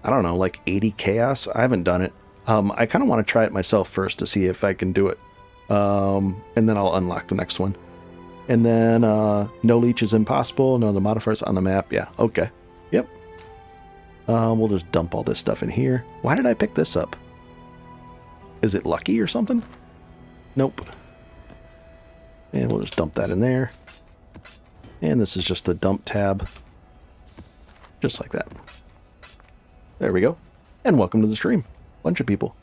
I don't know, like 80 chaos. I haven't done it. I kind of want to try it myself first to see if I can do it. And then I'll unlock the next one. And then no leech is impossible. No, the modifiers on the map. Yeah, okay. Yep. We'll just dump all this stuff in here. Why did I pick this up? Is it lucky or something? Nope. And we'll just dump that in there. And this is just the dump tab. Just like that. There we go. And welcome to the stream. Bunch of people.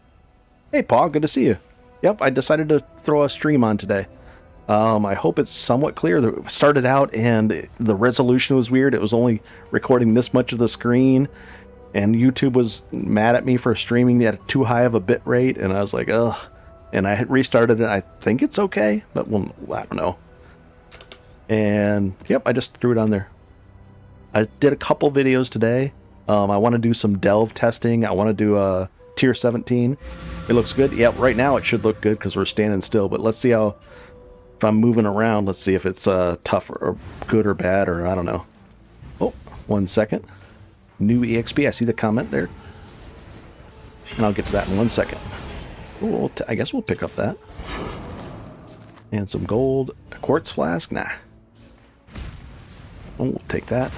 Hey, Paul, good to see you. Yep, I decided to throw a stream on today. I hope it's somewhat clear. It started out and the resolution was weird. It was only recording this much of the screen. And YouTube was mad at me for streaming at too high of a bit rate. And I was like, ugh. And I had restarted it. I think it's okay. But well, I don't know. And yep, I just threw it on there. I did a couple videos today. I want to do some delve testing. I want to do a tier 17. It looks good. Yep, right now it should look good because we're standing still. But let's see how, if I'm moving around, let's see if it's tough or good or bad, or I don't know. Oh, 1 second. New EXP. I see the comment there. And I'll get to that in 1 second. Ooh, I guess we'll pick up that. And some gold. A quartz flask? Nah. Oh, we'll take that.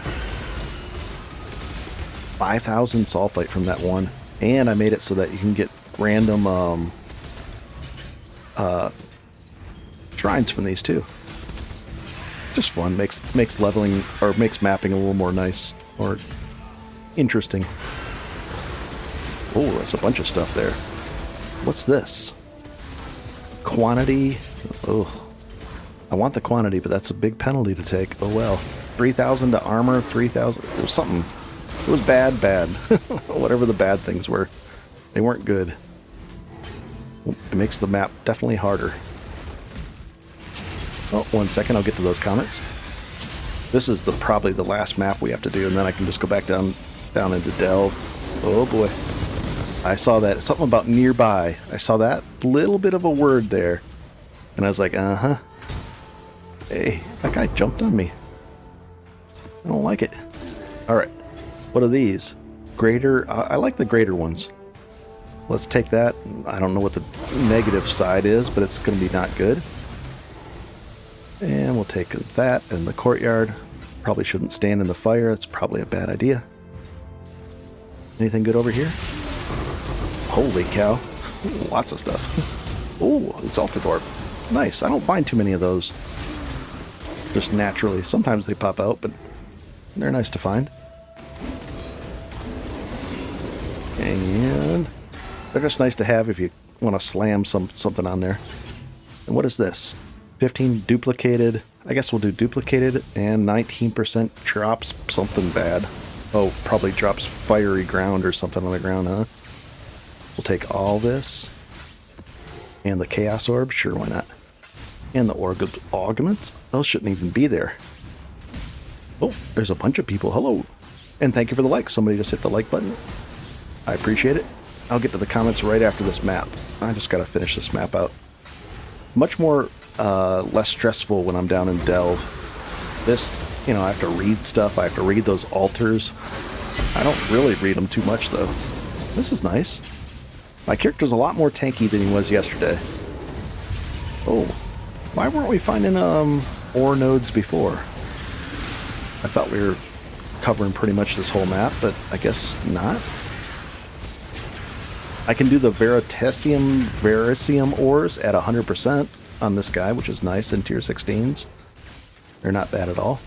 5,000 sulfite from that one. And I made it so that you can get random shrines from these too. Just fun. Makes leveling, or makes mapping a little more nice or interesting. Oh, there's a bunch of stuff there. What's this? Quantity. Oh, I want the quantity, but that's a big penalty to take. Oh well. 3,000 to armor, 3,000. It was something. It was bad. Whatever the bad things were. They weren't good. It makes the map definitely harder. Oh, 1 second. I'll get to those comments. This is probably the last map we have to do, and then I can just go back down into Delve. Oh boy. I saw that. Something about nearby. I saw that little bit of a word there. And I was like, uh-huh. Hey, that guy jumped on me. I don't like it. Alright. What are these? Greater. I like the greater ones. Let's take that. I don't know what the negative side is, but it's going to be not good. And we'll take that in the courtyard. Probably shouldn't stand in the fire. That's probably a bad idea. Anything good over here? Holy cow. Ooh, lots of stuff. Ooh, exalted orb. Nice. I don't find too many of those. Just naturally. Sometimes they pop out, but they're nice to find. And they're just nice to have if you want to slam something on there. And what is this? 15 duplicated. I guess we'll do duplicated, and 19% drops something bad. Oh, probably drops fiery ground or something on the ground, huh? We'll take all this. And the chaos orb, sure, why not? And the augments, those shouldn't even be there. Oh, there's a bunch of people. Hello. And thank you for the like. Somebody just hit the like button. I appreciate it. I'll get to the comments right after this map. I just got to finish this map out. Much more, less stressful when I'm down in Delve. This, you know, I have to read stuff. I have to read those altars. I don't really read them too much, though. This is nice. My character's a lot more tanky than he was yesterday. Oh. Why weren't we finding, ore nodes before? I thought we were covering pretty much this whole map, but I guess not. I can do the Verisium ores at 100% on this guy, which is nice in tier 16s. They're not bad at all.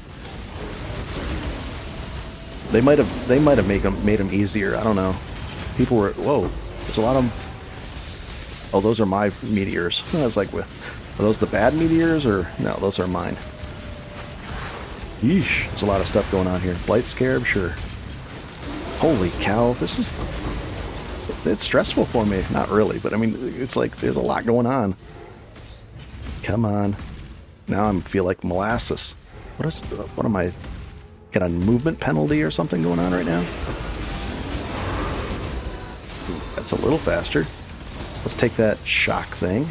They might have made them easier. I don't know. People were, whoa, there's a lot of them. Oh, those are my meteors. I was like, are those the bad meteors, or no? Those are mine. Yeesh, there's a lot of stuff going on here. Blight Scarab, sure. Holy cow, this is... It's stressful for me. Not really, but I mean, it's like there's a lot going on. Come on. Now I feel like molasses. What am I... Got a movement penalty or something going on right now? Ooh, that's a little faster. Let's take that shock thing.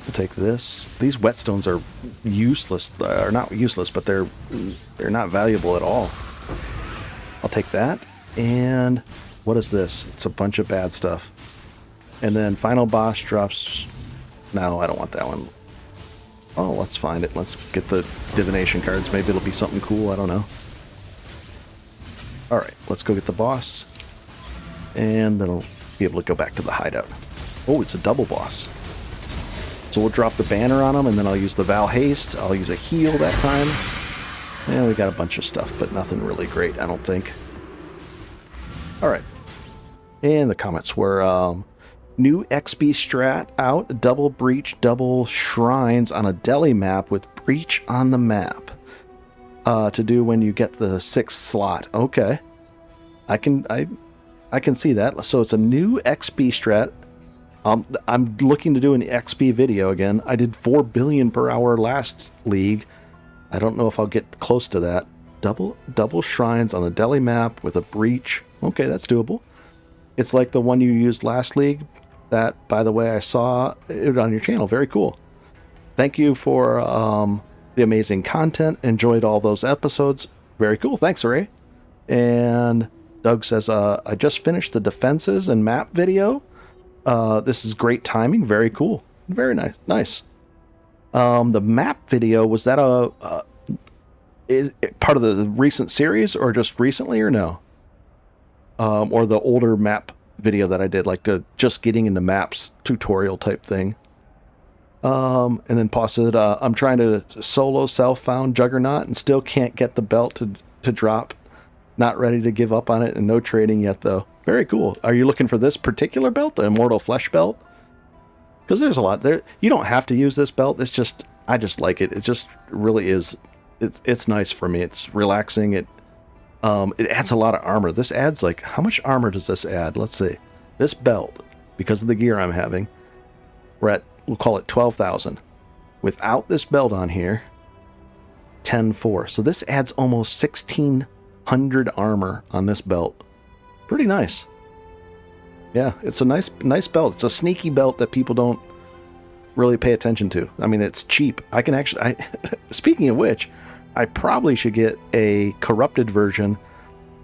We'll take this. These whetstones are useless. Are not useless, but they're not valuable at all. I'll take that. And what is this? It's a bunch of bad stuff. And then final boss drops... No, I don't want that one. Oh, let's find it. Let's get the divination cards. Maybe it'll be something cool. I don't know. Alright, let's go get the boss. And then I'll be able to go back to the hideout. Oh, it's a double boss. So we'll drop the banner on him, and then I'll use the Val Haste. I'll use a heal that time. Yeah, we got a bunch of stuff, but nothing really great, I don't think. Alright. And the comments were, new XP strat out, double breach, double shrines on a deli map with breach on the map. To do when you get the 6th slot. Okay. I can see that. So it's a new XP strat. I'm looking to do an XP video again. I did 4 billion per hour last league. I don't know if I'll get close to that. Double shrines on the deli map with a breach. Okay, that's doable. It's like the one you used last league. That, by the way, I saw it on your channel. Very cool. Thank you for the amazing content. Enjoyed all those episodes. Very cool. Thanks, Ray. And Doug says, I just finished the defenses and map video. This is great timing. Very cool. Very nice. Nice. The map video, was that is it part of the recent series or just recently or no? Or the older map video that I did, like the just getting into maps tutorial type thing. And then Paul said, I'm trying to solo self-found Juggernaut and still can't get the belt to drop. Not ready to give up on it and no trading yet, though. Very cool. Are you looking for this particular belt, the Immortal Flesh belt? Because there's a lot there. You don't have to use this belt. It's just, I just like it. It just really is. It's nice for me. It's relaxing. It adds a lot of armor. This adds like, how much armor does this add? Let's see. This belt, because of the gear I'm having, we're at, we'll call it 12,000. Without this belt on here, 10,400. So this adds almost 1,600 armor on this belt. Pretty nice. Yeah, it's a nice belt. It's a sneaky belt that people don't really pay attention to. I mean, it's cheap. I can actually, speaking of which, I probably should get a corrupted version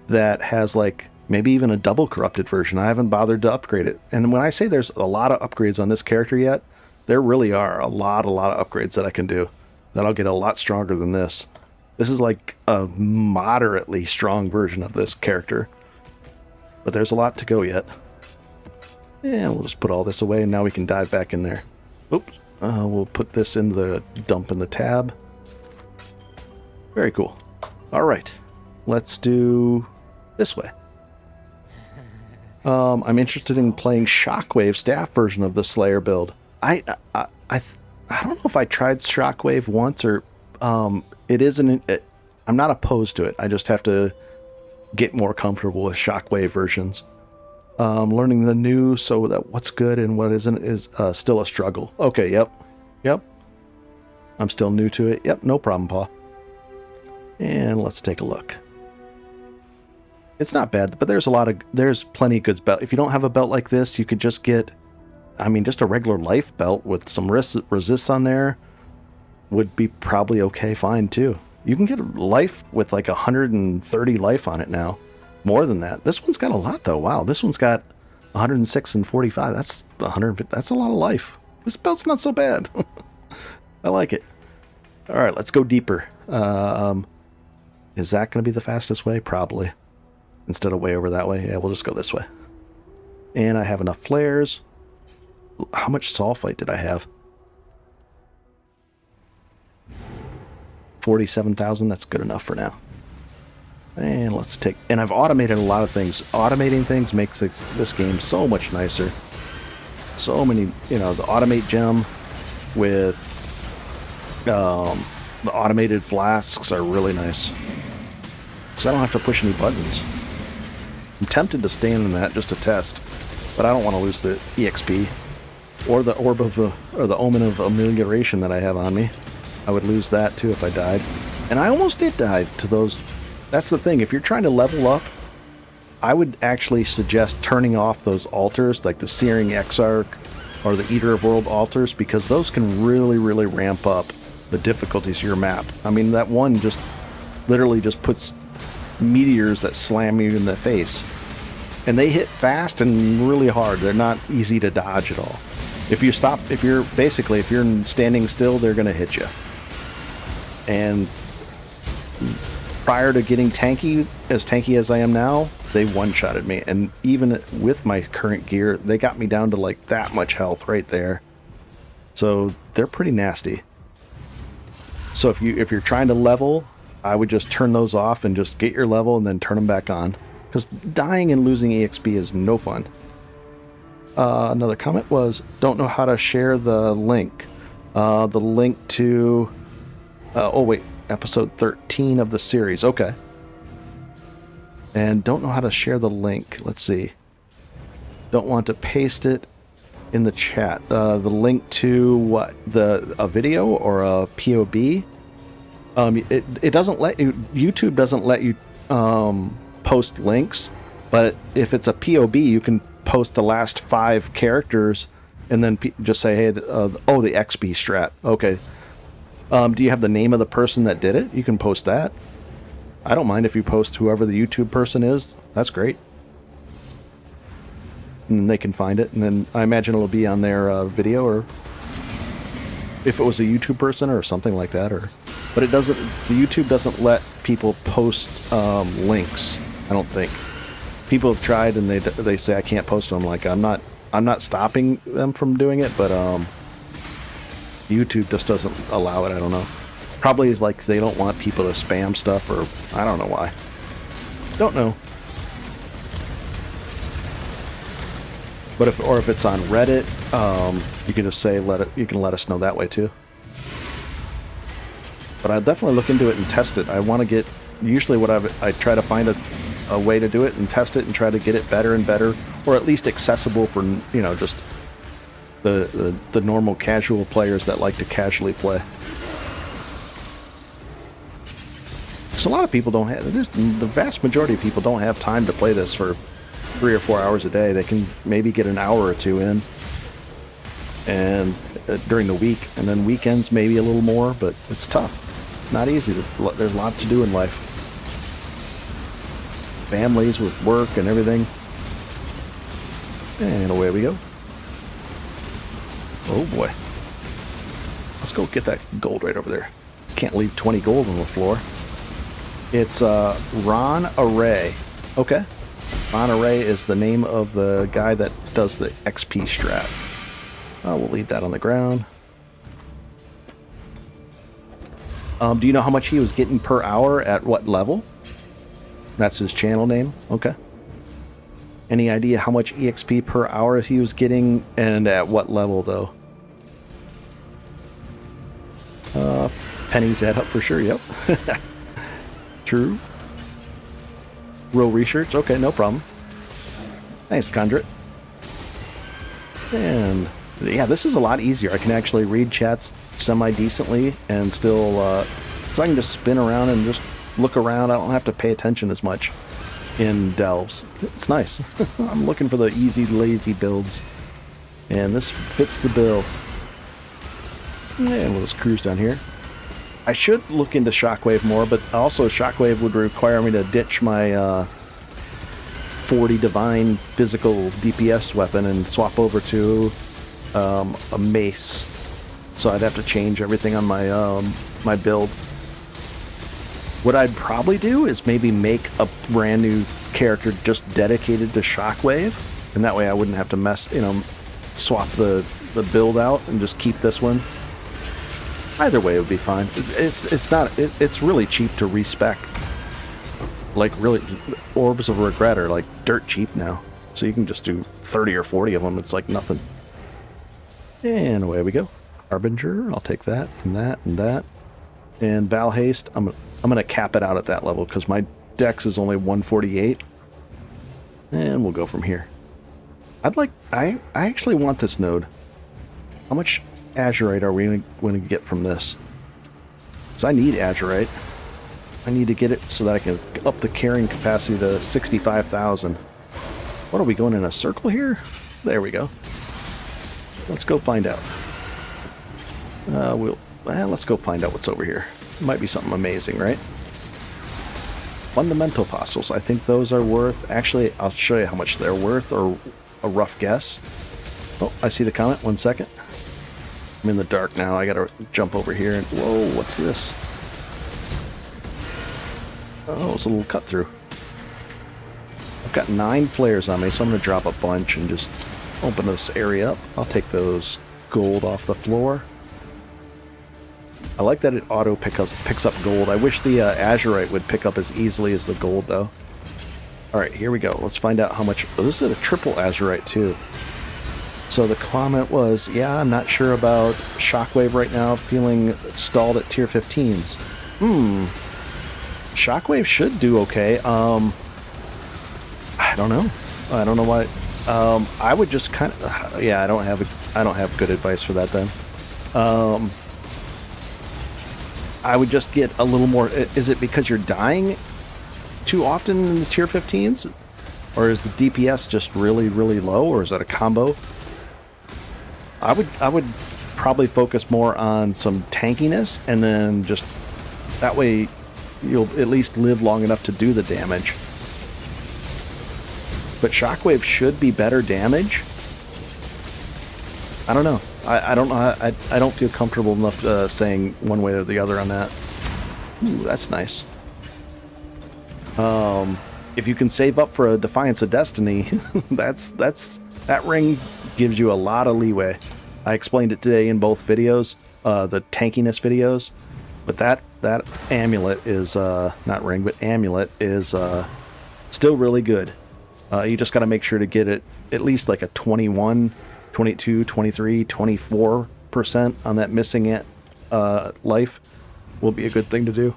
that has like maybe even a double corrupted version. I haven't bothered to upgrade it. And when I say there's a lot of upgrades on this character yet, there really are a lot of upgrades that I can do that'll get a lot stronger than this. This is like a moderately strong version of this character, but there's a lot to go yet. And we'll just put all this away and now we can dive back in there. Oops. We'll put this in the dump in the tab. Very cool. All right, let's do this way. I'm interested in playing Shockwave staff version of the Slayer build. I don't know if I tried Shockwave once or it isn't. I'm not opposed to it. I just have to get more comfortable with Shockwave versions. Learning the new, so that what's good and what isn't is still a struggle. Okay, yep. I'm still new to it. Yep, no problem, Paul. And let's take a look. It's not bad, but there's plenty of good belt. If you don't have a belt like this, you could just get, I mean, just a regular life belt with some resists on there would be probably okay, fine too. You can get life with like 130 life on it now. More than that. This one's got a lot though. Wow, this one's got 106 and 45. That's 100. That's a lot of life. This belt's not so bad. I like it. All right, let's go deeper. Is that going to be the fastest way? Probably. Instead of way over that way. Yeah, we'll just go this way. And I have enough flares. How much sulfite did I have? 47,000. That's good enough for now. And let's take... And I've automated a lot of things. Automating things makes this game so much nicer. So many... You know, the automate gem with... the automated flasks are really nice. Because I don't have to push any buttons. I'm tempted to stand in that just to test. But I don't want to lose the EXP. Or the Orb of... or the Omen of Amelioration that I have on me. I would lose that too if I died. And I almost did die to those... That's the thing, if you're trying to level up, I would actually suggest turning off those altars, like the Searing Exarch or the Eater of World altars, because those can really, really ramp up the difficulties of your map. I mean, that one just literally just puts meteors that slam you in the face. And they hit fast and really hard. They're not easy to dodge at all. If you're standing still, they're going to hit you. And prior to getting tanky as I am now, they one-shotted me. And even with my current gear, they got me down to like that much health right there. So they're pretty nasty. So if you're trying to level, I would just turn those off and just get your level and then turn them back on. Because dying and losing EXP is no fun. Another comment was, don't know how to share the link. The link to... oh, wait. Episode 13 of the series. Okay. And don't know how to share the link. Let's see. Don't want to paste it in the chat. The link to what? A video or a POB? It doesn't let you... YouTube doesn't let you post links. But if it's a POB, you can post the last 5 characters and then just say, hey, oh, the XP strat. Okay. Do you have the name of the person that did it? You can post that. I don't mind if you post whoever the YouTube person is. That's great. And then they can find it, and then I imagine it'll be on their video, or if it was a YouTube person or something like that. But it doesn't. The YouTube doesn't let people post links. I don't think. People have tried, and they say I can't post them. Like I'm not stopping them from doing it, but YouTube just doesn't allow it. I don't know. Probably like they don't want people to spam stuff, or I don't know why. Don't know. But if it's on Reddit, you can just say you can let us know that way too. But I'll definitely look into it and test it. I want to get, usually what I try to find a way to do it and test it and try to get it better and better, or at least accessible for, you know, just the normal casual players that like to casually play. Because a lot of people don't have, the vast majority of people don't have time to play this for 3 or 4 hours a day. They can maybe get an hour or two in, and during the week, and then weekends maybe a little more, but it's tough. It's not easy. There's a lot to do in life. Families with work and everything. And away we go. Oh boy. Let's go get that gold right over there. Can't leave 20 gold on the floor. It's Ron Array. Okay. Ron Array is the name of the guy that does the XP strat. We'll leave that on the ground. Do you know how much he was getting per hour at what level? That's his channel name? Okay. Any idea how much EXP per hour he was getting and at what level, though? Pennies add up for sure, yep. True. Real research? Okay, no problem. Thanks, Condrit. And yeah, this is a lot easier. I can actually read chats semi-decently and still, so I can just spin around and just look around. I don't have to pay attention as much in delves. It's nice. I'm looking for the easy, lazy builds. And this fits the bill. And we'll just cruise down here. I should look into Shockwave more, but also Shockwave would require me to ditch my 40 Divine physical DPS weapon and swap over to a mace. So I'd have to change everything on my my build. What I'd probably do is maybe make a brand new character just dedicated to Shockwave, and that way I wouldn't have to swap the build out and just keep this one. Either way, it would be fine. It's really cheap to respec. Like really, Orbs of Regret are like dirt cheap now, so you can just do 30 or 40 of them. It's like nothing. And away we go. Harbinger, I'll take that and that and that. And Val Haste, I'm gonna cap it out at that level because my dex is only 148. And we'll go from here. I actually want this node. How much Azurite are we going to get from this? Because I need Azurite. I need to get it so that I can up the carrying capacity to 65,000. What are we going in a circle here? There we go. Let's go find out. Let's go find out what's over here. It might be something amazing, right? Fundamental fossils. I think those are worth... Actually, I'll show you how much they're worth, or a rough guess. Oh, I see the comment. 1 second. I'm in the dark now. I gotta jump over here and... Whoa, what's this? Oh, it's a little cut through. I've got 9 players on me, so I'm gonna drop a bunch and just open this area up. I'll take those gold off the floor. I like that it auto picks up gold. I wish the azurite would pick up as easily as the gold, though. All right, here we go. Let's find out how much... Oh, this is a triple azurite, too. So the comment was, yeah, I'm not sure about Shockwave right now, feeling stalled at tier 15s. Shockwave should do okay. I don't know. I don't know why. I would just kind of... yeah, I don't have good advice for that, then. I would just get a little more... Is it because you're dying too often in the tier 15s? Or is the DPS just really, really low? Or is that a combo? I would probably focus more on some tankiness, and then just... that way you'll at least live long enough to do the damage. But Shockwave should be better damage. I don't know. I don't know. I don't feel comfortable enough saying one way or the other on that. Ooh, that's nice. If you can save up for a Defiance of Destiny, that ring gives you a lot of leeway. I explained it today in both videos, the tankiness videos. But that amulet is not ring, but amulet is still really good. You just got to make sure to get it at least like a 21, 22, 23, 24% on that missing life will be a good thing to do.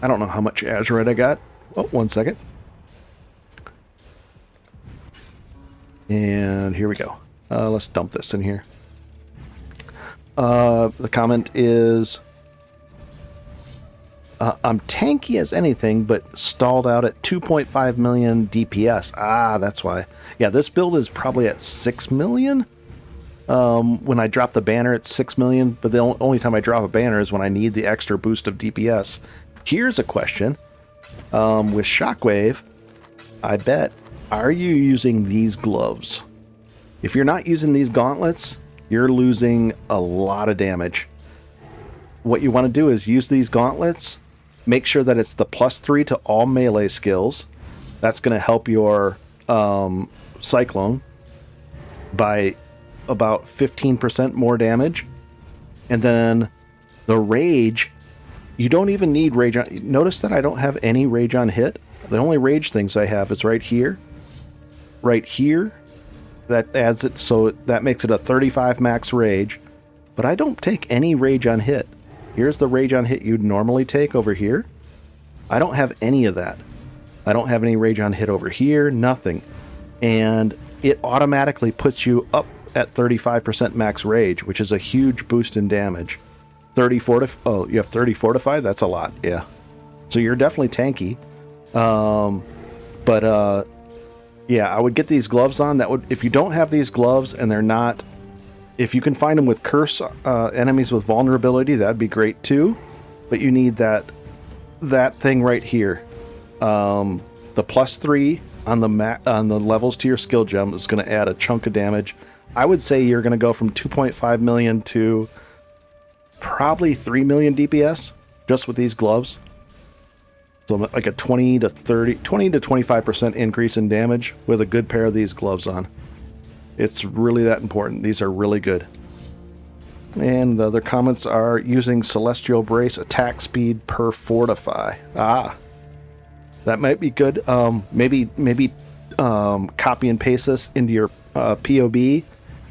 I don't know how much azurite I got. Oh, 1 second. And here we go. Let's dump this in here. The comment is... I'm tanky as anything, but stalled out at 2.5 million DPS. Ah, that's why. Yeah, this build is probably at 6 million. When I drop the banner, it's 6 million, but the only time I drop a banner is when I need the extra boost of DPS. Here's a question. With Shockwave, I bet, are you using these gloves? If you're not using these gauntlets, you're losing a lot of damage. What you want to do is use these gauntlets. Make sure that it's the +3 to all melee skills. That's going to help your Cyclone by about 15% more damage. And then the Rage, you don't even need Rage on... Notice that I don't have any Rage on hit. The only Rage things I have is right here. Right here. That adds it, so that makes it a 35 max Rage. But I don't take any Rage on hit. Here's the Rage on hit you'd normally take over here. I don't have any of that. I don't have any Rage on hit over here, nothing. And it automatically puts you up at 35% max Rage, which is a huge boost in damage. 30 fortify. Oh, you have 30 fortify? That's a lot, yeah. So you're definitely tanky. Yeah, I would get these gloves on. That would, if you don't have these gloves and they're not... If you can find them with curse enemies with vulnerability, that'd be great too. But you need that thing right here. The +3 on the levels to your skill gem is going to add a chunk of damage. I would say you're going to go from 2.5 million to probably 3 million DPS just with these gloves. So like a 20 to 25% increase in damage with a good pair of these gloves on. It's really that important. These are really good. And the other comments are using Celestial Brace attack speed per fortify. Ah, that might be good. Maybe copy and paste this into your POB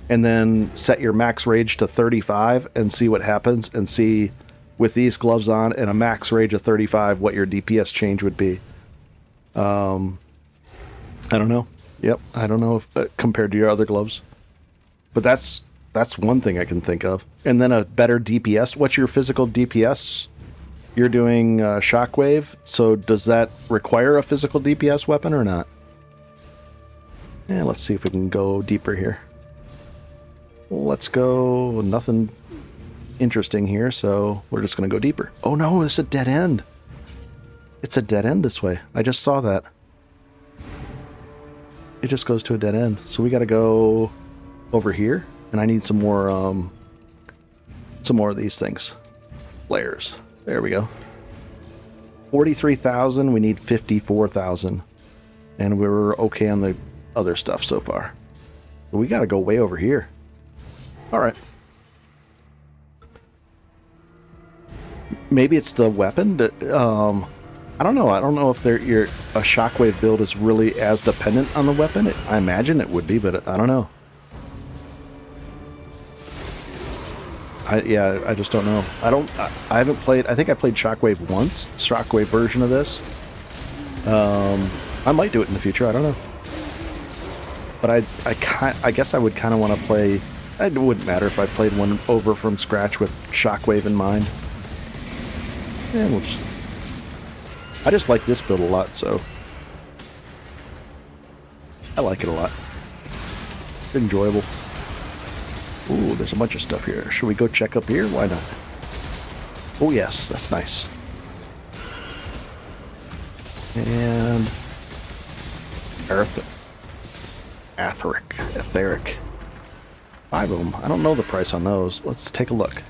and then set your max rage to 35 and see what happens, and see with these gloves on and a max rage of 35 what your DPS change would be. I don't know. Yep, I don't know if compared to your other gloves. But that's one thing I can think of. And then a better DPS. What's your physical DPS? You're doing Shockwave, so does that require a physical DPS weapon or not? Yeah, let's see if we can go deeper here. Let's go... Nothing interesting here, so we're just going to go deeper. Oh no, it's a dead end. It's a dead end this way. I just saw that. It just goes to a dead end. So we got to go over here, and I need some more of these things. Layers. There we go. 43,000. We need 54,000, and we're okay on the other stuff so far. But we got to go way over here. All right. maybe it's the weapon. I don't know. I don't know if a shockwave build is really as dependent on the weapon. I imagine it would be, but I don't know. I just don't know. I haven't played. I think I played Shockwave once, the Shockwave version of this. I might do it in the future. I don't know. But I guess I would kind of want to play. It wouldn't matter if I played one over from scratch with Shockwave in mind. Yeah, I just like this build a lot, so I like it a lot. It's enjoyable. Ooh, there's a bunch of stuff here. Should we go check up here? Why not? Oh yes, that's nice. And Etheric. 5 of them. I don't know the price on those. Let's take a look.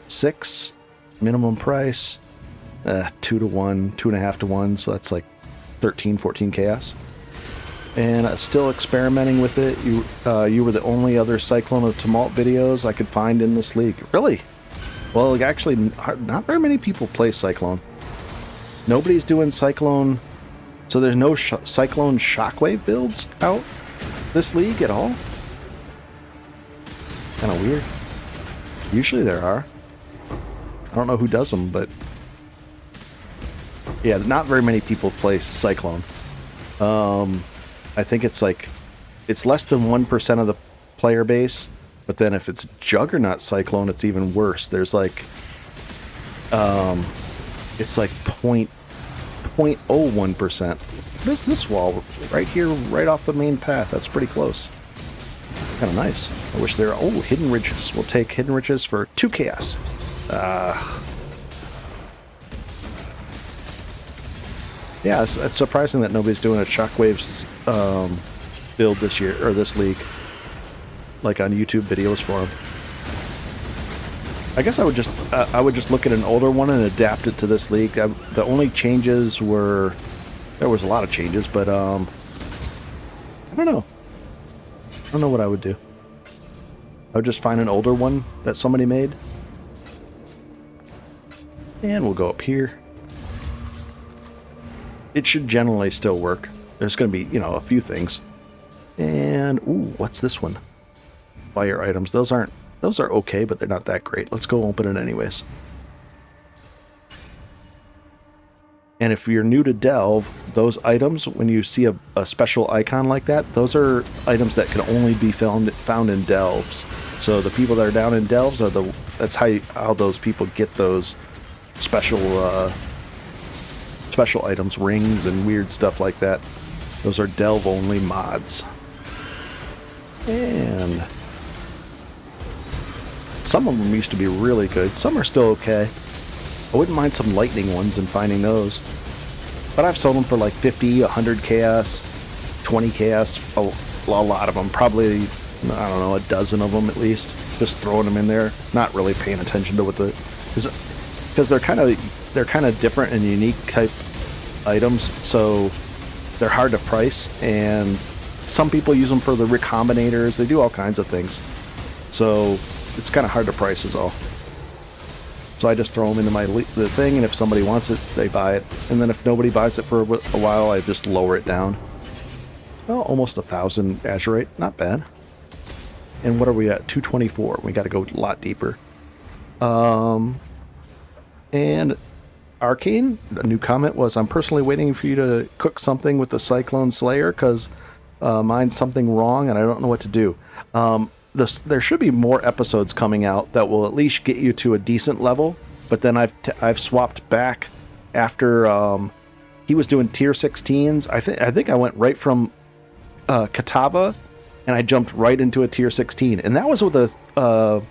6 minimum price. 2 to 1, 2.5 to 1. So that's like 13, 14 chaos. And still experimenting with it. You were the only other Cyclone of Tumult videos I could find in this league. Really? Well, actually, not very many people play Cyclone. Nobody's doing Cyclone. So there's no Cyclone Shockwave builds out this league at all? Kind of weird. Usually there are. I don't know who does them, but yeah, not very many people play Cyclone. I think it's less than 1% of the player base, but then if it's Juggernaut Cyclone, it's even worse. There's like, it's like 0.01%. What is this wall? Right here, right off the main path. That's pretty close. Kind of nice. I wish there. Oh, Hidden Riches. We'll take Hidden Riches for 2 chaos. Yeah, it's surprising that nobody's doing a Shockwaves build this year, or this league, like on YouTube videos for them. I guess I would just look at an older one and adapt it to this league. The only changes were, there was a lot of changes, but I don't know. I don't know what I would do. I would just find an older one that somebody made, and we'll go up here. It should generally still work. There's going to be, you know, a few things. And ooh, what's this one? Fire items. Those are okay, but they're not that great. Let's go open it anyways. And if you're new to Delve, those items, when you see a special icon like that, those are items that can only be found in Delves. So the people that are down in Delves are that's how those people get those special items, rings and weird stuff like that. Those are Delve only mods. And some of them used to be really good. Some are still okay. I wouldn't mind some lightning ones and finding those. But I've sold them for like 50, 100 chaos, 20 chaos, a lot of them. Probably, I don't know, a dozen of them at least. Just throwing them in there, not really paying attention to what the... Because they're kind of different and unique type items, so they're hard to price, and some people use them for the recombinators. They do all kinds of things. So it's kind of hard to price is all. So I just throw them into the thing, and if somebody wants it, they buy it. And then if nobody buys it for a while, I just lower it down. Well, almost 1,000 Azurite. Not bad. And what are we at? 224. We got to go a lot deeper. And Arcane, a new comment was, I'm personally waiting for you to cook something with the Cyclone Slayer, because mine's something wrong and I don't know what to do. There should be more episodes coming out that will at least get you to a decent level, but then I've swapped back after he was doing tier 16s. I think I went right from Katava, and I jumped right into a tier 16, and that was with a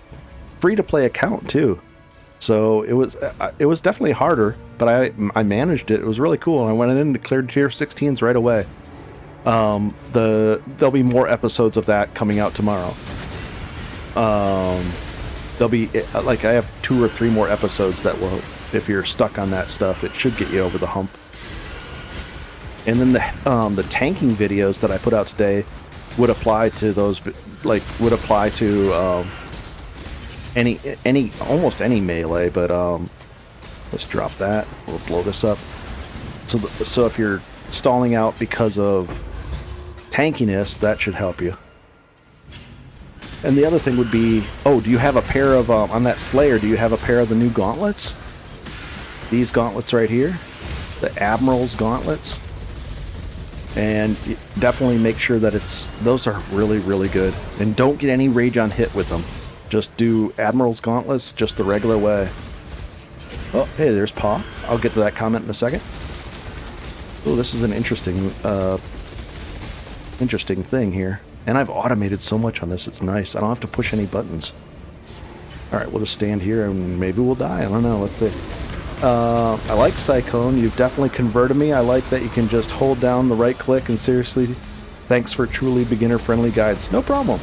free-to-play account too. So it was definitely harder, but I managed it. It was really cool, and I went in and cleared tier 16s right away. There'll be more episodes of that coming out tomorrow. There'll be, like, I have 2 or 3 more episodes that will, if you're stuck on that stuff, it should get you over the hump. And then the tanking videos that I put out today would apply to those, like, would apply to almost any melee, but let's drop that. We'll blow this up. So if you're stalling out because of tankiness, that should help you. And the other thing would be, oh, do you have a pair of, on that Slayer, do you have a pair of the new gauntlets? These gauntlets right here, the Admiral's gauntlets. And definitely make sure that those are really, really good. And don't get any rage on hit with them. Just do Admiral's gauntlets just the regular way. Oh, hey, there's PoE. I'll get to that comment in a second. Oh, this is an interesting thing here. And I've automated so much on this, it's nice. I don't have to push any buttons. Alright, we'll just stand here and maybe we'll die. I don't know, let's see. I like Cyclone. You've definitely converted me. I like that you can just hold down the right click, and seriously, thanks for truly beginner-friendly guides. No problem.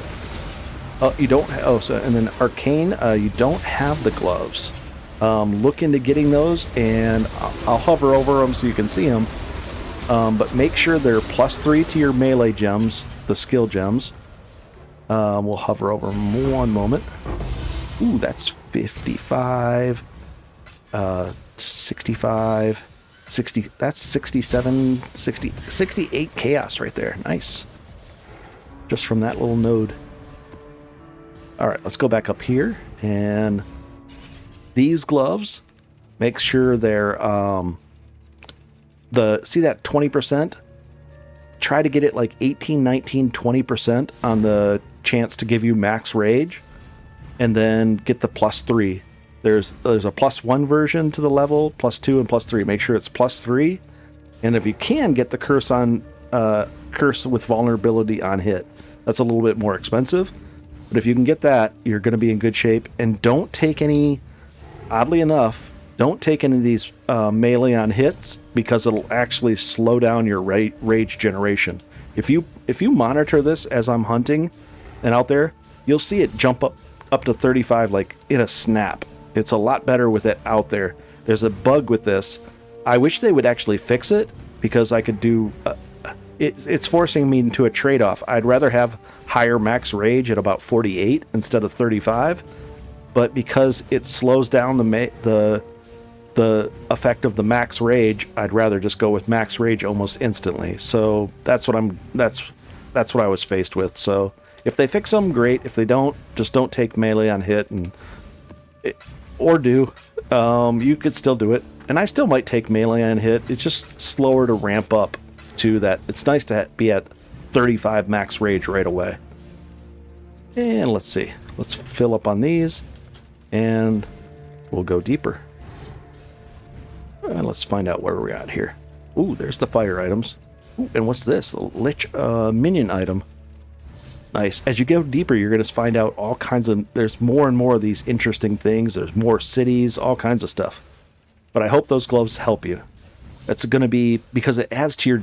You don't... and then Arcane, you don't have the gloves. Look into getting those, and I'll hover over them so you can see them. But make sure they're +3 to your melee gems, the skill gems. We'll hover over them one moment. Ooh, that's 55. 65, 60, that's 67, 60, 68 chaos right there. Nice. Just from that little node. Alright, let's go back up here. And these gloves, make sure they're, see that 20%? Try to get it like 18, 19, 20% on the chance to give you max rage. And then get the +3. There's a +1 version to the level, +2 and +3. Make sure it's +3, and if you can, get the curse with vulnerability on hit. That's a little bit more expensive, but if you can get that, you're going to be in good shape. And don't take any, oddly enough, don't take any of these melee on hits, because it'll actually slow down your rage generation. If you monitor this as I'm hunting and out there, you'll see it jump up to 35 like in a snap. It's a lot better with it out there. There's a bug with this. I wish they would actually fix it, because I could do... it's forcing me into a trade-off. I'd rather have higher max rage at about 48 instead of 35, but because it slows down the effect of the max rage, I'd rather just go with max rage almost instantly. So that's what I was faced with. So if they fix them, great. If they don't, just don't take melee on hit, or do. You could still do it. And I still might take melee on hit. It's just slower to ramp up to that. It's nice to be at 35 max rage right away. And let's see. Let's fill up on these. And we'll go deeper. And let's find out where we're at here. Ooh, there's the fire items. Ooh, and what's this? The Lich minion item. Nice. As you go deeper, you're going to find out all kinds of... There's more and more of these interesting things. There's more cities, all kinds of stuff. But I hope those gloves help you. That's going to be... Because it adds to your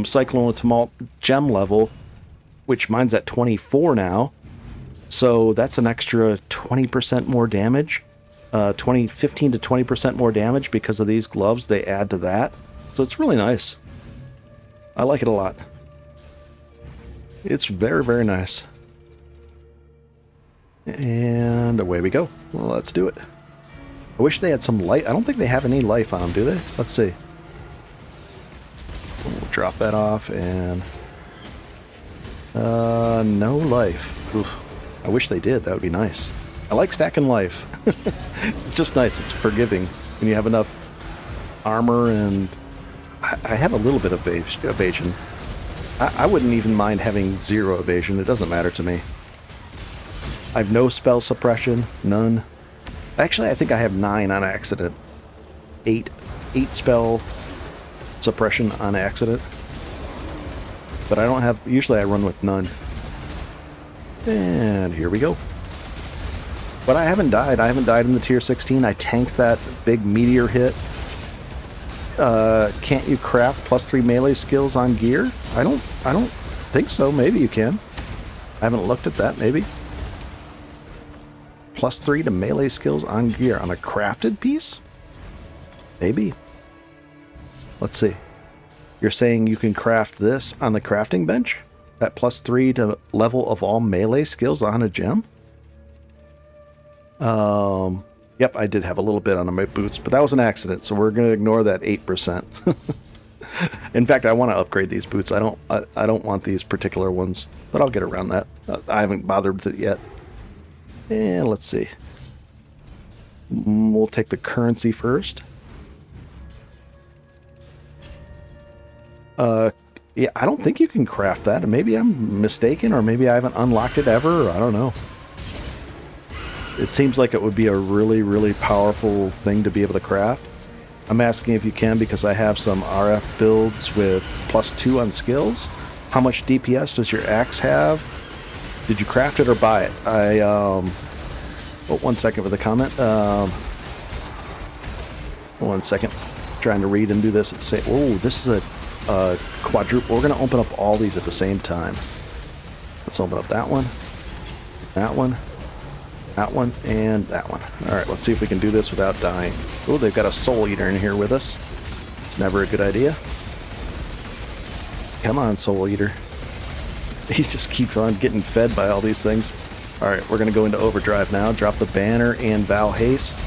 Cyclone of Tumult gem level, which mine's at 24 now. So that's an extra 20% more damage. 15 to 20% more damage because of these gloves. They add to that. So it's really nice. I like it a lot. It's very, very nice. And away we go. Well, let's do it. I wish they had some light. I don't think they have any life on them, do they? Let's see. We'll drop that off, and... no life. Oof. I wish they did. That would be nice. I like stacking life. It's just nice. It's forgiving when you have enough armor, and... I have a little bit of evasion. I wouldn't even mind having 0 evasion. It doesn't matter to me. I have no spell suppression. None. Actually, I think I have 9 on accident. 8 spell suppression on accident. But I don't have... Usually I run with none. And here we go. But I haven't died. I haven't died in the tier 16. I tanked that big meteor hit. Can't you craft +3 melee skills on gear? I don't think so. Maybe you can. I haven't looked at that. Maybe. +3 to melee skills on gear on a crafted piece? Maybe. Let's see. You're saying you can craft this on the crafting bench? That +3 to level of all melee skills on a gem? Yep, I did have a little bit on my boots, but that was an accident, so we're going to ignore that 8%. In fact, I want to upgrade these boots. I don't want these particular ones, but I'll get around that. I haven't bothered with it yet. And let's see. We'll take the currency first. Yeah, I don't think you can craft that. Maybe I'm mistaken, or maybe I haven't unlocked it ever. I don't know. It seems like it would be a really, really powerful thing to be able to craft. I'm asking if you can because I have some RF builds with +2 on skills. How much DPS does your axe have? Did you craft it or buy it? Oh, 1 second for the comment. 1 second. Trying to read and do this at the same. Oh, this is a quadruple. We're going to open up all these at the same time. Let's open up that one, that one, that one, and that one. All right, let's see if we can do this without dying. Oh, they've got a soul eater in here with us. It's never a good idea. Come on, soul eater. He just keeps on getting fed by all these things. All right, we're going to go into overdrive now. Drop the banner and Val haste.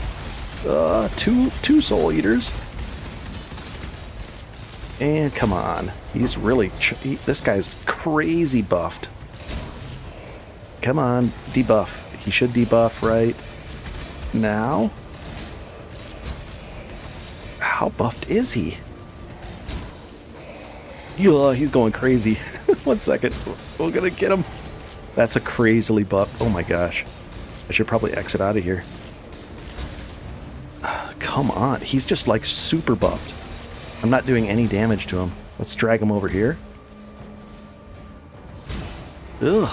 Two soul eaters. And come on. He's really... this guy's crazy buffed. Come on, debuff. He should debuff right now. How buffed is he? Yeah, he's going crazy. 1 second. We're gonna get him. That's a crazily buffed. Oh my gosh. I should probably exit out of here. Come on. He's just like super buffed. I'm not doing any damage to him. Let's drag him over here. Ugh.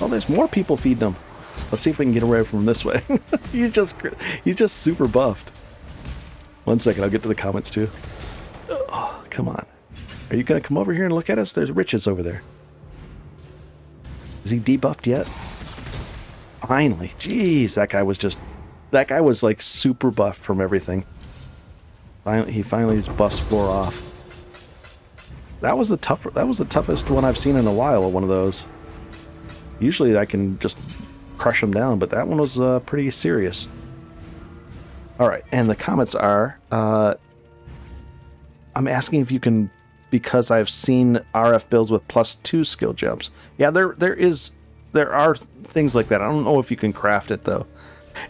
Oh, there's more people feeding him. Let's see if we can get away from him this way. he's just super buffed. 1 second, I'll get to the comments too. Oh, come on. Are you gonna come over here and look at us? There's riches over there. Is he debuffed yet? Finally. Jeez, that guy was like super buffed from everything. He finally buffs 4 off. That was the toughest one I've seen in a while of one of those. Usually I can just crush them down, but that one was pretty serious. Alright, and the comments are, I'm asking if you can, because I've seen RF builds with +2 skill jumps. Yeah, there are things like that. I don't know if you can craft it though.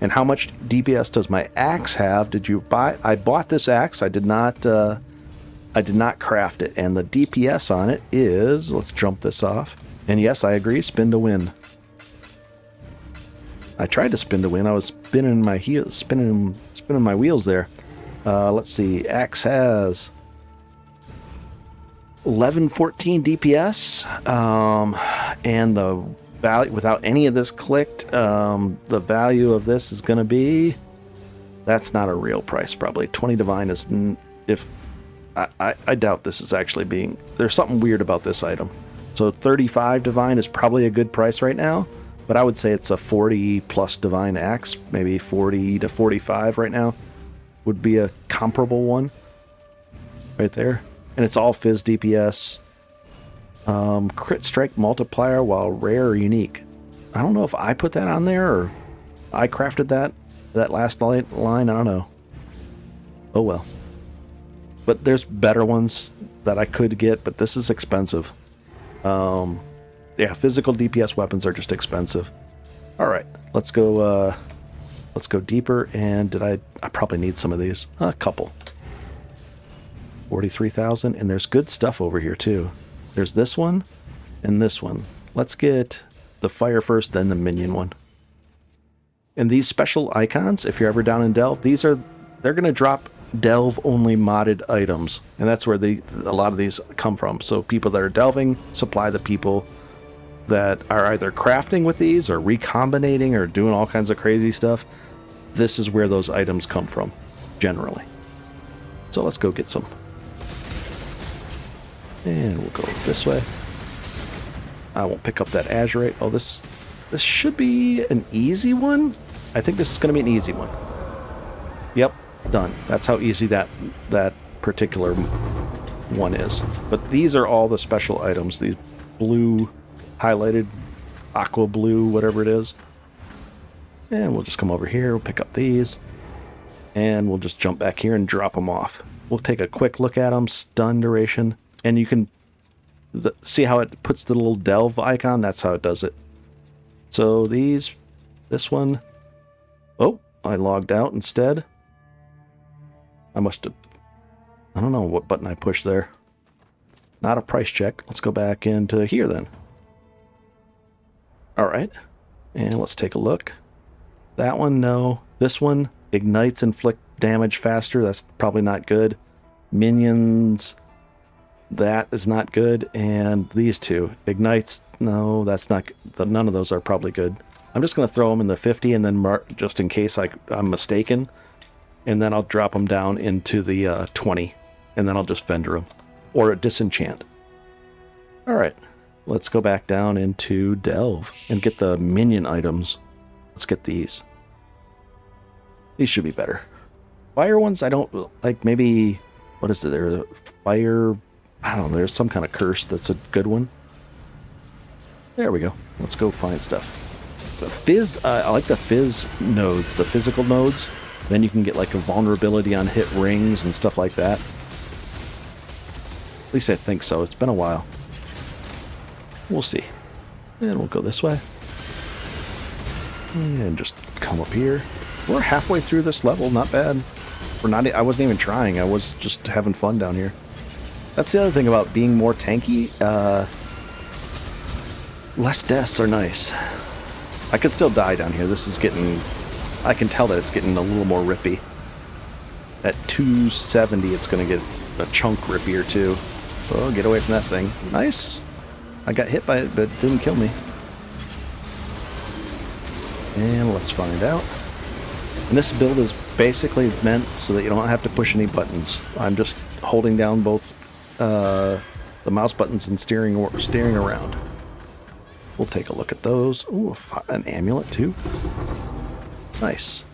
And how much DPS does my axe have? Did you buy? I bought this axe. I did not craft it, and the DPS on it is. Let's jump this off. And yes, I agree. Spin to win. I tried to spin to win. I was spinning my my wheels there. Let's see. Axe has 1114 DPS, and the value, without any of this clicked, the value of this is going to be, that's not a real price probably. 20 divine is, if I doubt this is actually being, there's something weird about this item. So 35 divine is probably a good price right now, but I would say it's a 40 plus divine axe, maybe 40 to 45 right now would be a comparable one right there. And it's all fizz DPS. Crit strike multiplier while rare or unique. I don't know if I put that on there or I crafted that last line. I don't know. Oh well. But there's better ones that I could get, but this is expensive. Yeah, physical DPS weapons are just expensive. All right, let's go deeper. And I probably need some of these. A couple. 43,000, and there's good stuff over here too. There's this one and this one. Let's get the fire first, then the minion one. And these special icons, if you're ever down in Delve, they're going to drop Delve only modded items, and that's where a lot of these come from. So people that are delving supply the people that are either crafting with these or recombinating or doing all kinds of crazy stuff. This is where those items come from, generally. So let's go get some. And we'll go this way. I won't pick up that azurite. Oh, this should be an easy one. I think this is going to be an easy one. Yep, done. That's how easy that particular one is. But these are all the special items. These blue, highlighted, aqua blue, whatever it is. And we'll just come over here, we'll pick up these, and we'll just jump back here and drop them off. We'll take a quick look at them, stun duration, and you can see how it puts the little delve icon? That's how it does it. So this one, oh, I logged out instead. I must have, I don't know what button I pushed there. Not a price check. Let's go back into here then. All right, and let's take a look. That one, no. This one, ignites, inflict damage faster. That's probably not good. Minions, that is not good. And these two, ignites, no, that's not good. None of those are probably good. I'm just going to throw them in the 50 and then mark, just in case I'm mistaken. And then I'll drop them down into the 20. And then I'll just vendor them. Or a disenchant. Alright, let's go back down into Delve and get the minion items. Let's get these. These should be better. Fire ones, I don't like. Maybe, what is it? There's a fire, I don't know, there's some kind of curse that's a good one. There we go. Let's go find stuff. The fizz, I like the fizz nodes, the physical nodes. Then you can get like a vulnerability on hit rings and stuff like that. At least I think so. It's been a while. We'll see. And we'll go this way. And just come up here. We're halfway through this level. Not bad. I wasn't even trying. I was just having fun down here. That's the other thing about being more tanky. Less deaths are nice. I could still die down here. This is getting... I can tell that it's getting a little more rippy. At 270, it's going to get a chunk rippier too. Oh, get away from that thing. Nice. I got hit by it, but it didn't kill me. And let's find out. And this build is basically meant so that you don't have to push any buttons. I'm just holding down both the mouse buttons and steering around. We'll take a look at those. Ooh, an amulet too. Nice.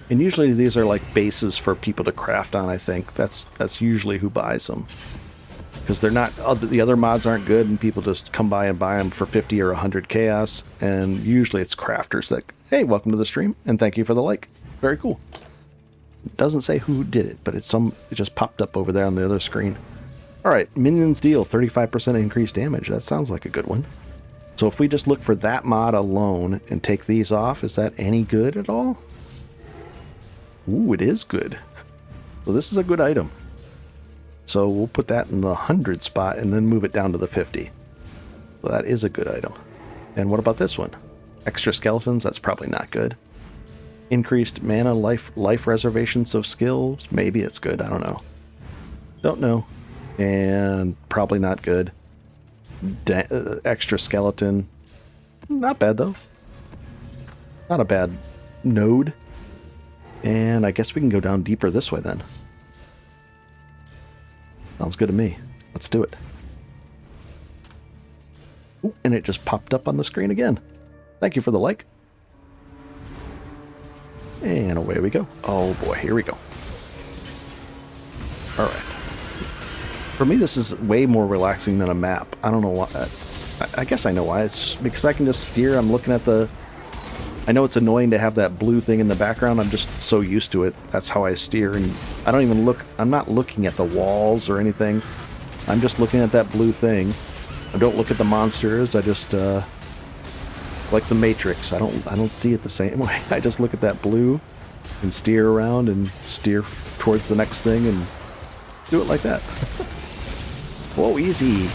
And usually these are like bases for people to craft on, I think. That's usually who buys them. Because they're not, the other mods aren't good and people just come by and buy them for 50 or 100 chaos. And usually it's crafters that, hey, welcome to the stream and thank you for the like. Very cool. It doesn't say who did it, but it just popped up over there on the other screen. Alright, minions deal 35% increased damage. That sounds like a good one. So if we just look for that mod alone and take these off, is that any good at all? Ooh, it is good. So this is a good item. So we'll put that in the 100 spot and then move it down to the 50. So that is a good item. And what about this one? Extra skeletons? That's probably not good. Increased mana life reservations of skills? Maybe it's good. I don't know. Don't know. And probably not good. Extra skeleton. Not bad though. Not a bad node. And I guess we can go down deeper this way then. Sounds good to me. Let's do it. Ooh, and it just popped up on the screen again. Thank you for the like. And away we go. Oh boy, here we go. Alright. For me, this is way more relaxing than a map. I don't know why. I guess I know why. It's just because I can just steer. I'm looking at the... I know it's annoying to have that blue thing in the background. I'm just so used to it. That's how I steer. And I don't even look... I'm not looking at the walls or anything. I'm just looking at that blue thing. I don't look at the monsters. I just... like the Matrix. I don't see it the same way. I just look at that blue and steer around and steer towards the next thing and do it like that. Whoa, easy.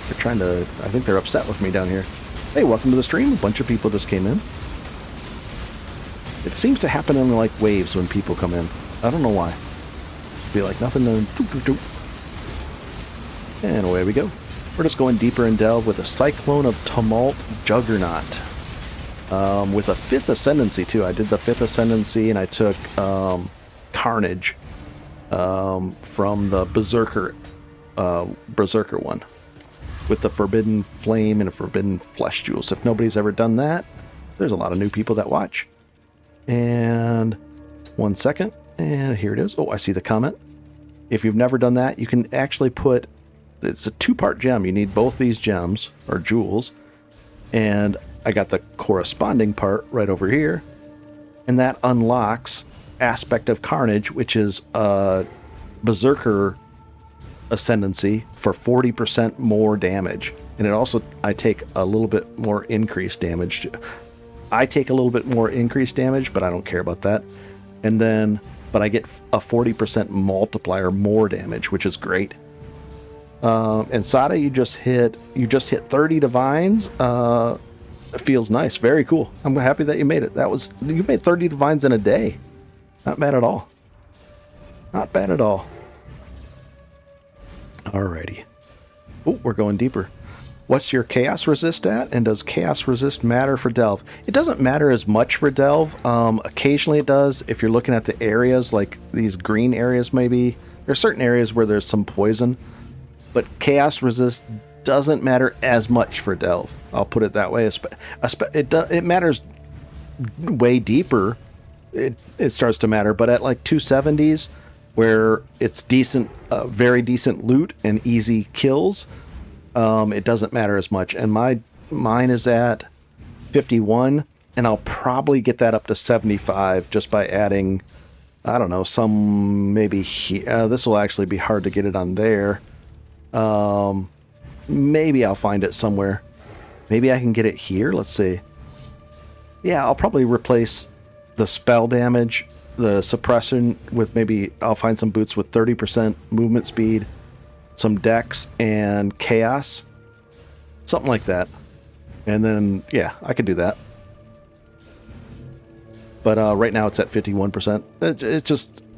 They're trying to... I think they're upset with me down here. Hey, welcome to the stream. A bunch of people just came in. It seems to happen in like waves when people come in. I don't know why. Be like nothing to... And away we go. We're just going deeper in Delve with a Cyclone of Tumult Juggernaut. With a 5th Ascendancy too. I did the 5th Ascendancy and I took Carnage from the Berserker one. With the Forbidden Flame and a Forbidden Flesh Jewels. If nobody's ever done that, there's a lot of new people that watch. And 1 second. And here it is. Oh, I see the comment. If you've never done that, you can actually put... It's a 2-part gem. You need both these gems, or jewels. And I got the corresponding part right over here. and that unlocks Aspect of Carnage, which is Berserker Ascendancy for 40% more damage. And it also, I take a little bit more increased damage. I take a little bit more increased damage, but I don't care about that. And then, but I get a 40% multiplier more damage, which is great. And Sada, you just hit 30 divines. It feels nice. Very cool. I'm happy that you made it. You made 30 divines in a day. Not bad at all. Not bad at all. Alrighty. Oh, we're going deeper. What's your chaos resist at? And does chaos resist matter for delve? It doesn't matter as much for delve. Occasionally it does. If you're looking at the areas, like these green areas maybe. There's certain areas where there's some poison. But chaos resist doesn't matter as much for delve. I'll put it that way. It matters way deeper. It starts to matter. But at like 270s, where it's decent, very decent loot and easy kills, it doesn't matter as much. And mine is at 51, and I'll probably get that up to 75 just by adding, I don't know, some maybe here. This will actually be hard to get it on there. Maybe I'll find it somewhere. Maybe I can get it here. Let's see. Yeah, I'll probably replace the spell damage, the suppression, with maybe I'll find some boots with 30% movement speed, some dex, and chaos. Something like that. And then, yeah, I could do that. But right now it's at 51%.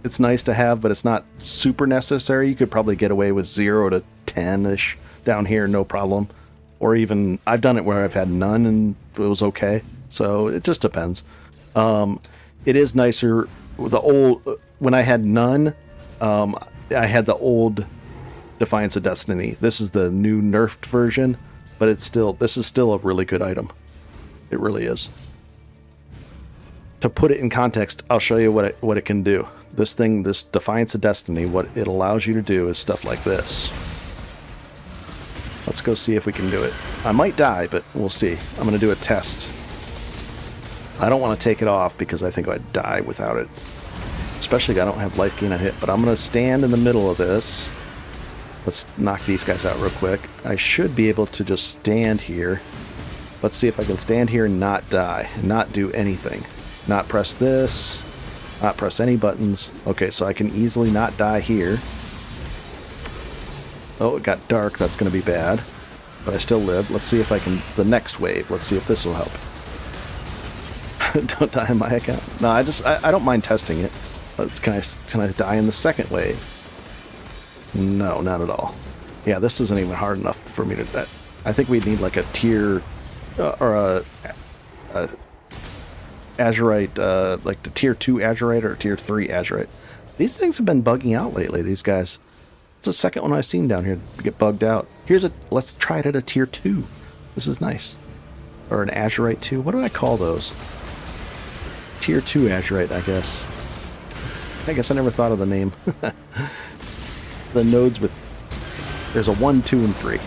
It's nice to have, but it's not super necessary. You could probably get away with 0 to 10-ish down here, no problem. Or even, I've done it where I've had none and it was okay. So it just depends. It is nicer. When I had none, I had the old Defiance of Destiny. This is the new nerfed version, but this is still a really good item. It really is. To put it in context, I'll show you what it can do. This Defiance of Destiny, what it allows you to do is stuff like this. Let's go see if we can do it. I might die, but we'll see. I'm going to do a test. I don't want to take it off because I think I'd die without it. Especially if I don't have life gain on hit. But I'm going to stand in the middle of this. Let's knock these guys out real quick. I should be able to just stand here. Let's see if I can stand here and not die. And not do anything. Not press this. Not press any buttons. Okay, so I can easily not die here. Oh, it got dark. That's going to be bad. But I still live. Let's see if I can... The next wave. Let's see if this will help. Don't die in my account. No, I don't mind testing it. Can I die in the second wave? No, not at all. Yeah, this isn't even hard enough for me to... I think we'd need like a tier... or a Azurite, like the tier 2 Azurite or tier 3 Azurite. These things have been bugging out lately, these guys. It's the second one I've seen down here get bugged out. Let's try it at a tier 2. This is nice. Or an Azurite 2. What do I call those? Tier 2 Azurite, I guess. I guess I never thought of the name. The nodes with... There's a 1, 2, and 3.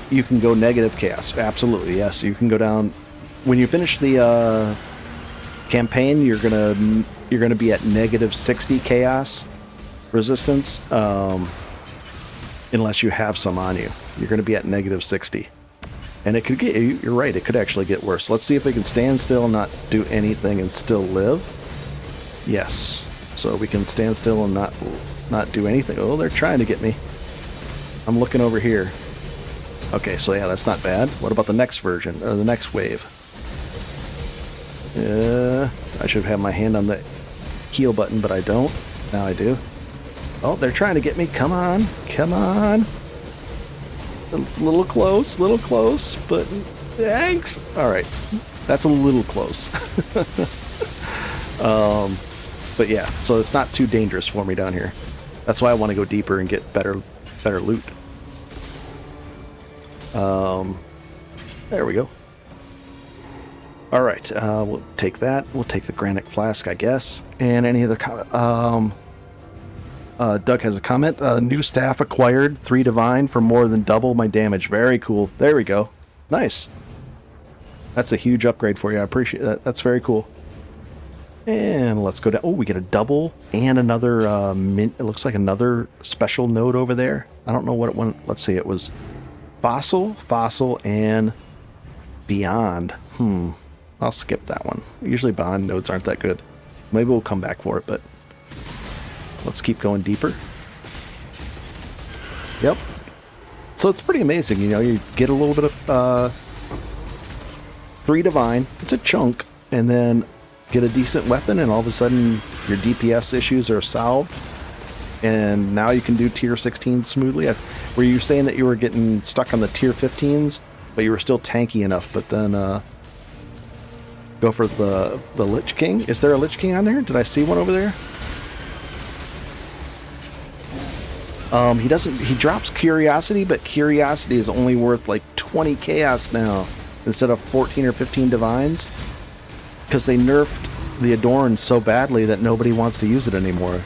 You can go negative chaos. Absolutely, yes. You can go down... When you finish the campaign, you're gonna be at negative 60 chaos resistance, unless you have some on you. You're gonna be at negative 60, and it could get. You're right. It could actually get worse. Let's see if we can stand still and not do anything and still live. Yes. So we can stand still and not do anything. Oh, they're trying to get me. I'm looking over here. Okay, so yeah, that's not bad. What about the next version or the next wave? I should have my hand on the heal button, but I don't. Now I do. Oh, they're trying to get me. Come on. Come on. A little close, but thanks. All right. That's a little close. But yeah, so it's not too dangerous for me down here. That's why I want to go deeper and get better loot. There we go. All right, we'll take that. We'll take the granite flask, I guess. And any other comment? Doug has a comment. New staff acquired, 3 divine for more than double my damage. Very cool. There we go. Nice. That's a huge upgrade for you. I appreciate that. That's very cool. And let's go down. Oh, we get a double and another it looks like another special node over there. I don't know what it went. Let's see. It was fossil, and beyond. I'll skip that one. Usually beyond nodes aren't that good. Maybe we'll come back for it, but let's keep going deeper. Yep. So it's pretty amazing. You know, you get a little bit of 3 divine. It's a chunk, and then get a decent weapon, and all of a sudden your DPS issues are solved, and now you can do tier 16s smoothly. Were you saying that you were getting stuck on the tier 15s, but you were still tanky enough, but then go for the Lich King? Is there a Lich King on there? Did I see one over there? He drops Curiosity, but Curiosity is only worth like 20 Chaos now instead of 14 or 15 Divines, because they nerfed the Adorn so badly that nobody wants to use it anymore.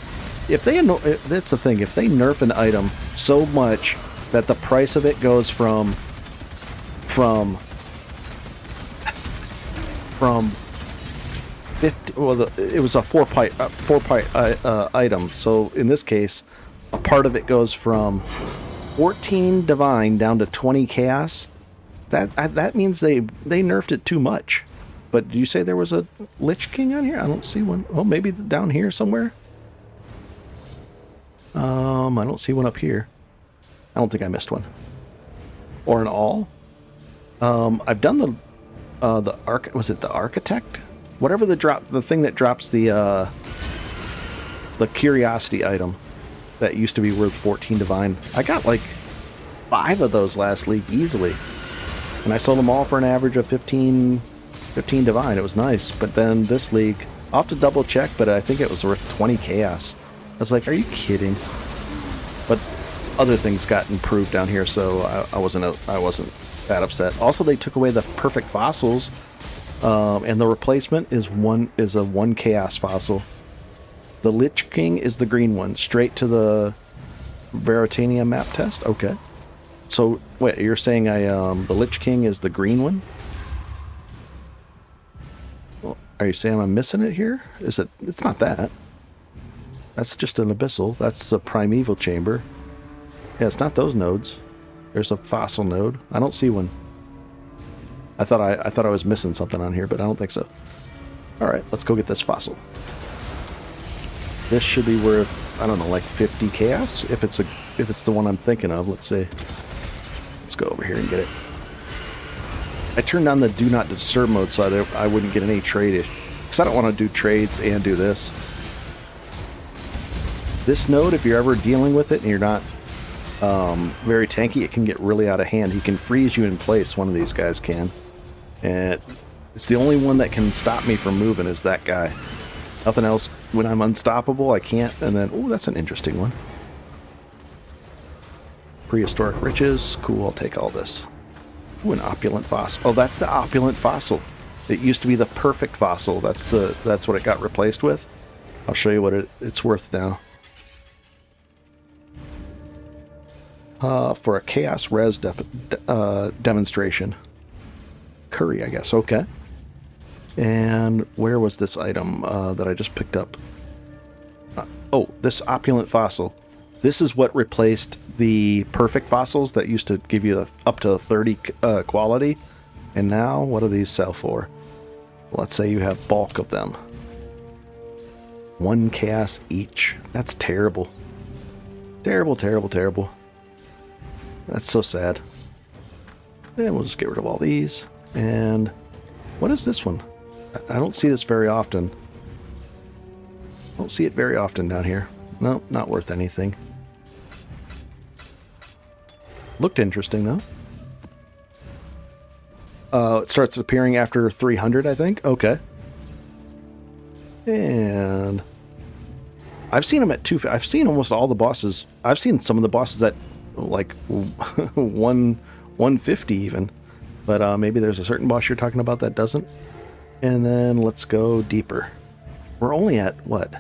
That's the thing, if they nerf an item so much that the price of it goes from 50, well, it was a 4-pipe item, so in this case, a part of it goes from 14 Divine down to 20 Chaos. That means they nerfed it too much. But do you say there was a Lich King on here? I don't see one. Oh, maybe down here somewhere? I don't see one up here. I don't think I missed one. Or an all. I've done was it the Architect? Whatever the thing that drops the Curiosity item that used to be worth 14 Divine. I got like 5 of those last league easily. And I sold them all for an average of 15 Divine. It was nice. But then this league, I'll have to double check, but I think it was worth 20 Chaos. I was like, are you kidding? But other things got improved down here, so I wasn't that upset. Also, they took away the perfect fossils, and the replacement is a 1 Chaos fossil. The Lich King is the green one, straight to the Veritania map test. Okay. So wait, you're saying the Lich King is the green one? Well, are you saying I'm missing it here? Is it? It's not that. That's just an abyssal. That's the primeval chamber. Yeah, it's not those nodes. There's a fossil node. I don't see one. I thought I was missing something on here, but I don't think so. All right, let's go get this fossil. This should be worth, I don't know, like 50 Chaos if it's the one I'm thinking of. Let's see. Let's go over here and get it. I turned on the Do Not Disturb mode so I wouldn't get any trade, because I don't want to do trades and do this. This node, if you're ever dealing with it and you're not very tanky, it can get really out of hand. He can freeze you in place, one of these guys can. And it's the only one that can stop me from moving is that guy. Nothing else. When I'm unstoppable, I can't. And then, oh, that's an interesting one. Prehistoric riches. Cool, I'll take all this. Ooh, an opulent fossil. Oh, that's the opulent fossil. It used to be the perfect fossil. That's what it got replaced with. I'll show you what it's worth now. For a Chaos Res demonstration. Curry, I guess. Okay. And where was this item that I just picked up? Oh, this opulent fossil. This is what replaced the perfect fossils that used to give you up to 30 quality. And now, what do these sell for? Let's say you have bulk of them. 1 chaos each. That's terrible. Terrible, terrible, terrible. That's so sad. And we'll just get rid of all these. And what is this one? I don't see this very often. Don't see it very often down here. No, not worth anything. Looked interesting, though. It starts appearing after 300, I think. Okay. And I've seen them at 2. I've seen almost all the bosses. I've seen some of the bosses at like 150 even. But maybe there's a certain boss you're talking about that doesn't. And then let's go deeper. We're only at what?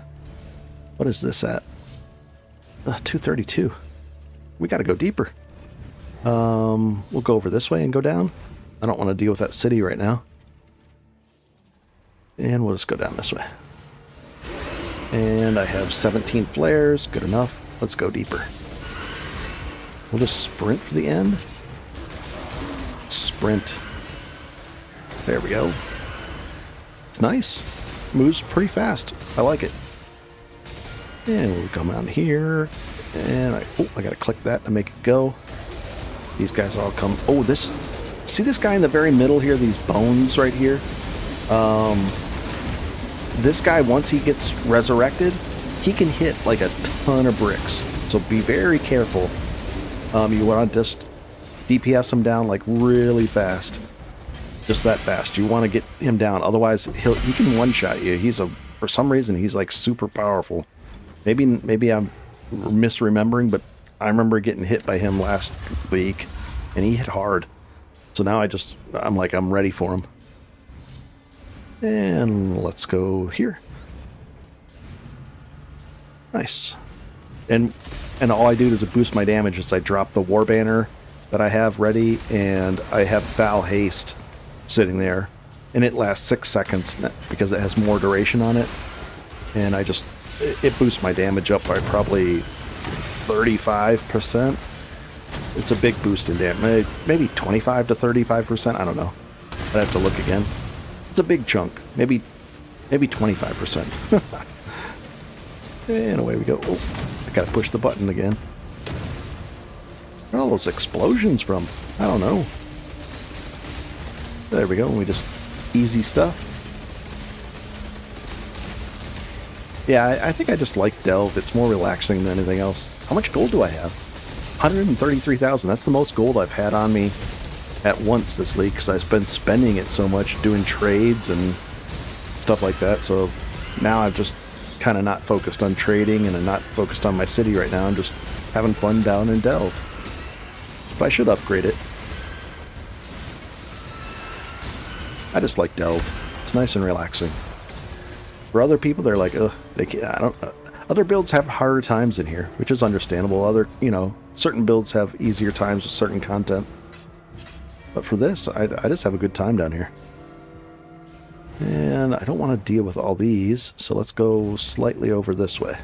What is this at? 232. We got to go deeper. We'll go over this way and go down. I don't want to deal with that city right now. And we'll just go down this way. And I have 17 flares. Good enough. Let's go deeper. We'll just sprint for the end. Sprint. There we go. It's nice. Moves pretty fast. I like it. And we'll come out here. And I gotta click that to make it go. These guys all come. Oh, this. See this guy in the very middle here? These bones right here? This guy, once he gets resurrected, he can hit like a ton of bricks. So be very careful. You want to just DPS him down like really fast. Just that fast. You want to get him down. Otherwise, he can one-shot you. For some reason, he's like super powerful. Maybe I'm misremembering, but I remember getting hit by him last week, and he hit hard. So now I'm ready for him. And let's go here. Nice. And all I do to boost my damage is I drop the war banner that I have ready, and I have Val Haste sitting there, and it lasts 6 seconds because it has more duration on it, and it boosts my damage up by probably 35%. It's a big boost in damage, maybe 25 to 35%. I don't know. I'd have to look again. It's a big chunk, maybe 25%. And away we go. Oh, I gotta push the button again. Where are all those explosions from? I don't know. There we go. We just easy stuff. Yeah, I think I just like Delve. It's more relaxing than anything else. How much gold do I have? 133,000. That's the most gold I've had on me at once this league, because I've been spending it so much doing trades and stuff like that. So now I've just kind of not focused on trading, and I'm not focused on my city right now. I'm just having fun down in Delve. But I should upgrade it. I just like Delve. It's nice and relaxing. For other people, they're like, ugh, they can't, I don't. Other builds have harder times in here, which is understandable. Certain builds have easier times with certain content. But for this, I just have a good time down here. And I don't want to deal with all these, so let's go slightly over this way.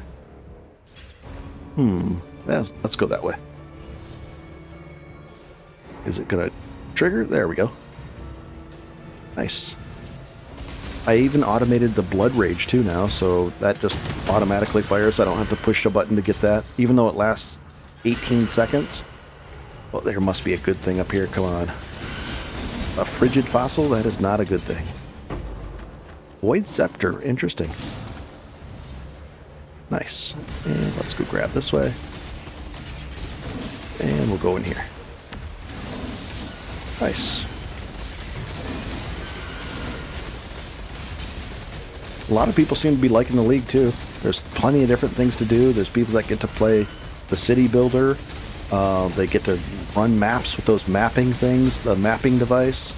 Yeah, let's go that way. Is it going to trigger? There we go. Nice. I even automated the Blood Rage too now, so that just automatically fires. I don't have to push a button to get that, even though it lasts 18 seconds. Well, there must be a good thing up here. Come on. A Frigid Fossil? That is not a good thing. Void Scepter. Interesting. Nice. And let's go grab this way. And we'll go in here. Nice. A lot of people seem to be liking the league too. There's plenty of different things to do. There's people that get to play the city builder. They get to run maps with those mapping things, the mapping device.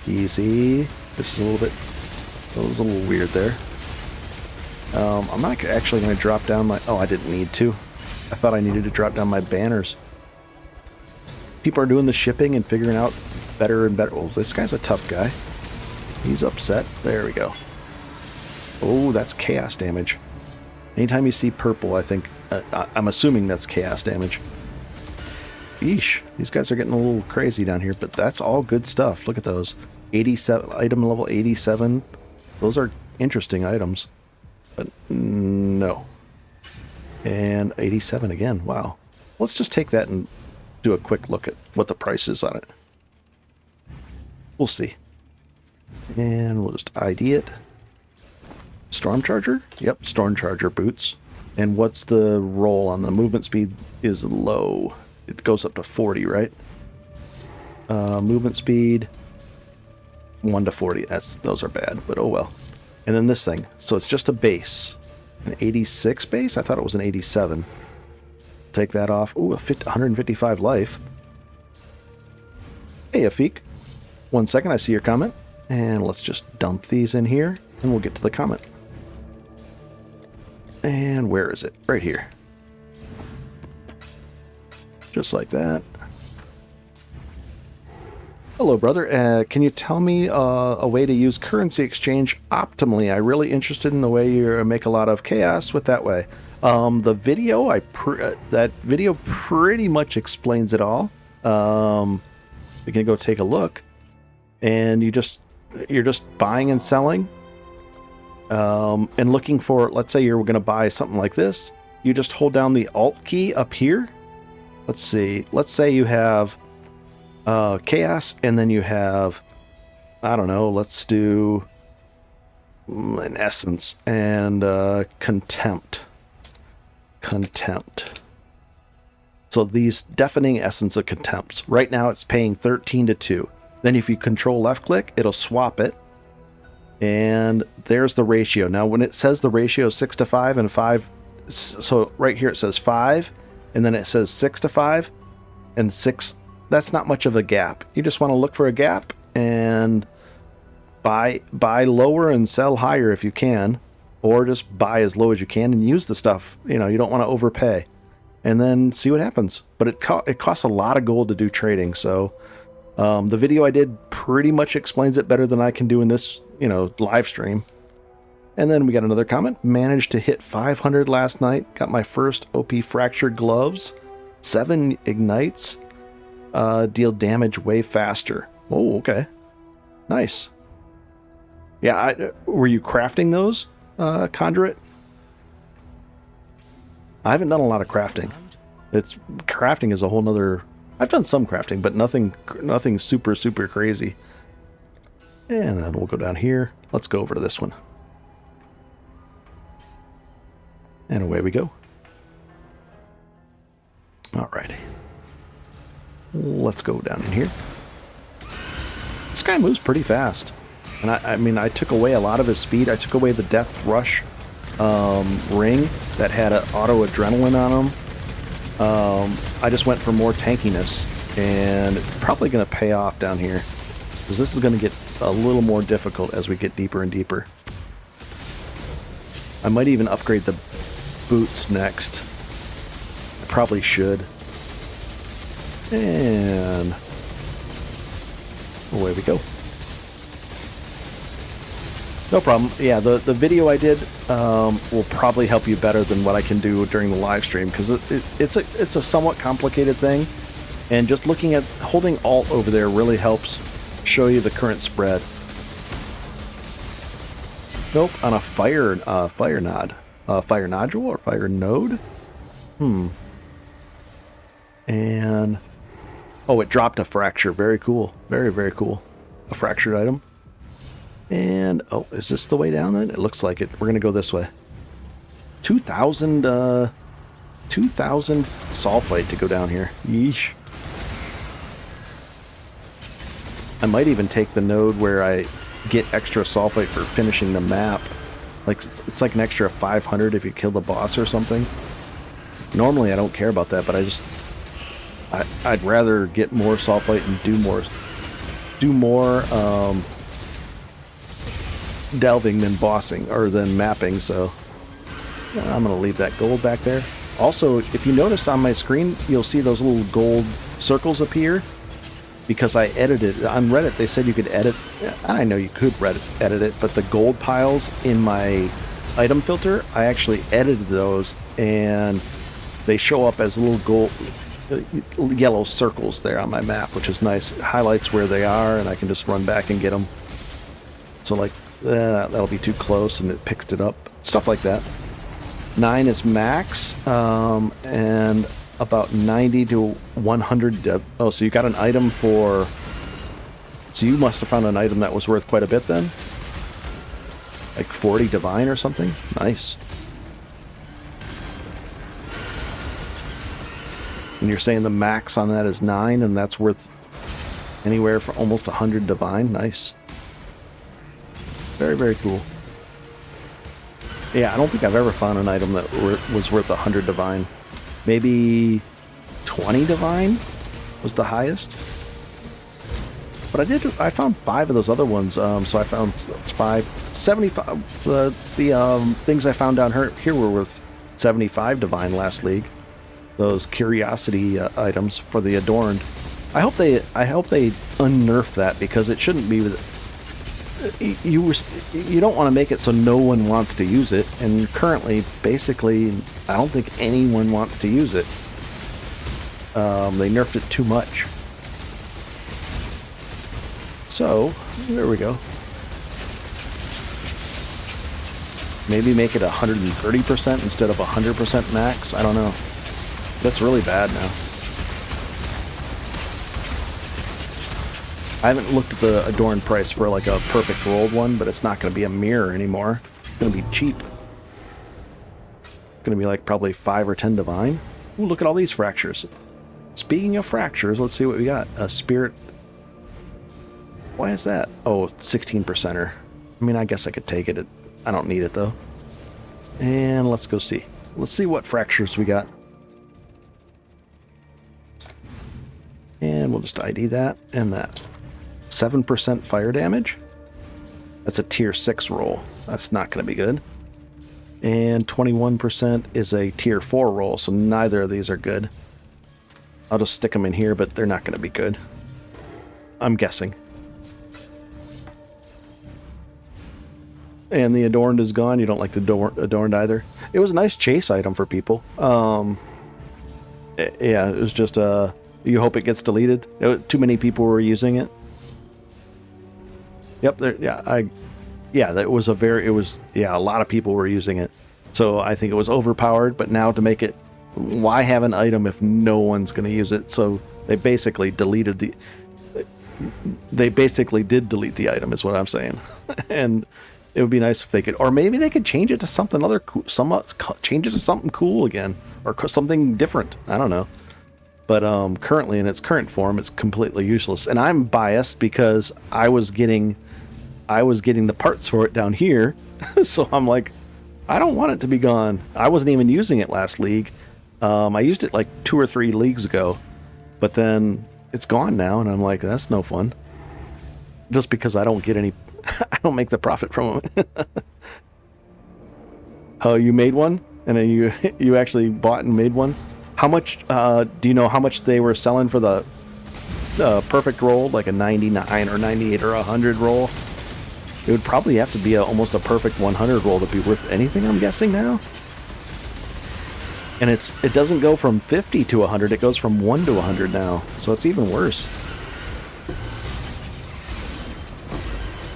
Easy. This is a little bit, that was a little weird there. I'm not actually going to drop down my, oh, I didn't need to. I thought I needed to drop down my banners. People are doing the shipping and figuring out better and better. Oh, this guy's a tough guy. He's upset. There we go. Oh, that's chaos damage. Anytime you see purple, I think, I'm assuming that's chaos damage. Yeesh, these guys are getting a little crazy down here, but that's all good stuff. Look at those. 87, item level 87. Those are interesting items. But no. And 87 again, wow. Let's just take that and do a quick look at what the price is on it. We'll see. And we'll just ID it. Storm Charger? Yep, Storm Charger boots. And what's the roll on the movement speed is low. It goes up to 40, right? Movement speed 1 to 40. Those are bad, but oh well. And then this thing. So it's just a base. An 86 base? I thought it was an 87. Take that off. Ooh, 155 life. Hey, Afik. 1 second, I see your comment. And let's just dump these in here, and we'll get to the comment. And where is it? Right here. Just like that. Hello, brother. Can you tell me a way to use currency exchange optimally? I'm really interested in the way you make a lot of chaos with that way. The video, that video pretty much explains it all. We can go take a look, and you're just buying and selling, and looking for. Let's say you're going to buy something like this. You just hold down the Alt key up here. Let's see. Let's say you have chaos, and then you have, I don't know, let's do an essence and contempt. So these deafening essence of contempts. Right now it's paying 13-2. Then if you control left click, it'll swap it. And there's the ratio. Now when it says the ratio is 6-5 and 5, so right here it says 5, and then it says 6-5 and 6. That's not much of a gap. You just want to look for a gap and buy lower and sell higher if you can, or just buy as low as you can and use the stuff. You know, you don't want to overpay, and then see what happens. But it costs a lot of gold to do trading. So the video I did pretty much explains it better than I can do in this, live stream. And then we got another comment. Managed to hit 500 last night. Got my first OP fractured gloves. 7 ignites. Deal damage way faster. Oh, okay. Nice. Yeah, were you crafting those, Conduit? I haven't done a lot of crafting. Crafting is a whole nother. I've done some crafting, but nothing super crazy. And then we'll go down here. Let's go over to this one. And away we go. Alrighty. Let's go down in here. This guy moves pretty fast. And I mean, I took away a lot of his speed. I took away the Death Rush ring that had an auto adrenaline on him. I just went for more tankiness. And probably going to pay off down here. Because this is going to get a little more difficult as we get deeper and deeper. I might even upgrade the boots next. I probably should. And away we go. No problem. Yeah, the video I did will probably help you better than what I can do during the live stream, because it's a somewhat complicated thing, and just looking at holding Alt over there really helps show you the current spread. Nope, on a fire nodule or fire node. And oh, it dropped a fracture. Very cool. Very cool. A fractured item. And oh, is this the way down then? It looks like it. We're gonna go this way. 2,000 sulfite to go down here. Yeesh. I might even take the node where I get extra sulfite for finishing the map. Like, it's like an extra 500 if you kill the boss or something. Normally I don't care about that, but I'd rather get more sulfite and do more delving than bossing, or than mapping, so I'm gonna leave that gold back there. Also, if you notice on my screen, you'll see those little gold circles appear, because I edited on Reddit. They said you could edit, and I know you could edit it, but the gold piles in my item filter, I actually edited those, and they show up as little gold yellow circles there on my map, which is nice. It highlights where they are, and I can just run back and get them. So like, that'll be too close, and it picks it up. Stuff like that. 9 is max, and about 90 to 100. Oh, so you got an item for... So you must have found an item that was worth quite a bit then? Like 40 divine or something? Nice. And you're saying the max on that is 9, and that's worth anywhere from almost 100 divine? Nice. Very cool. Yeah, I don't think I've ever found an item that was worth 100 divine. Maybe 20 divine was the highest. But I found 5 of those other ones, so I found 75. The things I found down here were worth 75 divine last league. Those curiosity items for the adorned. I hope they unnerf that, because it shouldn't be with you don't want to make it so no one wants to use it, and currently basically I don't think anyone wants to use it. They nerfed it too much. So there we go. Maybe make it 130% instead of 100% max. I don't know. That's really bad now. I haven't looked at the Adorn price for like a perfect rolled one, but it's not going to be a mirror anymore. It's going to be cheap. It's going to be like probably 5 or 10 divine. Ooh, look at all these fractures. Speaking of fractures, let's see what we got. A spirit. Why is that? Oh, 16%er. I mean, I guess I could take it. I don't need it though. And let's go see. Let's see what fractures we got. And we'll just ID that and that. 7% fire damage. That's a tier 6 roll. That's not going to be good. And 21% is a tier 4 roll, so neither of these are good. I'll just stick them in here, but they're not going to be good. I'm guessing. And the Adorned is gone. You don't like the Adorned either. It was a nice chase item for people. Yeah, it was just you hope it gets deleted. Too many people were using it. Yep, that was a lot of people were using it. So I think it was overpowered, but now to make it, why have an item if no one's going to use it? So they basically did delete the item is what I'm saying. And it would be nice if they could, or maybe they could change it to something other cool, change it to something cool again, or something different. I don't know. But currently, in its current form, it's completely useless. And I'm biased because I was getting the parts for it down here, so I'm like, I don't want it to be gone. I wasn't even using it last league. I used it like 2 or 3 leagues ago, but then it's gone now, and I'm like, that's no fun. Just because I don't get any, I don't make the profit from it. Oh, you made one, and then you actually bought and made one. How much? Do you know how much they were selling for the perfect roll, like a 99 or 98 or 100 roll? It would probably have to be almost a perfect 100 roll to be worth anything, I'm guessing now. And it doesn't go from 50 to 100, it goes from 1 to 100 now, so it's even worse.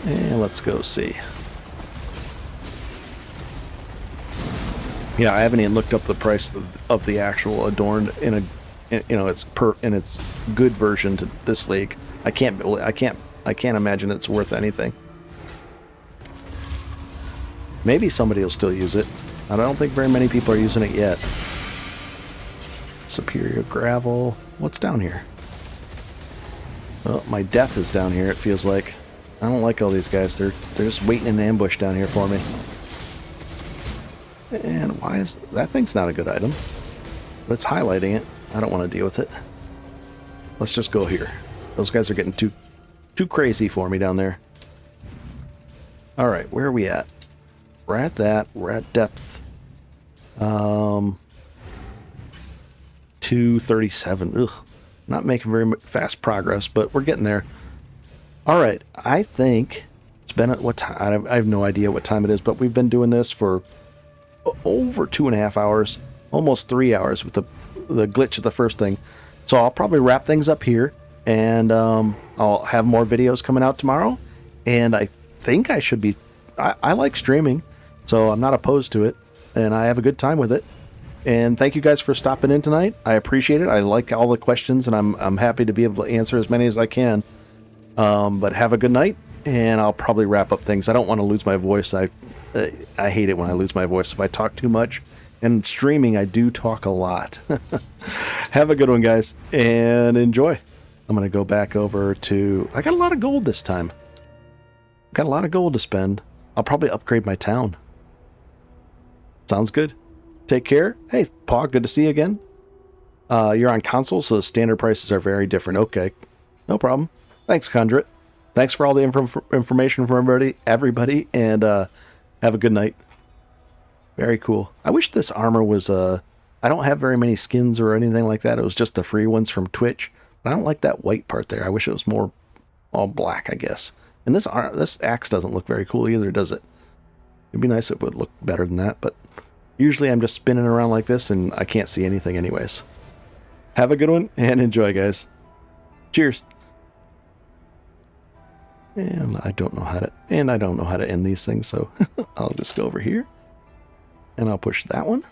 And let's go see. Yeah, I haven't even looked up the price of the actual Adorned in its good version to this league. I can't imagine it's worth anything. Maybe somebody will still use it. I don't think very many people are using it yet. Superior gravel. What's down here? Well, my death is down here, it feels like. I don't like all these guys. They're just waiting in ambush down here for me. And why is that thing's not a good item? But it's highlighting it. I don't want to deal with it. Let's just go here. Those guys are getting too crazy for me down there. All right, where are we at? We're at that. We're at depth. 237. Ugh. Not making very fast progress, but we're getting there. All right, I think it's been at what time? I have no idea what time it is, but we've been doing this for over 2.5 hours, almost 3 hours with the glitch of the first thing. So I'll probably wrap things up here, and I'll have more videos coming out tomorrow. And I think I should be. I like streaming, so I'm not opposed to it, and I have a good time with it. And thank you guys for stopping in tonight. I appreciate it. I like all the questions, and I'm happy to be able to answer as many as I can. But have a good night, and I'll probably wrap up things. I don't want to lose my voice. I hate it when I lose my voice. If I talk too much, and streaming, I do talk a lot. Have a good one, guys, and enjoy. I'm going to go back over to... I got a lot of gold this time. Got a lot of gold to spend. I'll probably upgrade my town. Sounds good. Take care. Hey, Paul, good to see you again. You're on console, so the standard prices are very different. Okay, no problem. Thanks, Conduit. Thanks for all the information from everybody, and have a good night. Very cool. I wish this armor was... I don't have very many skins or anything like that. It was just the free ones from Twitch. I don't like that white part there. I wish it was more all black, I guess. And this axe doesn't look very cool either, does it? It'd be nice if it would look better than that, but usually I'm just spinning around like this and I can't see anything anyways. Have a good one and enjoy, guys. Cheers. And I don't know how to end these things, so I'll just go over here and I'll push that one.